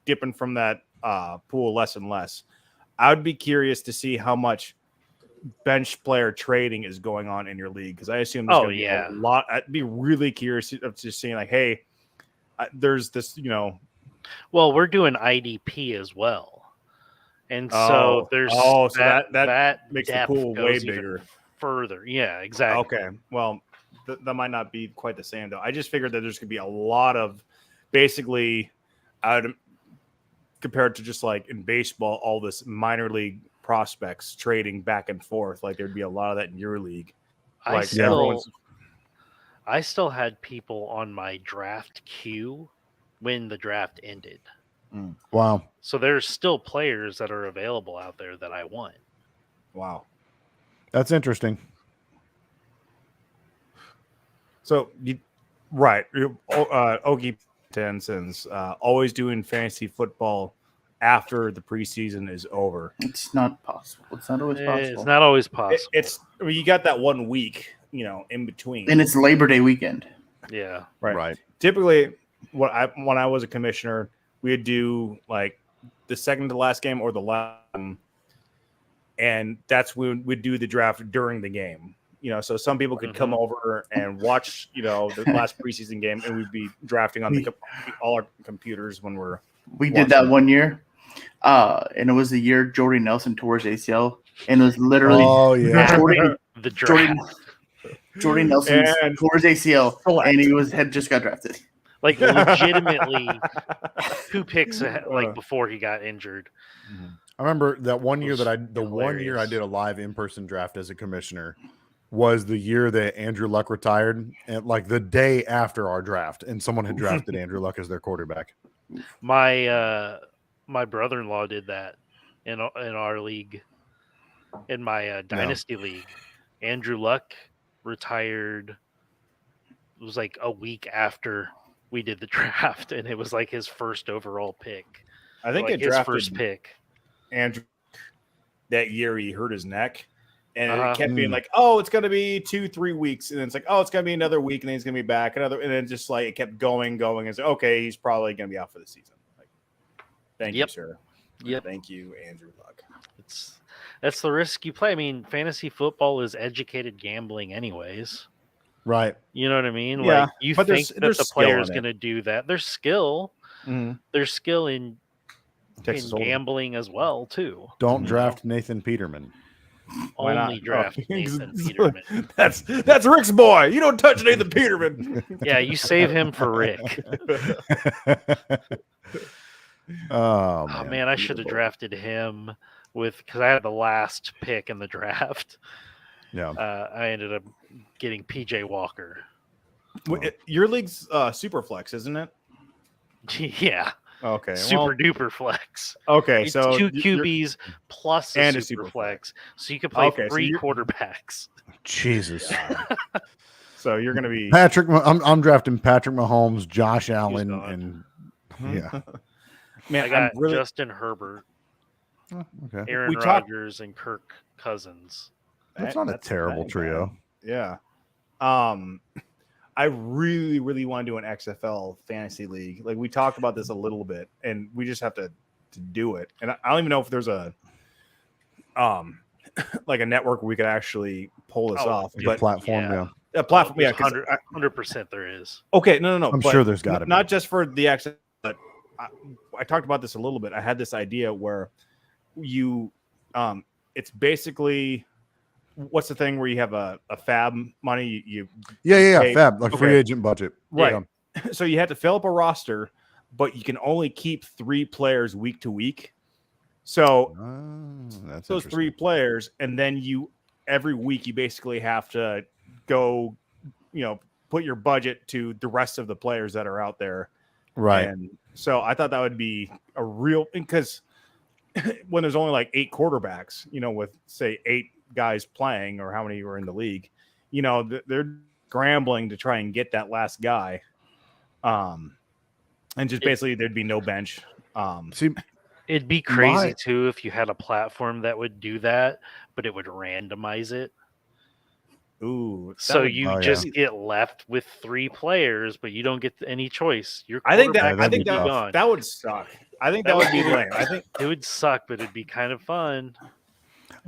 [SPEAKER 7] dipping from that pool less and less. I would be curious to see how much bench player trading is going on in your league, because I assume there's going to be a lot. I'd be really curious of just seeing like, hey, there's this,
[SPEAKER 2] Well, we're doing IDP as well, and so there's
[SPEAKER 7] so that makes the
[SPEAKER 2] depth
[SPEAKER 7] pool way
[SPEAKER 2] goes even
[SPEAKER 7] bigger.
[SPEAKER 2] further. Yeah, exactly.
[SPEAKER 7] Okay, well, that might not be quite the same though. I just figured that there's going to be a lot of basically compared to just like in baseball, all this minor league prospects trading back and forth. Like there'd be a lot of that in your league.
[SPEAKER 2] I
[SPEAKER 7] Like
[SPEAKER 2] still had people on my draft queue when the draft ended.
[SPEAKER 5] Wow.
[SPEAKER 2] So there's still players that are available out there that I want.
[SPEAKER 7] Wow.
[SPEAKER 5] That's interesting.
[SPEAKER 7] So Ogie Tenson's always doing fantasy football after the preseason is over.
[SPEAKER 6] It's not possible. It's not always possible.
[SPEAKER 2] It's not always possible.
[SPEAKER 7] You got that 1 week, in between.
[SPEAKER 6] And it's Labor Day weekend.
[SPEAKER 2] Yeah.
[SPEAKER 5] Right.
[SPEAKER 7] Typically, when I was a commissioner, we'd do like the second to last game or the last, and that's when we'd do the draft during the game. So some people could come over and watch, the last preseason game, and we'd be drafting on all our computers when we're.
[SPEAKER 6] We did that one year, and it was the year Jordy Nelson tore his ACL, and it was literally
[SPEAKER 5] Oh yeah.
[SPEAKER 6] Jordy,
[SPEAKER 2] The draft.
[SPEAKER 6] Jordy Nelson
[SPEAKER 7] And
[SPEAKER 6] tore his ACL,
[SPEAKER 7] select.
[SPEAKER 6] and he had just got drafted.
[SPEAKER 2] Like legitimately 2 picks like before he got injured.
[SPEAKER 5] I remember that one year
[SPEAKER 2] Was
[SPEAKER 5] that the 1 year I
[SPEAKER 2] hilarious.
[SPEAKER 5] did a live in-person draft as a commissioner was the year that Andrew Luck retired, and like the day after our draft, and someone had drafted Andrew Luck as their quarterback.
[SPEAKER 2] My my brother-in-law did that in our league, in my dynasty league. Andrew Luck retired. It was like a week after we did the draft, and it was like his first overall pick.
[SPEAKER 7] I think
[SPEAKER 2] like
[SPEAKER 7] it
[SPEAKER 2] his
[SPEAKER 7] drafted
[SPEAKER 2] first pick.
[SPEAKER 7] Andrew that year. He hurt his neck, and
[SPEAKER 2] Uh-huh.
[SPEAKER 7] it kept being like, "Oh, it's going to be 2-3 weeks," and then it's like, "Oh, it's going to be another week," and then he's going to be back another, and then just like it kept going. And it's like, okay, he's probably going to be out for the season. Like, thank you,
[SPEAKER 2] Yep.
[SPEAKER 7] sir.
[SPEAKER 2] Yep.
[SPEAKER 7] Thank you, Andrew Luck.
[SPEAKER 2] That's the risk you play. I mean, fantasy football is educated gambling, anyways.
[SPEAKER 5] Right.
[SPEAKER 2] You know what I mean?
[SPEAKER 7] Yeah,
[SPEAKER 2] Like you
[SPEAKER 7] but
[SPEAKER 2] think
[SPEAKER 7] there's
[SPEAKER 2] that the
[SPEAKER 7] skill
[SPEAKER 2] player is
[SPEAKER 7] in it.
[SPEAKER 2] going to do that. There's skill. There's skill in
[SPEAKER 7] Texas Hold'em.
[SPEAKER 2] gambling as well too.
[SPEAKER 5] Don't draft Nathan Peterman.
[SPEAKER 7] Why not?
[SPEAKER 2] Only draft
[SPEAKER 7] Oh,
[SPEAKER 2] Nathan Peterman.
[SPEAKER 7] That's Rick's boy. You don't touch Nathan Peterman.
[SPEAKER 2] Yeah, you save him for Rick.
[SPEAKER 5] Oh
[SPEAKER 2] Oh man, I should have drafted him because I had the last pick in the draft.
[SPEAKER 5] Yeah.
[SPEAKER 2] I ended up getting PJ Walker.
[SPEAKER 7] Your league's super flex, isn't it?
[SPEAKER 2] Yeah,
[SPEAKER 7] Okay.
[SPEAKER 2] super duper flex.
[SPEAKER 7] Okay,
[SPEAKER 2] It's
[SPEAKER 7] so
[SPEAKER 2] 2 QBs plus
[SPEAKER 7] and
[SPEAKER 2] a
[SPEAKER 7] a
[SPEAKER 2] super
[SPEAKER 7] super
[SPEAKER 2] flex, so you can play
[SPEAKER 7] Okay, so
[SPEAKER 2] 3
[SPEAKER 7] you're-
[SPEAKER 2] quarterbacks.
[SPEAKER 5] Jesus.
[SPEAKER 7] So you're going to be
[SPEAKER 5] Patrick, I'm drafting Patrick Mahomes, Josh Allen,
[SPEAKER 2] gone.
[SPEAKER 5] and
[SPEAKER 7] man.
[SPEAKER 2] I got
[SPEAKER 7] I'm really
[SPEAKER 2] Justin Herbert,
[SPEAKER 5] okay.
[SPEAKER 2] Aaron
[SPEAKER 7] We talked-
[SPEAKER 2] Rodgers, and Kirk Cousins.
[SPEAKER 5] That's not a
[SPEAKER 7] That's
[SPEAKER 5] terrible
[SPEAKER 7] bad.
[SPEAKER 5] trio.
[SPEAKER 7] Yeah. I really, really want to do an XFL fantasy league. Like we talked about this a little bit, and we just have to do it. And I don't even know if there's a like a network where we could actually pull this off.
[SPEAKER 5] Like
[SPEAKER 7] But
[SPEAKER 5] a platform,
[SPEAKER 2] yeah.
[SPEAKER 5] yeah.
[SPEAKER 7] a platform, yeah. 'cause
[SPEAKER 2] 100% there is.
[SPEAKER 7] Okay, no.
[SPEAKER 5] I'm
[SPEAKER 7] but
[SPEAKER 5] sure there's gotta be.
[SPEAKER 7] not just for the XFL, but I talked about this a little bit. I had this idea where you, it's basically. What's the thing where you have a fab money?
[SPEAKER 5] Yeah.
[SPEAKER 7] pay-
[SPEAKER 5] Fab, like free
[SPEAKER 7] okay.
[SPEAKER 5] agent budget.
[SPEAKER 7] Right.
[SPEAKER 5] Yeah.
[SPEAKER 7] So you have to fill up a roster, but you can only keep 3 players week to week. So
[SPEAKER 5] That's
[SPEAKER 7] those
[SPEAKER 5] interesting.
[SPEAKER 7] 3 players, and then every week you basically have to go, put your budget to the rest of the players that are out there.
[SPEAKER 5] Right.
[SPEAKER 7] And so I thought that would be a real, because when there's only like 8 quarterbacks, with say 8 guys playing or how many were in the league, they're scrambling to try and get that last guy. And just basically there'd be no bench.
[SPEAKER 5] See,
[SPEAKER 2] It'd be crazy
[SPEAKER 5] My-
[SPEAKER 2] too if you had a platform that would do that, but it would randomize it.
[SPEAKER 7] Ooh, that
[SPEAKER 2] So
[SPEAKER 7] would-
[SPEAKER 2] you just get left with 3 players, but you don't get any choice. Your
[SPEAKER 7] I think
[SPEAKER 2] quarterback
[SPEAKER 5] that'd
[SPEAKER 2] would
[SPEAKER 5] be
[SPEAKER 2] be
[SPEAKER 5] tough.
[SPEAKER 2] gone.
[SPEAKER 7] that would suck. I think that would be lame. I think
[SPEAKER 2] It would suck, but it'd be kind of fun.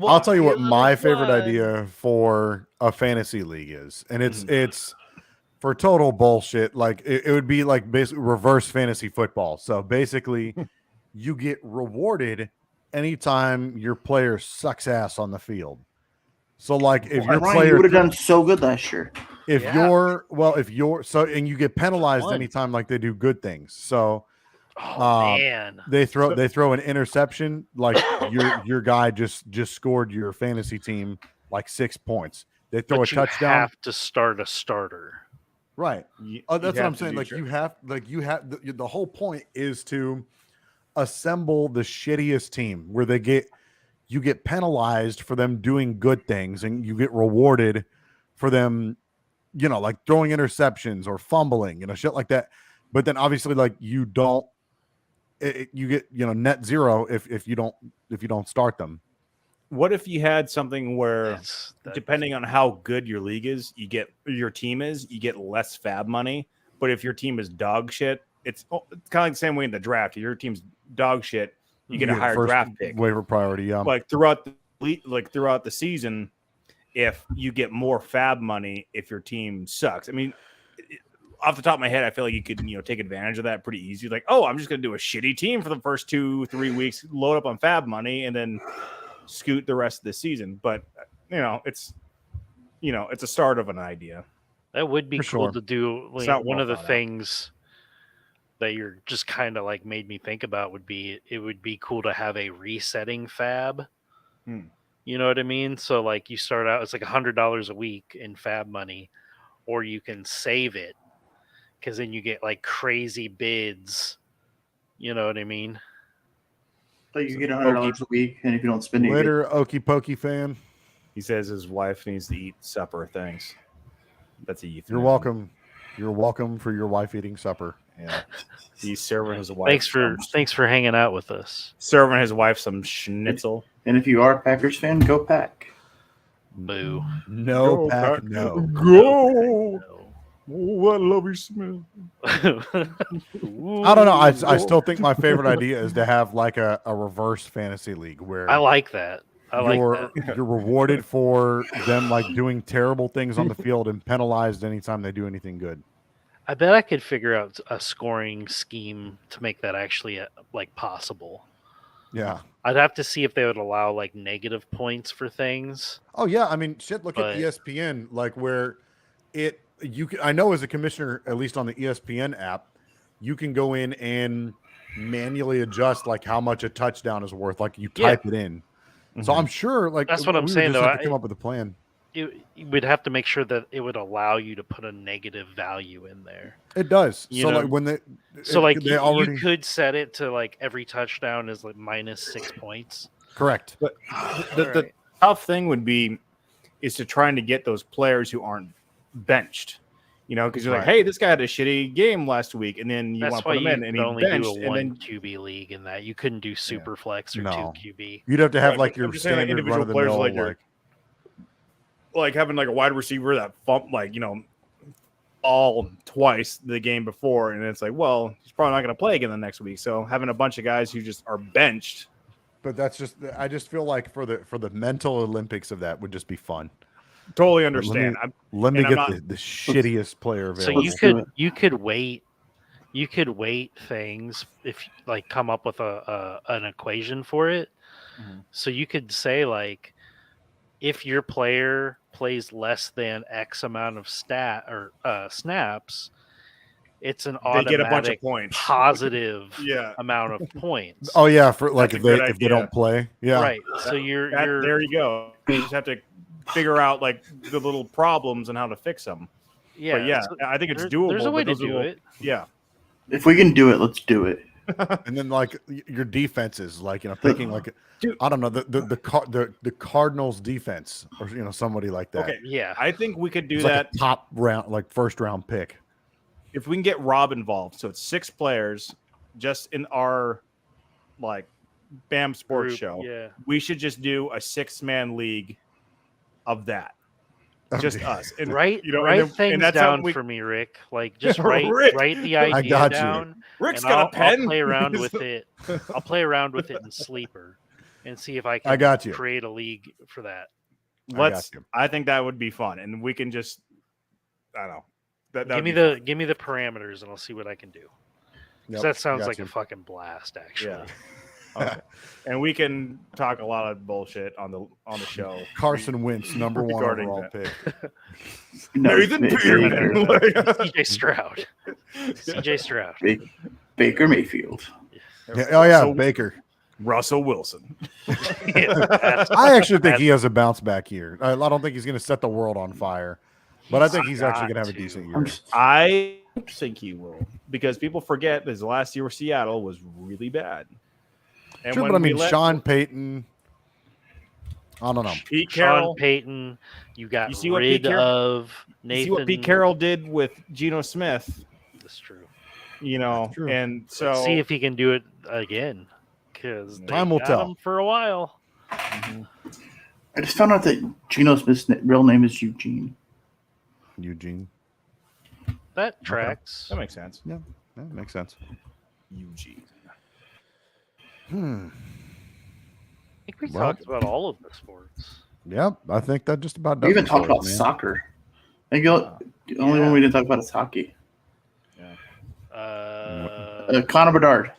[SPEAKER 5] I'll tell you what
[SPEAKER 7] it would
[SPEAKER 5] my
[SPEAKER 7] be
[SPEAKER 5] favorite
[SPEAKER 7] fun.
[SPEAKER 5] idea for a fantasy league is, and it's
[SPEAKER 7] Mhm.
[SPEAKER 5] it's for total bullshit. Like it would be like basically reverse fantasy football. So basically, you get rewarded anytime your player sucks ass on the field. So like if your
[SPEAKER 6] Ryan, you
[SPEAKER 5] player
[SPEAKER 6] would have done so good last year.
[SPEAKER 5] if
[SPEAKER 2] Yeah.
[SPEAKER 5] you're so and you get penalized
[SPEAKER 2] Fun.
[SPEAKER 5] anytime like they do good things. So
[SPEAKER 2] Oh man,
[SPEAKER 5] they throw an interception, like your guy just scored your fantasy team like 6 points. They throw
[SPEAKER 2] but
[SPEAKER 5] a
[SPEAKER 2] you
[SPEAKER 5] touchdown.
[SPEAKER 2] have to start a starter.
[SPEAKER 5] Right.
[SPEAKER 7] You-
[SPEAKER 5] That's
[SPEAKER 7] you
[SPEAKER 5] what
[SPEAKER 7] have
[SPEAKER 5] I'm
[SPEAKER 7] to
[SPEAKER 5] saying.
[SPEAKER 7] do
[SPEAKER 5] Like
[SPEAKER 7] sure.
[SPEAKER 5] you have the whole point is to assemble the shittiest team where you get penalized for them doing good things and you get rewarded for them, like throwing interceptions or fumbling, shit like that. But then obviously like you don't, you get, net zero if you don't start them.
[SPEAKER 7] What if you had something where
[SPEAKER 2] That's
[SPEAKER 7] depending on how good your league is, your team is, you get less fab money. But if your team is dog shit, it's kind of like the same way in the draft. If your team's dog shit, you get a higher
[SPEAKER 5] first
[SPEAKER 7] draft pick.
[SPEAKER 5] waiver priority. Yeah.
[SPEAKER 7] Like throughout the season, if you get more fab money if your team sucks. I mean, off the top of my head, I feel like you could take advantage of that pretty easy. Like, oh, I'm just going to do a shitty team for the first 2-3 weeks, load up on fab money, and then scoot the rest of the season. But it's a start of an idea.
[SPEAKER 2] That would be
[SPEAKER 5] For
[SPEAKER 2] cool
[SPEAKER 5] sure.
[SPEAKER 2] to do.
[SPEAKER 7] It's
[SPEAKER 2] Like,
[SPEAKER 7] not
[SPEAKER 2] one
[SPEAKER 7] well
[SPEAKER 2] of the
[SPEAKER 7] thought out.
[SPEAKER 2] things that you're just kind of like made me think about would be it would be cool to have a resetting fab.
[SPEAKER 7] Hmm.
[SPEAKER 2] You know what I mean? So like you start out, it's like $100 a week in fab money, or you can save it because then you get like crazy bids. You know what I mean?
[SPEAKER 6] Like you get $100 a week, and if you don't spend it, you get
[SPEAKER 5] Later, Okie Pokey fan.
[SPEAKER 7] He says his wife needs to eat supper. Thanks. That's a euphemism.
[SPEAKER 5] You're welcome. You're welcome for your wife eating supper.
[SPEAKER 7] Yeah. He's serving his wife.
[SPEAKER 2] Thanks for hanging out with us.
[SPEAKER 7] Serving his wife some schnitzel.
[SPEAKER 6] And if you are a Packers fan, go Pack.
[SPEAKER 2] Boo.
[SPEAKER 5] No,
[SPEAKER 7] Go,
[SPEAKER 5] Pack,
[SPEAKER 7] Pack.
[SPEAKER 5] no.
[SPEAKER 7] Go. Oh, what a lovely smell.
[SPEAKER 5] I don't know. I still think my favorite idea is to have like a reverse fantasy league where
[SPEAKER 2] I like that.
[SPEAKER 5] you're rewarded for them like doing terrible things on the field and penalized anytime they do anything good.
[SPEAKER 2] I bet I could figure out a scoring scheme to make that actually like possible.
[SPEAKER 5] Yeah.
[SPEAKER 2] I'd have to see if they would allow like negative points for things.
[SPEAKER 5] Oh yeah. I mean, shit. Look
[SPEAKER 2] But-
[SPEAKER 5] at ESPN, like where I know as a commissioner, at least on the ESPN app, you can go in and manually adjust like how much a touchdown is worth. Like you type it in. So I'm sure like
[SPEAKER 2] That's what I'm
[SPEAKER 5] we would
[SPEAKER 2] saying,
[SPEAKER 5] just
[SPEAKER 2] though.
[SPEAKER 5] have to come up with a plan.
[SPEAKER 2] You would have to make sure that it would allow you to put a negative value in there.
[SPEAKER 5] It does.
[SPEAKER 2] You
[SPEAKER 5] So
[SPEAKER 2] know,
[SPEAKER 5] like when
[SPEAKER 2] So like
[SPEAKER 5] they already
[SPEAKER 2] you could set it to like every touchdown is like minus 6 points.
[SPEAKER 5] correct.
[SPEAKER 7] But the tough thing would be is to trying to get those players who aren't benched. Because you're like,
[SPEAKER 5] Right.
[SPEAKER 7] hey, this guy had a shitty game last week, and then you want
[SPEAKER 2] That's
[SPEAKER 7] to
[SPEAKER 2] why
[SPEAKER 7] put him
[SPEAKER 2] you
[SPEAKER 7] in, and
[SPEAKER 2] could
[SPEAKER 7] he
[SPEAKER 2] only
[SPEAKER 7] benched,
[SPEAKER 2] do a
[SPEAKER 7] and
[SPEAKER 2] one
[SPEAKER 7] then
[SPEAKER 2] QB league in that. You couldn't do super flex or
[SPEAKER 5] No.
[SPEAKER 2] 2 QB.
[SPEAKER 5] You'd have to have
[SPEAKER 4] Right,
[SPEAKER 5] like
[SPEAKER 4] but
[SPEAKER 5] your
[SPEAKER 4] I'm just saying, like,
[SPEAKER 5] standard
[SPEAKER 4] individual
[SPEAKER 5] run of the
[SPEAKER 4] players
[SPEAKER 5] mill,
[SPEAKER 4] like your- like having like a wide receiver that all twice the game before, and it's like, well, he's probably not going to play again the next week. So having a bunch of guys who just are benched.
[SPEAKER 5] but that's just I just feel like for the mental Olympics of that would just be fun.
[SPEAKER 4] Totally understand.
[SPEAKER 5] Let me
[SPEAKER 4] And I'm
[SPEAKER 5] get
[SPEAKER 4] not-
[SPEAKER 5] the shittiest player
[SPEAKER 2] So
[SPEAKER 5] available.
[SPEAKER 2] you could weight things if like come up with an equation for it.
[SPEAKER 7] Mhm.
[SPEAKER 2] So you could say like if your player plays less than X amount of snaps, it's an
[SPEAKER 4] They get a bunch of
[SPEAKER 2] automatic
[SPEAKER 4] points.
[SPEAKER 2] positive
[SPEAKER 4] Yeah.
[SPEAKER 2] amount of points.
[SPEAKER 5] Oh yeah, for like
[SPEAKER 4] That's
[SPEAKER 5] if
[SPEAKER 4] a
[SPEAKER 5] they
[SPEAKER 4] good
[SPEAKER 5] if they
[SPEAKER 4] idea.
[SPEAKER 5] don't play, yeah,
[SPEAKER 2] Right. So you're
[SPEAKER 4] There you go. You just have to figure out like the little problems and how to fix them.
[SPEAKER 2] yeah.
[SPEAKER 4] But yeah,
[SPEAKER 2] so
[SPEAKER 4] I think it's
[SPEAKER 2] there's,
[SPEAKER 4] doable.
[SPEAKER 2] There's a
[SPEAKER 4] but
[SPEAKER 2] way to
[SPEAKER 4] those are
[SPEAKER 2] do
[SPEAKER 4] little-
[SPEAKER 2] it.
[SPEAKER 4] Yeah.
[SPEAKER 6] If we can do it, let's do it.
[SPEAKER 5] and then like your defenses, like picking like
[SPEAKER 4] Dude.
[SPEAKER 5] I don't know the Cardinals defense or somebody like that.
[SPEAKER 4] Okay.
[SPEAKER 2] Yeah.
[SPEAKER 4] I think we could do
[SPEAKER 5] It's
[SPEAKER 4] that
[SPEAKER 5] like a top round, like first round pick.
[SPEAKER 4] if we can get Rob involved. So it's 6 players just in our like BAM sports
[SPEAKER 2] Group,
[SPEAKER 4] show.
[SPEAKER 2] Yeah.
[SPEAKER 4] We should just do a 6-man league of that. Just us. And,
[SPEAKER 2] Write
[SPEAKER 4] and
[SPEAKER 2] write
[SPEAKER 4] then-
[SPEAKER 2] things
[SPEAKER 4] and that's
[SPEAKER 2] down
[SPEAKER 4] how we-
[SPEAKER 2] for me, Rick. Like just
[SPEAKER 4] Rick.
[SPEAKER 2] write the
[SPEAKER 5] I
[SPEAKER 2] idea
[SPEAKER 5] got you.
[SPEAKER 2] down.
[SPEAKER 4] Rick's
[SPEAKER 2] and
[SPEAKER 4] got
[SPEAKER 2] I'll,
[SPEAKER 4] a pen.
[SPEAKER 2] I'll play around with it. I'll play around with it in Sleeper and see if I can
[SPEAKER 5] I got you.
[SPEAKER 2] create a league for that.
[SPEAKER 4] Let's.
[SPEAKER 5] you.
[SPEAKER 4] I think that would be fun, and we can just. I don't know. That
[SPEAKER 2] Give me the parameters and I'll see what I can do. 'Cause
[SPEAKER 5] Yep,
[SPEAKER 2] that sounds
[SPEAKER 5] got
[SPEAKER 2] like
[SPEAKER 5] you.
[SPEAKER 2] a fucking blast, actually.
[SPEAKER 4] Yeah. Okay. And we can talk a lot of bullshit on the show.
[SPEAKER 5] Carson Wentz, number one
[SPEAKER 4] Regarding
[SPEAKER 5] overall
[SPEAKER 4] that.
[SPEAKER 5] pick.
[SPEAKER 4] Nathan Peterman.
[SPEAKER 2] CJ Stroud. CJ Stroud.
[SPEAKER 6] Baker Mayfield.
[SPEAKER 5] Yeah, oh yeah,
[SPEAKER 4] So-
[SPEAKER 5] Baker.
[SPEAKER 4] Russell Wilson.
[SPEAKER 5] I actually think he has a bounce back year. I don't think he's going to set the world on fire, but I think he's actually going to have a decent year.
[SPEAKER 4] I think he will because people forget his last year with Seattle was really bad. And
[SPEAKER 5] True,
[SPEAKER 4] when
[SPEAKER 5] but I
[SPEAKER 4] we
[SPEAKER 5] mean,
[SPEAKER 4] let
[SPEAKER 5] Sean Payton. I don't know.
[SPEAKER 4] Pete
[SPEAKER 2] Sean
[SPEAKER 4] Carroll,
[SPEAKER 2] Payton, you got
[SPEAKER 4] You see what
[SPEAKER 2] rid
[SPEAKER 4] Pete Carroll-
[SPEAKER 2] of
[SPEAKER 4] you
[SPEAKER 2] Nathan.
[SPEAKER 4] see what Pete Carroll did with Geno Smith,
[SPEAKER 2] That's true.
[SPEAKER 5] That's true.
[SPEAKER 4] and so
[SPEAKER 2] Let's see if he can do it again. Because
[SPEAKER 5] Time will tell.
[SPEAKER 2] him for a while.
[SPEAKER 6] I just found out that Geno Smith's real name is Eugene.
[SPEAKER 5] Eugene.
[SPEAKER 2] That tracks.
[SPEAKER 4] that makes sense.
[SPEAKER 5] Yeah, that makes sense.
[SPEAKER 4] Eugene.
[SPEAKER 2] I think we
[SPEAKER 5] Well-
[SPEAKER 2] talked about all of the sports.
[SPEAKER 5] Yep, I think that just about does
[SPEAKER 6] We even
[SPEAKER 5] it
[SPEAKER 6] talked
[SPEAKER 5] for us,
[SPEAKER 6] about
[SPEAKER 5] man.
[SPEAKER 6] soccer. I think the only one we didn't talk about is hockey. Connor Bedard.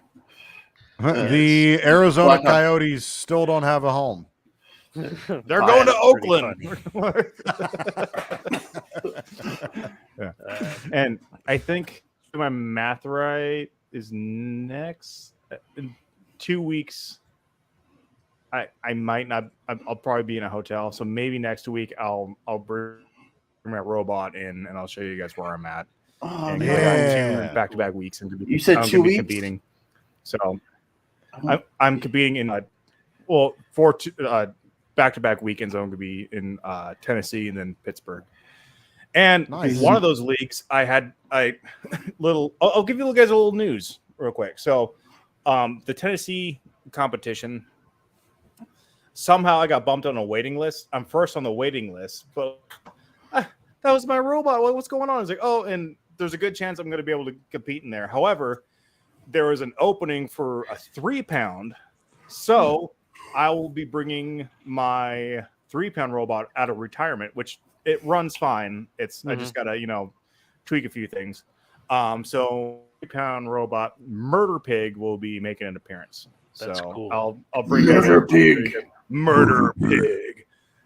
[SPEAKER 5] The Arizona
[SPEAKER 6] Blackhawks.
[SPEAKER 5] Coyotes still don't have a home.
[SPEAKER 7] They're going to
[SPEAKER 2] That's
[SPEAKER 7] Oakland. Yeah. And I think if my math right is next in 2 weeks. I might not. I'll probably be in a hotel, so maybe next week I'll bring my robot in and I'll show you guys where I'm at.
[SPEAKER 6] Oh,
[SPEAKER 7] And
[SPEAKER 5] yeah.
[SPEAKER 7] I got
[SPEAKER 5] Yeah.
[SPEAKER 7] 2 back-to-back weeks. And
[SPEAKER 6] You said
[SPEAKER 7] I'm
[SPEAKER 6] 2
[SPEAKER 7] gonna be
[SPEAKER 6] weeks?
[SPEAKER 7] competing. So I'm competing in for two back-to-back weekends. I'm going to be in Tennessee and then Pittsburgh. And
[SPEAKER 5] Nice.
[SPEAKER 7] one of those leagues, I'll give you guys a little news real quick. So, the Tennessee competition, somehow I got bumped on a waiting list. I'm first on the waiting list, but that was my robot. What's going on? It's like, oh, and there's a good chance I'm going to be able to compete in there. However, there was an opening for a 3-pound, so I will be bringing my 3-pound robot out of retirement, which it runs fine. I just gotta tweak a few things. So 3-pound robot Murder Pig will be making an appearance.
[SPEAKER 2] That's
[SPEAKER 7] so
[SPEAKER 2] cool.
[SPEAKER 7] I'll bring
[SPEAKER 6] Murder Pig.
[SPEAKER 7] Murder Pig.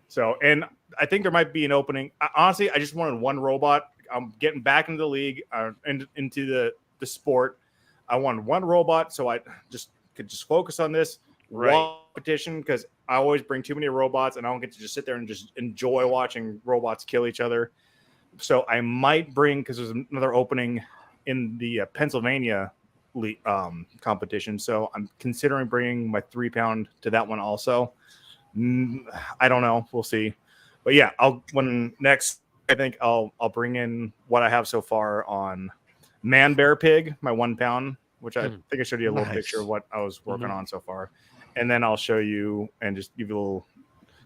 [SPEAKER 7] So, and I think there might be an opening. Honestly, I just wanted one robot. I'm getting back into the league, into the sport. I wanted one robot, so I could focus on this one competition, because I always bring too many robots, and I don't get to just sit there and just enjoy watching robots kill each other. So I might bring, because there's another opening in the Pennsylvania competition. So I'm considering bringing my 3-pound to that one also. I don't know. We'll see. But yeah, I think I'll bring in what I have so far on Man Bear Pig, my 1-pound, which I think I showed you a little picture of what I was working on so far. And then I'll show you and just give you a little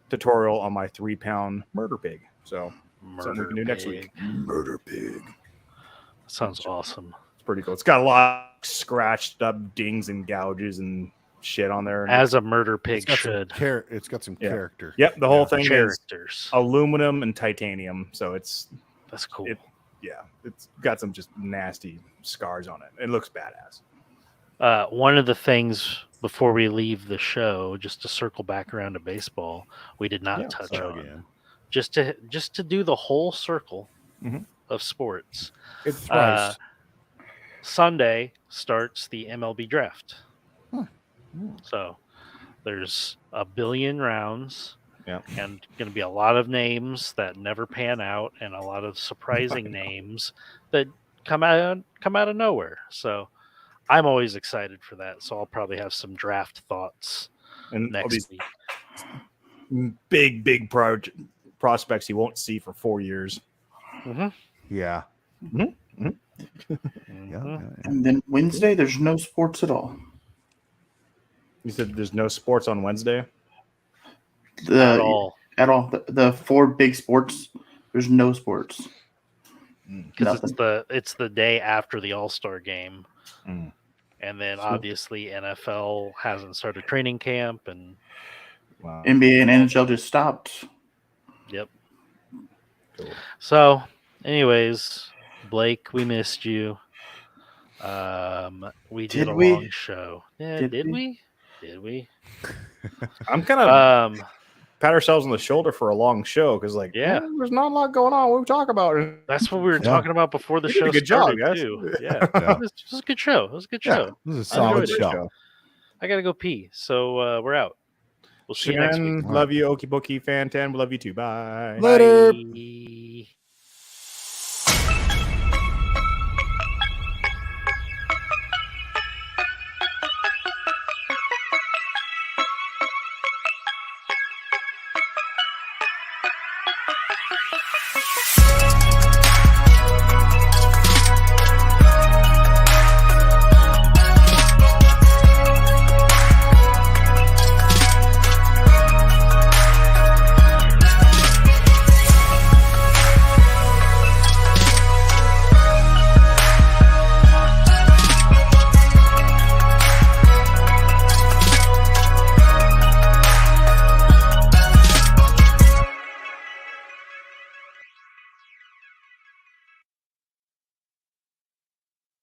[SPEAKER 7] tutorial on my 3-pound Murder Pig. So something we can do next week. Murder Pig.
[SPEAKER 2] Sounds awesome.
[SPEAKER 7] It's pretty cool. It's got a lot of scratched up dings and gouges and shit on there.
[SPEAKER 2] As a Murder Pig should.
[SPEAKER 5] It's got some character.
[SPEAKER 7] Yep, the whole thing is
[SPEAKER 2] Characters.
[SPEAKER 7] aluminum and titanium, so
[SPEAKER 2] That's cool.
[SPEAKER 7] It's got some just nasty scars on it. It looks badass.
[SPEAKER 2] One of the things before we leave the show, just to circle back around to baseball, we did not touch on, just to do the whole circle of sports.
[SPEAKER 5] It's twice.
[SPEAKER 2] Sunday starts the MLB draft. So there's 1 billion rounds.
[SPEAKER 7] Yeah.
[SPEAKER 2] And going to be a lot of names that never pan out, and a lot of surprising names that come out of nowhere. So I'm always excited for that. So I'll probably have some draft thoughts
[SPEAKER 7] And all
[SPEAKER 2] next
[SPEAKER 7] these
[SPEAKER 2] week.
[SPEAKER 7] big prospects you won't see for 4 years.
[SPEAKER 5] Yeah.
[SPEAKER 6] And then Wednesday, there's no sports at all.
[SPEAKER 7] You said there's no sports on Wednesday?
[SPEAKER 2] At all.
[SPEAKER 6] At all. The 4 big sports, there's no sports.
[SPEAKER 2] Because it's the day after the All-Star game. And then obviously NFL hasn't started training camp, and
[SPEAKER 6] NBA and NHL just stopped.
[SPEAKER 2] Yep. Cool. So, anyways, Blake, we missed you. We did a long show. Yeah, did we? Did we?
[SPEAKER 7] I'm kind of pat ourselves on the shoulder for a long show, because there's not a lot going on. What we talk about?
[SPEAKER 2] That's what we were talking about before the show started, too. Yeah. It was a good show. It was a good show.
[SPEAKER 5] This is a solid show.
[SPEAKER 2] I gotta go pee, so we're out. We'll see you next week.
[SPEAKER 7] Love you, Okie Bokie Fan 10. We love you too. Bye.
[SPEAKER 5] Later.
[SPEAKER 2] Bye.